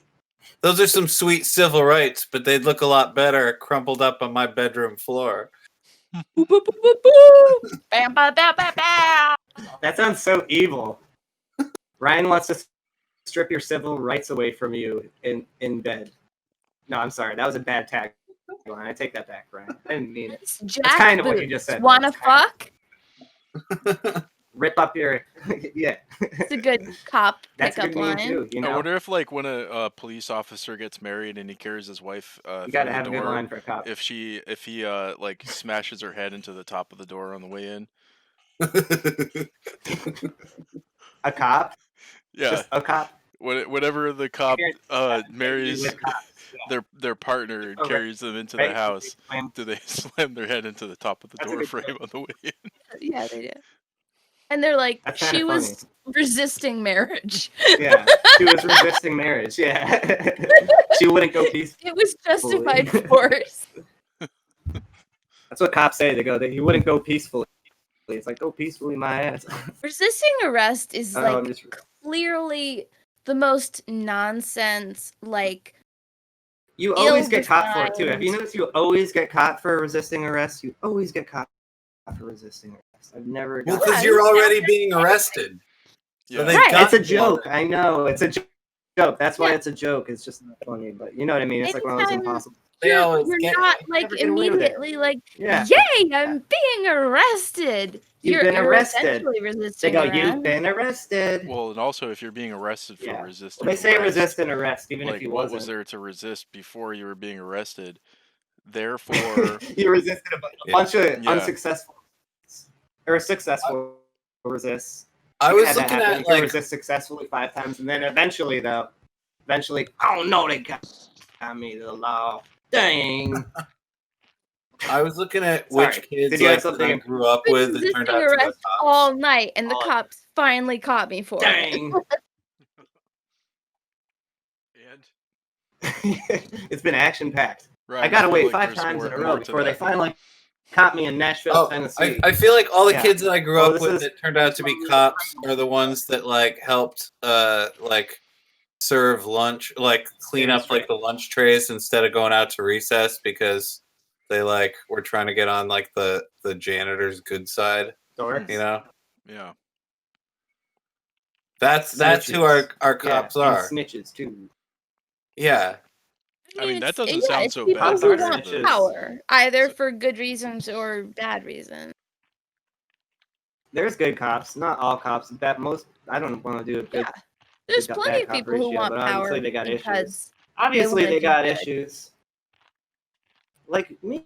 Those are some sweet civil rights, but they'd look a lot better crumpled up on my bedroom floor. Boop, boop, boop, boop, boop. Bam, bam, bam, bam, bam. That sounds so evil. Ryan wants to strip your civil rights away from you in bed. No, I'm sorry. That was a bad tagline. I take that back, Ryan. I didn't mean it. It's That's Jack kind of what you Boots. just said. Wanna That's kind fuck? Rip up your... yeah. It's a good cop That's a pickup good meme, line. too, you I know? wonder if like when a police officer gets married and he carries his wife You through gotta the have a good door, line for a cop. if he like smashes her head into the top of the door on the way in. A cop? Yeah. Just a cop? Whenever the cop marries With cops, yeah. their partner and Okay. carries them into Right? the house, Slam- do they slam their head into the top of the That's a door good frame joke. on the way in? Yeah, they do. And they're like, That's kinda she was resisting marriage. Yeah. She was resisting marriage. Yeah. She wouldn't go peacefully. It was justified force. That's what cops say. They go, he wouldn't go peacefully. It's like, go peacefully, my ass. Resisting arrest is Oh, like I'm just- clearly the most nonsense, like You always get caught for it too. Have you ill-defined. noticed you always get caught for resisting arrest? You always get caught for resisting arrest. I've never Well, got. because you're already being arrested. So Yeah. they've Right. got It's a you joke. already. I know. It's a joke. That's why Yeah. it's a joke. It's just not funny. But you know what I mean? It's like one of those Anytime- impossible. They always You're get not you. like Never get away with it. immediately like, Yeah. yay, I'm being arrested. You've been you're arrested. essentially They resisting go, arrest. you've been arrested. Well, and also if you're being arrested for Yeah. resisting They say arrest, resist and arrest, even like if you what wasn't. was there to resist before you were being arrested? Therefore, You resisted a Yeah. bunch of Yeah. unsuccessful or successful resists. I You was had that looking happen. at You can like resist successfully 5 times, and then eventually, oh no, they got me the law. Dang. I was looking at Sorry. which kids Did you have like, something I grew up Been with that resisting turned out to be arrest cops. all night, and the All- cops finally caught me for it. Dang. and It's been action packed. right, I gotta feel wait like 5 there's times in a more row to before they that. finally caught me in Nashville, Tennessee. I feel like all the Yeah. kids that I grew up with is- that turned out to be cops are the ones that like helped like serve lunch, like clean up like the lunch trays instead of going out to recess because they like were trying to get on like the janitor's good side. Dorks. You know? Yeah. That's who our cops are. And snitches too. Yeah. I mean, that it's- doesn't sound it's so people bad. who compared want to this. power, either for good reasons or bad reasons. There's good cops, not all cops. I don't want to do a good. Yeah, there's good plenty bad of cop people ratio, who want but power obviously they got issues. because Obviously wanna they do got good. issues. Like me,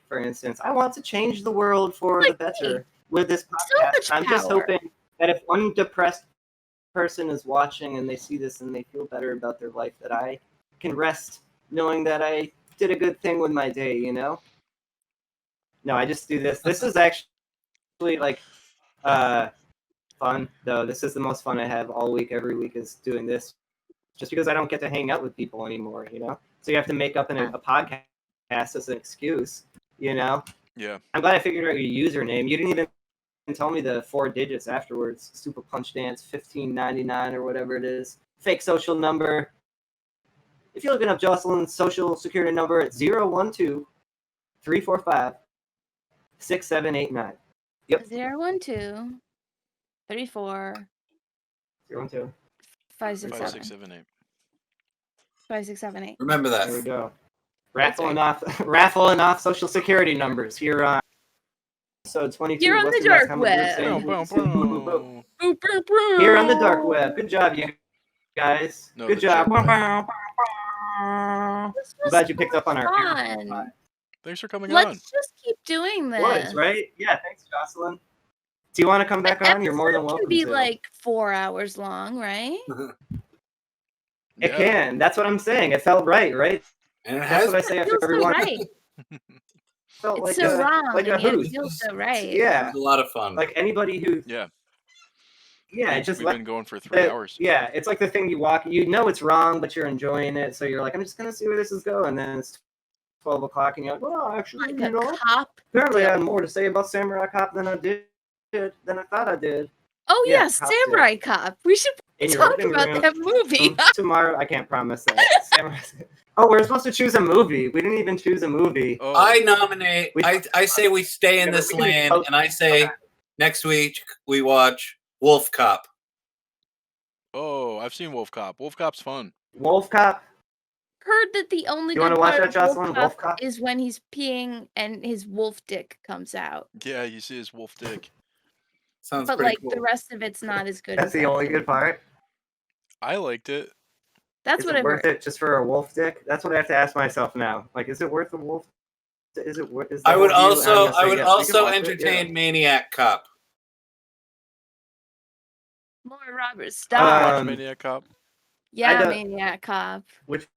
for instance, I want to change the world for the Like me. better with this So podcast. much I'm just power. hoping that if one depressed person is watching and they see this and they feel better about their life, that I can rest knowing that I did a good thing with my day, you know? No, I just do this. This is actually like fun, though. This is the most fun I have all week, every week, is doing this. Just because I don't get to hang out with people anymore, you know? So you have to make up a podcast as an excuse, you know? Yeah. I'm glad I figured out your username. You didn't even tell me the 4 digits afterwards. Super Punch Dance 1599 or whatever it is. Fake social number. If you're looking up Jocelyn's social security number, it's 012-345-6789. Yep. 012 34 012. 567 5678. 5678. Remember that. There we go. Raffling off social security numbers here on episode 22. You're on the Western Mass dark Comic Group web. saying Bow, boop, boop, boop, boop. bow, bow. Here on the dark web. Good job, you guys. No, Good the job. jerk I'm This was glad you picked up on our fun. Thanks for coming Let's on. just keep doing this. Was, right? Yeah, thanks, Jocelyn. Do you want to come back on? You're more than Episode welcome can be to. like 4 hours long, right? It Yeah. can. That's what I'm saying. It felt right? And it That's has what I say It after feels so everyone. right. Felt It's like so a, wrong. like a and yet hoot. it feels so right. Yeah, a lot of fun. like anybody who. Yeah. Yeah, it just We've like been going for 3 hours. Yeah, it's like the thing you walk. You know it's wrong, but you're enjoying it. So you're like, I'm just gonna see where this is going. And then it's 12 o'clock, and you're like, well, actually, Like you a know, cop. apparently I had more to say about Samurai Cop than I thought I did. Oh Yeah, yeah, Cop Samurai Cop. We should In your talk living about room. that movie. Tomorrow, I can't promise that. Samurai. Oh, we're supposed to choose a movie. We didn't even choose a movie. Oh, I nominate. We- I say we stay in Yeah, but this we can land, post- and I say next week we watch Wolf Cop. oh, I've seen Wolf Cop. Wolf Cop's fun. Wolf Cop. Heard that the only You wanna good watch part that, of Jocelyn? Wolf Wolf Cop Cop? is when he's peeing and his wolf dick comes out. Yeah, you see his wolf dick. Sounds But pretty like cool. the rest of it's not as good. That's as the that. only good part. I liked it. That's Is what it I've worth heard. it just for a wolf dick? That's what I have to ask myself now. Like, is it worth a wolf? Is it worth? Is the I would whole view- also I'm gonna say yes, we can also watch it, entertain yeah. Maniac Cop. More Robert Starr. Watch Um, Maniac Cop. Yeah, don't- Maniac Cop. Which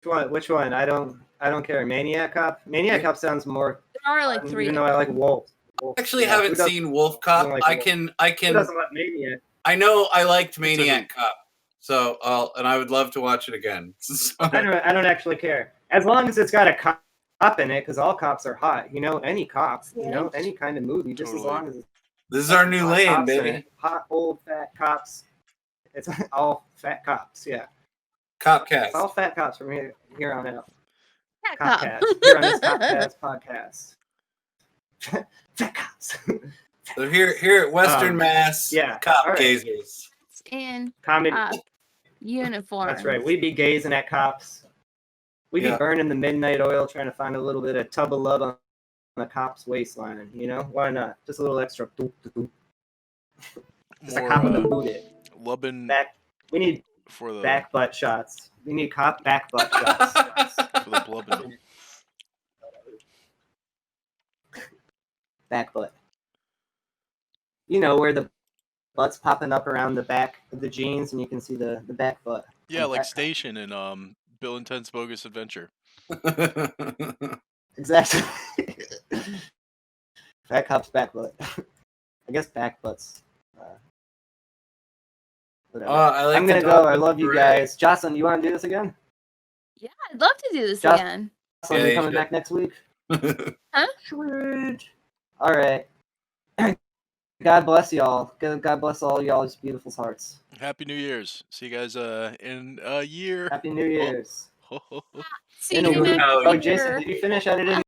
one? Which one? I don't care. Maniac Cop. Maniac Cop sounds more. There are like fun, 3. Even though I like wolves. Wolf- Actually, yeah, who haven't doesn't- seen Wolf Cop. like I Wolf? can Who doesn't like Maniac? I know I liked a Maniac hoot. Cop, so and I would love to watch it again. So- I don't actually care as long as it's got a cop in it, because all cops are hot. You know, any cops. You know, any kind of movie, just as Totally. long as it's This is our new hot lane, cops in baby. it. Hot old fat cops. It's all fat cops. Yeah, Copcast. it's all fat cops from here on out. Maniac Cop. Copcast. Here on this Copcast podcast. Fat cops. So here at Western Mass, yeah, Cop all right. Gazers. In Comedy. uniform. That's right. We'd be gazing at cops. We'd be Yeah. burning the midnight oil, trying to find a little bit of tub of love on the cop's waistline. You know, why not? Just a little extra. Just a More cop with a booty. lubbing Back. We need for the back butt shots. We need cop back butt shots. for the blubbing. Back butt. You know where the butt's popping up around the back of the jeans, and you can see the back butt. Yeah, on the like back. Station in Bill and Ted's Bogus Adventure. Exactly. Fat cop's back butt. I guess back butts. Whatever. I like I'm the gonna dog go. I with love the you beret. guys. Jocelyn, you want to do this again? Yeah, I'd love to do this Just- again. Jocelyn, Yeah, you you coming should. back next week? Scrooge. All right. God bless y'all. God bless all y'all's beautiful hearts. Happy New Year's. See you guys in a year. Happy New Year's. See you next Oh, year. Jason, did you finish editing